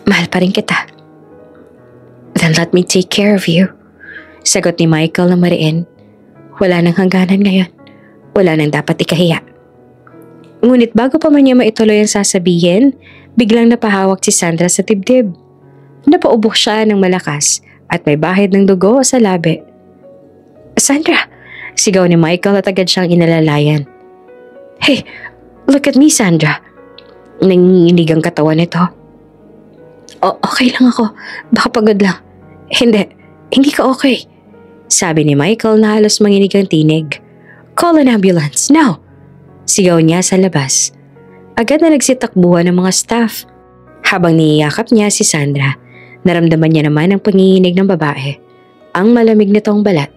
Mahal pa rin kita. Then let me take care of you. Sagot ni Michael na mariin. Wala nang hangganan ngayon. Wala nang dapat ikahiya. Ngunit bago pa man niya maituloy ang sasabihin, biglang napahawak si Sandra sa dibdib. Napaubok siya ng malakas at may bahid ng dugo sa labi. Sandra! Sigaw ni Michael at agad siyang inalalayan. Hey, look at me, Sandra. Nanginginig ang katawan nito. Okay lang ako. Baka pagod lang. Hindi ka okay. Sabi ni Michael na halos manginig ang tinig. Call an ambulance, now! Sigaw niya sa labas. Agad na nagsitakbuhan ng mga staff. Habang niyayakap niya si Sandra, naramdaman niya naman ang panginginig ng babae. Ang malamig nitong balat.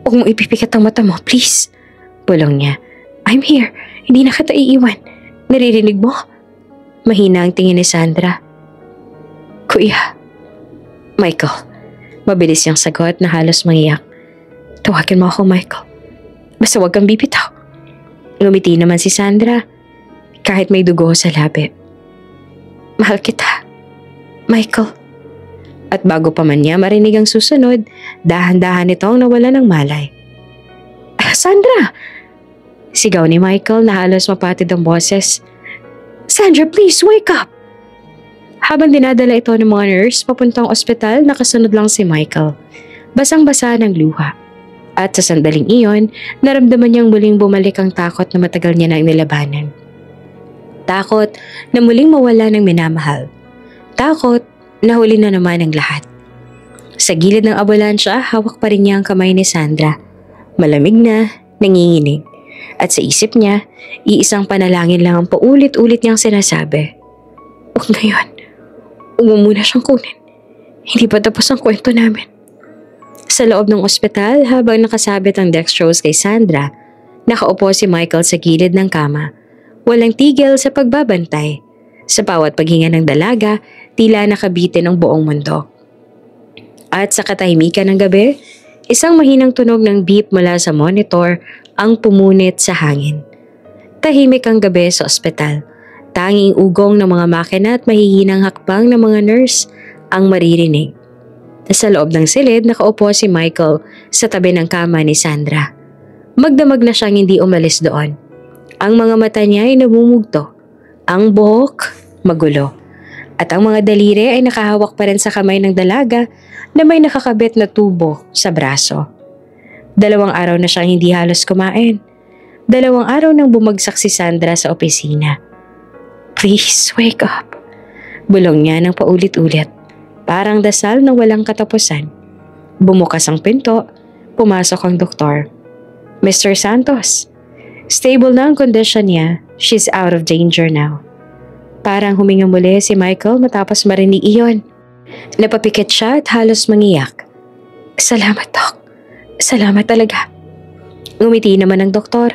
Huwag mo ipipikit ang mata mo, please. Bulong niya. I'm here. Hindi na kita iiwan. Naririnig mo? Mahina ang tingin ni Sandra. Kuya. Michael. Mabilis niyang sagot na halos mangiyak. Tawagin mo ako, Michael. Basta huwag kang bibitaw. Ngumiti naman si Sandra. Kahit may dugo sa labi. Mahal kita. Michael. At bago pa man niya marinig ang susunod, dahan-dahan itong nawala ng malay. Sandra! Sigaw ni Michael na halos mapatid ang boses. Sandra, please wake up! Habang dinadala ito ng mga nurse papuntang ospital, nakasunod lang si Michael. Basang-basa ng luha. At sa sandaling iyon, naramdaman niyang muling bumalik ang takot na matagal niya nang nilabanan. Takot na muling mawala ng minamahal. Takot na huli na naman ang lahat. Sa gilid ng ambulansya, hawak pa rin niya ang kamay ni Sandra. Malamig na, nanginginig. At sa isip niya, iisang panalangin lang ang paulit-ulit niyang sinasabi. Huwag na yun. Huwag mo muna siyang kunin. Hindi pa tapos ang kwento namin. Sa loob ng ospital, habang nakasabit ang dextrose kay Sandra, nakaupo si Michael sa gilid ng kama. Walang tigil sa pagbabantay. Sa bawat paghinga ng dalaga, tila nakabitin ang buong mundo. At sa katahimikan ng gabi, isang mahinang tunog ng beep mula sa monitor ang pumunit sa hangin. Tahimik ang gabi sa ospital. Tanging ugong ng mga makina at mahihinang hakbang ng mga nurse ang maririnig. Sa loob ng silid, nakaupo si Michael sa tabi ng kama ni Sandra. Magdamag na siyang hindi umalis doon. Ang mga mata niya ay namumugto. Ang buhok, magulo. At ang mga daliri ay nakahawak pa rin sa kamay ng dalaga na may nakakabit na tubo sa braso. 2 araw na siyang hindi halos kumain. 2 araw nang bumagsak si Sandra sa opisina. Please, wake up. Bulong niya ng paulit-ulit. Parang dasal na walang katapusan. Bumukas ang pinto, pumasok ang doktor. Mr. Santos, stable na ang kondisyon niya. She's out of danger now. Parang huminga muli si Michael matapos marinig iyon. Napapikit siya at halos mangiyak. Salamat, Doc. Salamat talaga. Ngumiti naman ang doktor.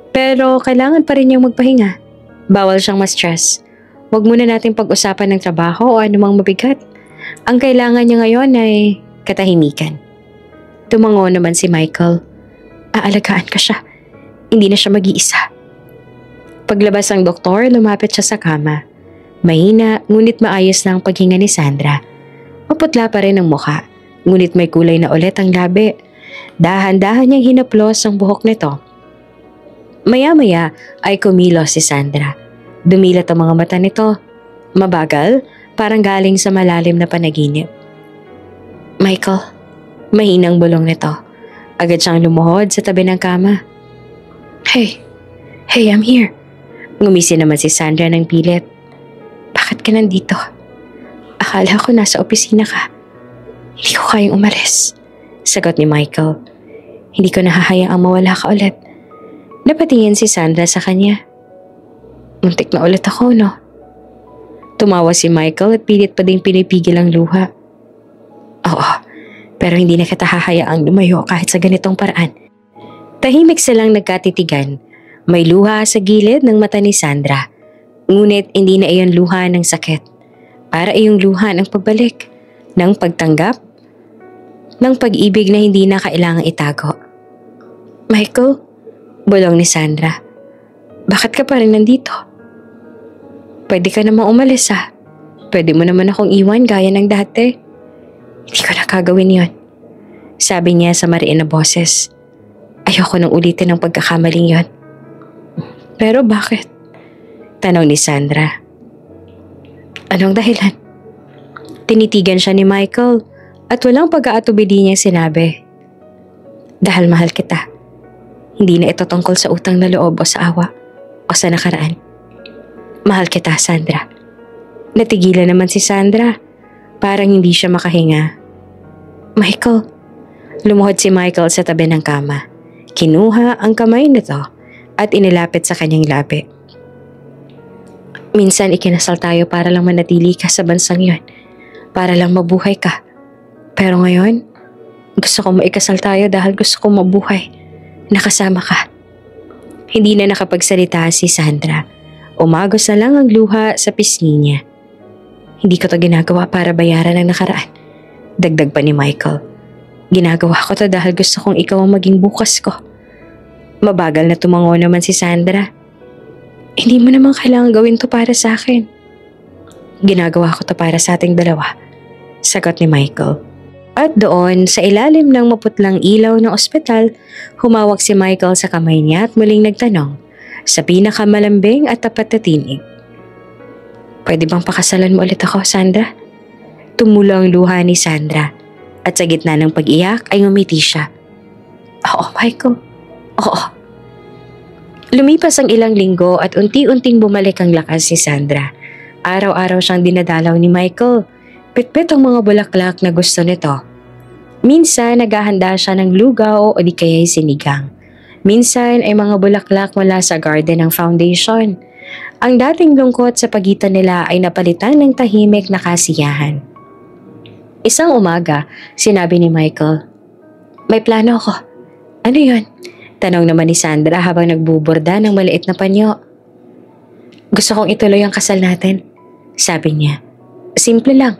Pero kailangan pa rin niyang magpahinga. Bawal siyang ma-stress. Huwag muna natin pag-usapan ng trabaho o anumang mabigat. Ang kailangan niya ngayon ay katahimikan. Tumango naman si Michael. Aalagaan ka siya. Hindi na siya mag-iisa. Paglabas ng doktor, lumapit siya sa kama. Mahina, ngunit maayos na ang paghinga ni Sandra. Maputla pa rin ang mukha, ngunit may kulay na ulit ang labi. Dahan-dahan niyang hinaplos ang buhok nito. Maya-maya ay kumilos si Sandra. Dumilat ang mga mata nito. Mabagal, parang galing sa malalim na panaginip. Michael, mahinang bulong nito. Agad siyang lumuhod sa tabi ng kama. Hey, I'm here. Ngumisi naman si Sandra ng pilit. Bakit ka nandito? Akala ko nasa opisina ka. Hindi ko kayang umalis. Sagot ni Michael. Hindi ko nahahayaang mawala ka ulit. Napatingin si Sandra sa kanya. Muntik na ulit ako, no? Tumawa si Michael at pilit pa ding pinipigil ang luha. Oo, pero hindi na kita hahayaang lumayo kahit sa ganitong paraan. Tahimik silang nagkatitigan. May luha sa gilid ng mata ni Sandra. Ngunit hindi na iyon luha ng sakit. Para iyong luha ng pagbalik, ng pagtanggap, ng pag-ibig na hindi na kailangang itago. Michael, bulong ni Sandra. Bakit ka pa rin nandito? Pwede ka namang umalis ha. Pwede mo naman akong iwan gaya ng dati. Hindi ko na kagawin yon. Sabi niya sa mariin na boses. Ayoko nang ulitin ang pagkakamaling yon. Pero bakit? Tanong ni Sandra. Anong dahilan? Tinitigan siya ni Michael at walang pag-aatubili niya sinabi. Dahil mahal kita. Hindi na ito tungkol sa utang na loob o sa awa o sa nakaraan. Mahal kita, Sandra. Natigilan naman si Sandra. Parang hindi siya makahinga. Michael. Lumuhod si Michael sa tabi ng kama. Kinuha ang kamay nito at inilapit sa kanyang labi. Minsan ikinasal tayo para lang manatili ka sa bansang yon. Para lang mabuhay ka. Pero ngayon, gusto ko maikasal tayo dahil gusto ko mabuhay. Nakasama ka. Hindi na nakapagsalita si Sandra. Umagos na lang ang luha sa pisngi niya. Hindi ko to ginagawa para bayaran ang nakaraan. Dagdag pa ni Michael. Ginagawa ko to dahil gusto kong ikaw ang maging bukas ko. Mabagal na tumango naman si Sandra. Hindi mo naman kailangan gawin to para sa akin. Ginagawa ko to para sa ating dalawa. Sagot ni Michael. At doon, sa ilalim ng maputlang ilaw ng ospital, humawak si Michael sa kamay niya at muling nagtanong sa pinakamalambing at tapat na tinig. Pwede bang pakasalan mo ulit ako, Sandra? Tumulo ang luha ni Sandra at sa gitna ng pag-iyak ay ngumiti siya. Oo, Michael. Oo. Lumipas ang ilang linggo at unti-unting bumalik ang lakas ni Sandra. Araw-araw siyang dinadalaw ni Michael. Pitpit ang mga bulaklak na gusto nito. Minsan naghahanda siya ng lugaw o di kaya'y sinigang. Minsan ay mga bulaklak mula sa garden ng foundation. Ang dating lungkot sa pagitan nila ay napalitan ng tahimik na kasiyahan. Isang umaga, sinabi ni Michael, "May plano ako." "Ano yun?" Tanong naman ni Sandra habang nagbuborda ng maliit na panyo. "Gusto kong ituloy ang kasal natin," sabi niya. "Simple lang.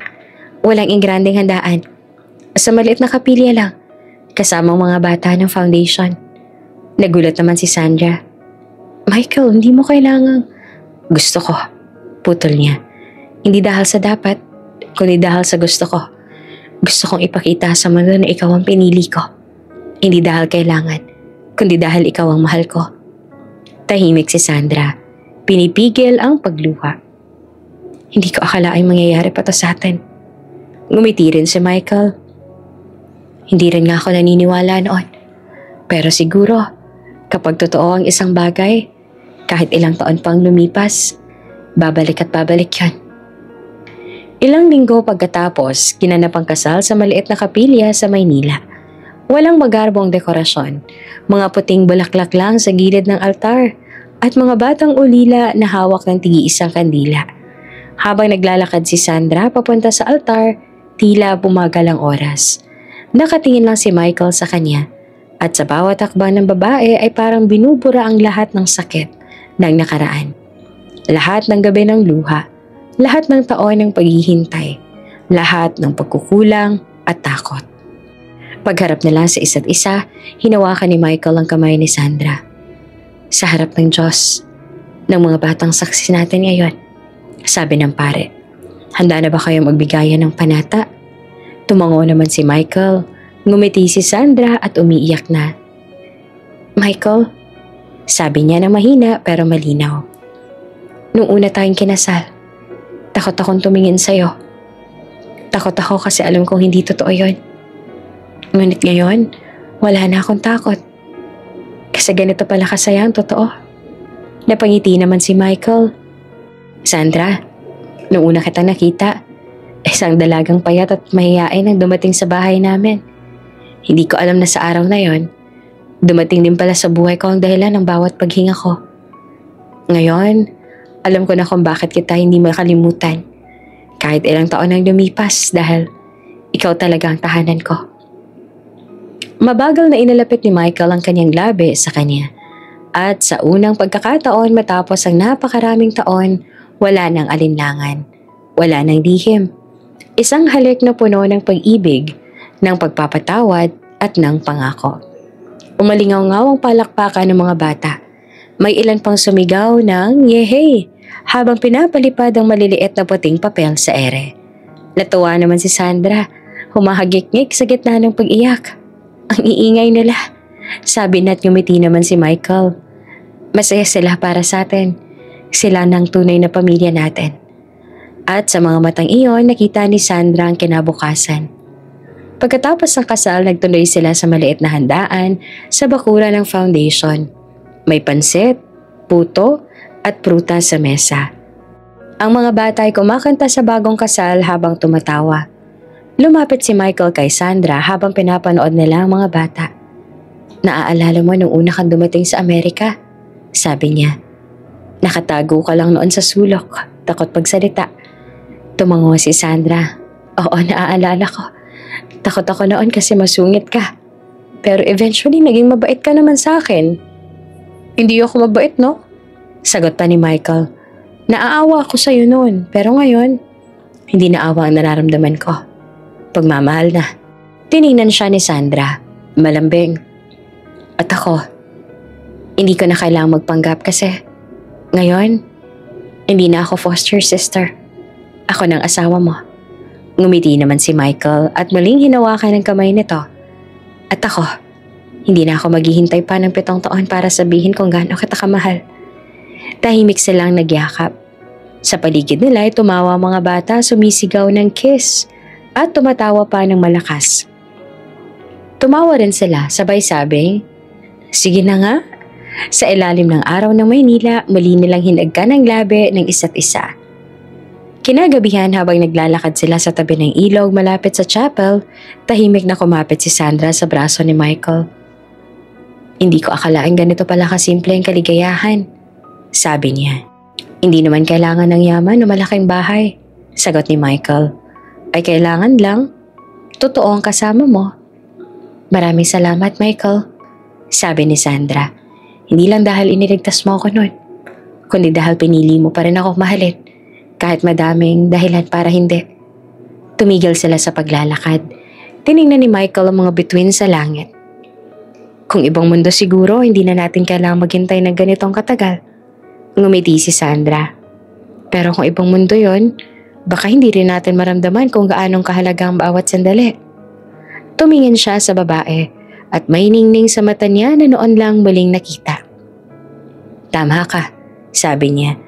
Walang ingranding handaan. Sa maliit na kapilya lang, kasamang mga bata ng foundation." Nagulat naman si Sandra. "Michael, hindi mo kailangang..." "Gusto ko," putol niya. "Hindi dahil sa dapat, kundi dahil sa gusto ko. Gusto kong ipakita sa mundo na ikaw ang pinili ko. Hindi dahil kailangan, kundi dahil ikaw ang mahal ko." Tahimik si Sandra. Pinipigil ang pagluha. "Hindi ko akalaing mangyayari pa to sa atin." Ngumiti rin si Michael. "Hindi rin nga ako naniniwala noon. Pero siguro, kapag totoo ang isang bagay, kahit ilang taon pang lumipas, babalik at babalik yan." Ilang linggo pagkatapos, ginanap ang kasal sa maliit na kapilya sa Maynila. Walang magarbong dekorasyon, mga puting bulaklak lang sa gilid ng altar at mga batang ulila na hawak ng tigi-isang kandila. Habang naglalakad si Sandra papunta sa altar, tila bumagal ang oras. Nakatingin lang si Michael sa kanya at sa bawat hakbang ng babae ay parang binubura ang lahat ng sakit ng nakaraan. Lahat ng gabi ng luha, lahat ng taon ng paghihintay, lahat ng pagkukulang at takot. Pagharap nila sa isa't isa, hinawakan ni Michael ang kamay ni Sandra. Sa harap ng Diyos, ng mga batang saksi natin ngayon, sabi ng pare. Handa na ba kayo magbigayan ng panata? Tumango naman si Michael, ngumiti si Sandra at umiiyak na. Michael, sabi niya na mahina pero malinaw. Nung una tayong kinasal, takot akong tumingin sa'yo. Takot ako kasi alam kong hindi totoo yon. Ngunit ngayon, wala na akong takot. Kasi ganito pala kasaya ang totoo. Napangiti naman si Michael. Sandra, nung una kita nakita, isang dalagang payat at mahihain ang dumating sa bahay namin. Hindi ko alam na sa araw na yon, dumating din pala sa buhay ko ang dahilan ng bawat paghinga ko. Ngayon, alam ko na kung bakit kita hindi makalimutan. Kahit ilang taon ang lumipas dahil ikaw talaga ang tahanan ko. Mabagal na inalapit ni Michael ang kanyang labi sa kanya. At sa unang pagkakataon matapos ang napakaraming taon, wala nang alinlangan. Wala nang lihim. Isang halik na puno ng pag-ibig, ng pagpapatawad at ng pangako. Umalingaw-ngaw ang palakpakan ng mga bata. May ilan pang sumigaw ng yehey habang pinapalipad ang maliliit na puting papel sa ere. Natuwa naman si Sandra, humahagik-ngik sa gitna ng pag-iyak. Ang iingay nila, sabi na't ngumiti naman si Michael. Masaya sila para sa atin. Sila ng tunay na pamilya natin. At sa mga matang iyon, nakita ni Sandra ang kinabukasan. Pagkatapos ng kasal, nagtuloy sila sa maliit na handaan sa bakuran ng foundation. May pansit, puto, at prutas sa mesa. Ang mga bata ay kumakanta sa bagong kasal habang tumatawa. Lumapit si Michael kay Sandra habang pinapanood nila ang mga bata. Naaalala mo nung una kang dumating sa Amerika? Sabi niya. Nakatago ka lang noon sa sulok, takot pagsalita. Tumango si Sandra. Oo, naaalala ko. Takot ako noon kasi masungit ka. Pero eventually naging mabait ka naman sa akin. Hindi ako mabait, no? Sagot pa ni Michael. Naaawa ako sa'yo noon, pero ngayon, hindi naawa ang nararamdaman ko. Pagmamahal na. Tiningnan siya ni Sandra, malambing. At ako, hindi ko na kailangang magpanggap kasi ngayon, hindi na ako foster sister. Ako ng asawa mo. Ngumiti naman si Michael at muling hinawakan ang kamay nito. At ako, hindi na ako maghihintay pa ng 7 taon para sabihin kung gaano kita kamahal. Tahimik silang nagyakap. Sa paligid nila ay tumawa mga bata, sumisigaw ng kiss at tumatawa pa ng malakas. Tumawa rin sila, sabay sabing, sige na nga. Sa ilalim ng araw ng Maynila, muli nilang hinagkan ang labi ng isa't isa. Kinagabihan habang naglalakad sila sa tabi ng ilog malapit sa chapel, tahimik na kumapit si Sandra sa braso ni Michael. Hindi ko akalain ganito pala kasimple ang kaligayahan, sabi niya. Hindi naman kailangan ng yaman o malaking bahay, sagot ni Michael. Ay kailangan lang, totoo ang kasama mo. Maraming salamat, Michael, sabi ni Sandra. Hindi lang dahil iniligtas mo ako noon, kundi dahil pinili mo pa rin ako mahalin, kahit madaming dahilan para hindi. Tumigil sila sa paglalakad. Tiningnan ni Michael ang mga bituin sa langit. Kung ibang mundo siguro, hindi na natin kailangang maghintay ng ganitong katagal. Ngumiti si Sandra. Pero kung ibang mundo yon, baka hindi rin natin maramdaman kung gaanong kahalaga ang bawat sandali. Tumingin siya sa babae at may ningning sa mata niya na noon lang muling nakita. Tama ka, sabi niya.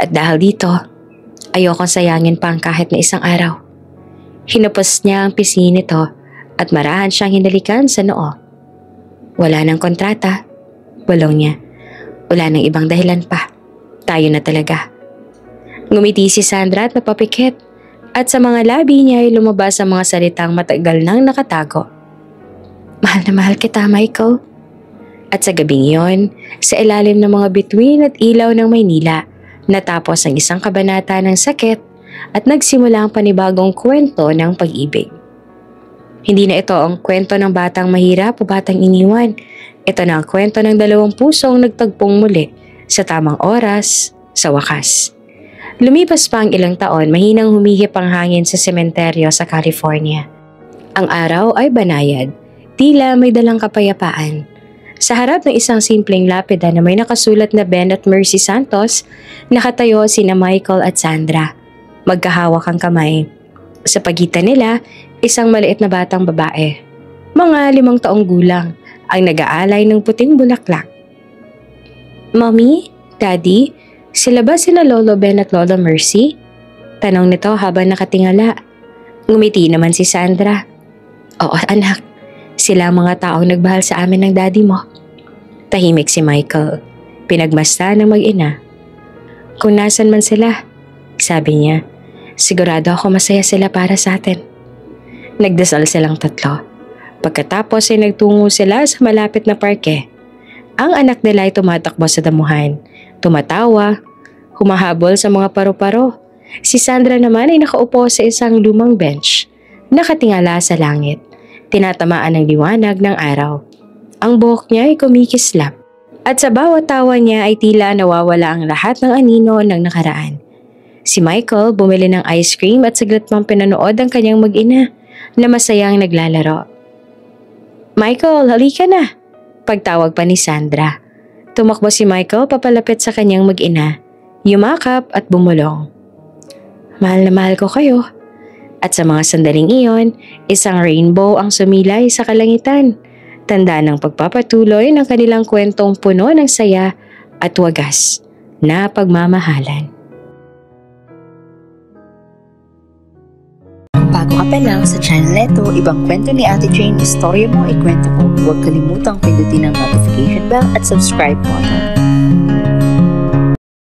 At dahil dito, ayokong sayangin pa ang kahit na isang araw. Hinapos niya ang pisngi nito at marahan siyang hinalikan sa noo. Wala nang kontrata, bulong niya. Wala nang ibang dahilan pa. Tayo na talaga. Ngumiti si Sandra at napapikit at sa mga labi niya ay lumabas ang mga salitang matagal nang nakatago. Mahal na mahal kita, Michael. At sa gabing iyon, sa ilalim ng mga bituin at ilaw ng Maynila, natapos ang isang kabanata ng sakit at nagsimula ang panibagong kwento ng pag-ibig. Hindi na ito ang kwento ng batang mahirap o batang iniwan. Ito na ang kwento ng dalawang pusong nagtagpong muli sa tamang oras, sa wakas. Lumipas pa ang ilang taon, mahinang humihip ang hangin sa sementeryo sa California. Ang araw ay banayad, tila may dalang kapayapaan. Sa harap ng isang simpleng lapida na may nakasulat na Ben at Mercy Santos, nakatayo sina Michael at Sandra. Magkahawak ang kamay. Sa pagitan nila, isang maliit na batang babae. Mga 5 taong gulang, ang nag-aalay ng puting bulaklak. Mommy? Daddy? Sila ba sina Lolo Ben at Lolo Mercy? Tanong nito habang nakatingala. Ngumiti naman si Sandra. Oo anak, sila ang mga taong nagbahal sa amin ng daddy mo. Tahimik si Michael. Pinagmasta ng mag-ina. Kung nasan man sila, sabi niya, sigurado ako masaya sila para sa atin. Nagdasal silang tatlo. Pagkatapos ay nagtungo sila sa malapit na parke. Ang anak nila ay tumatakbo sa damuhan. Tumatawa, humahabol sa mga paru-paro. Si Sandra naman ay nakaupo sa isang lumang bench. Nakatingala sa langit. Tinatamaan ng liwanag ng araw. Ang buhok niya ay kumikislap. At sa bawat tawa niya ay tila nawawala ang lahat ng anino ng nakaraan. Si Michael bumili ng ice cream at saglit pang pinanood ang kanyang mag-ina na masayang naglalaro. Michael, halika na! Pagtawag pa ni Sandra. Tumakbo si Michael papalapit sa kanyang mag-ina. Yumakap at bumulong. Mahal na mahal ko kayo. At sa mga sandaling iyon, isang rainbow ang sumilay sa kalangitan. Tanda ng pagpapatuloy ng kanilang kwentong puno ng saya at wagas na pagmamahalan. Bago ka pa lang sa channel neto, ibang kwento ni Ate Jane, istorya mo, ikwento ko. Huwag kalimutang pindutin ang notification bell at subscribe button.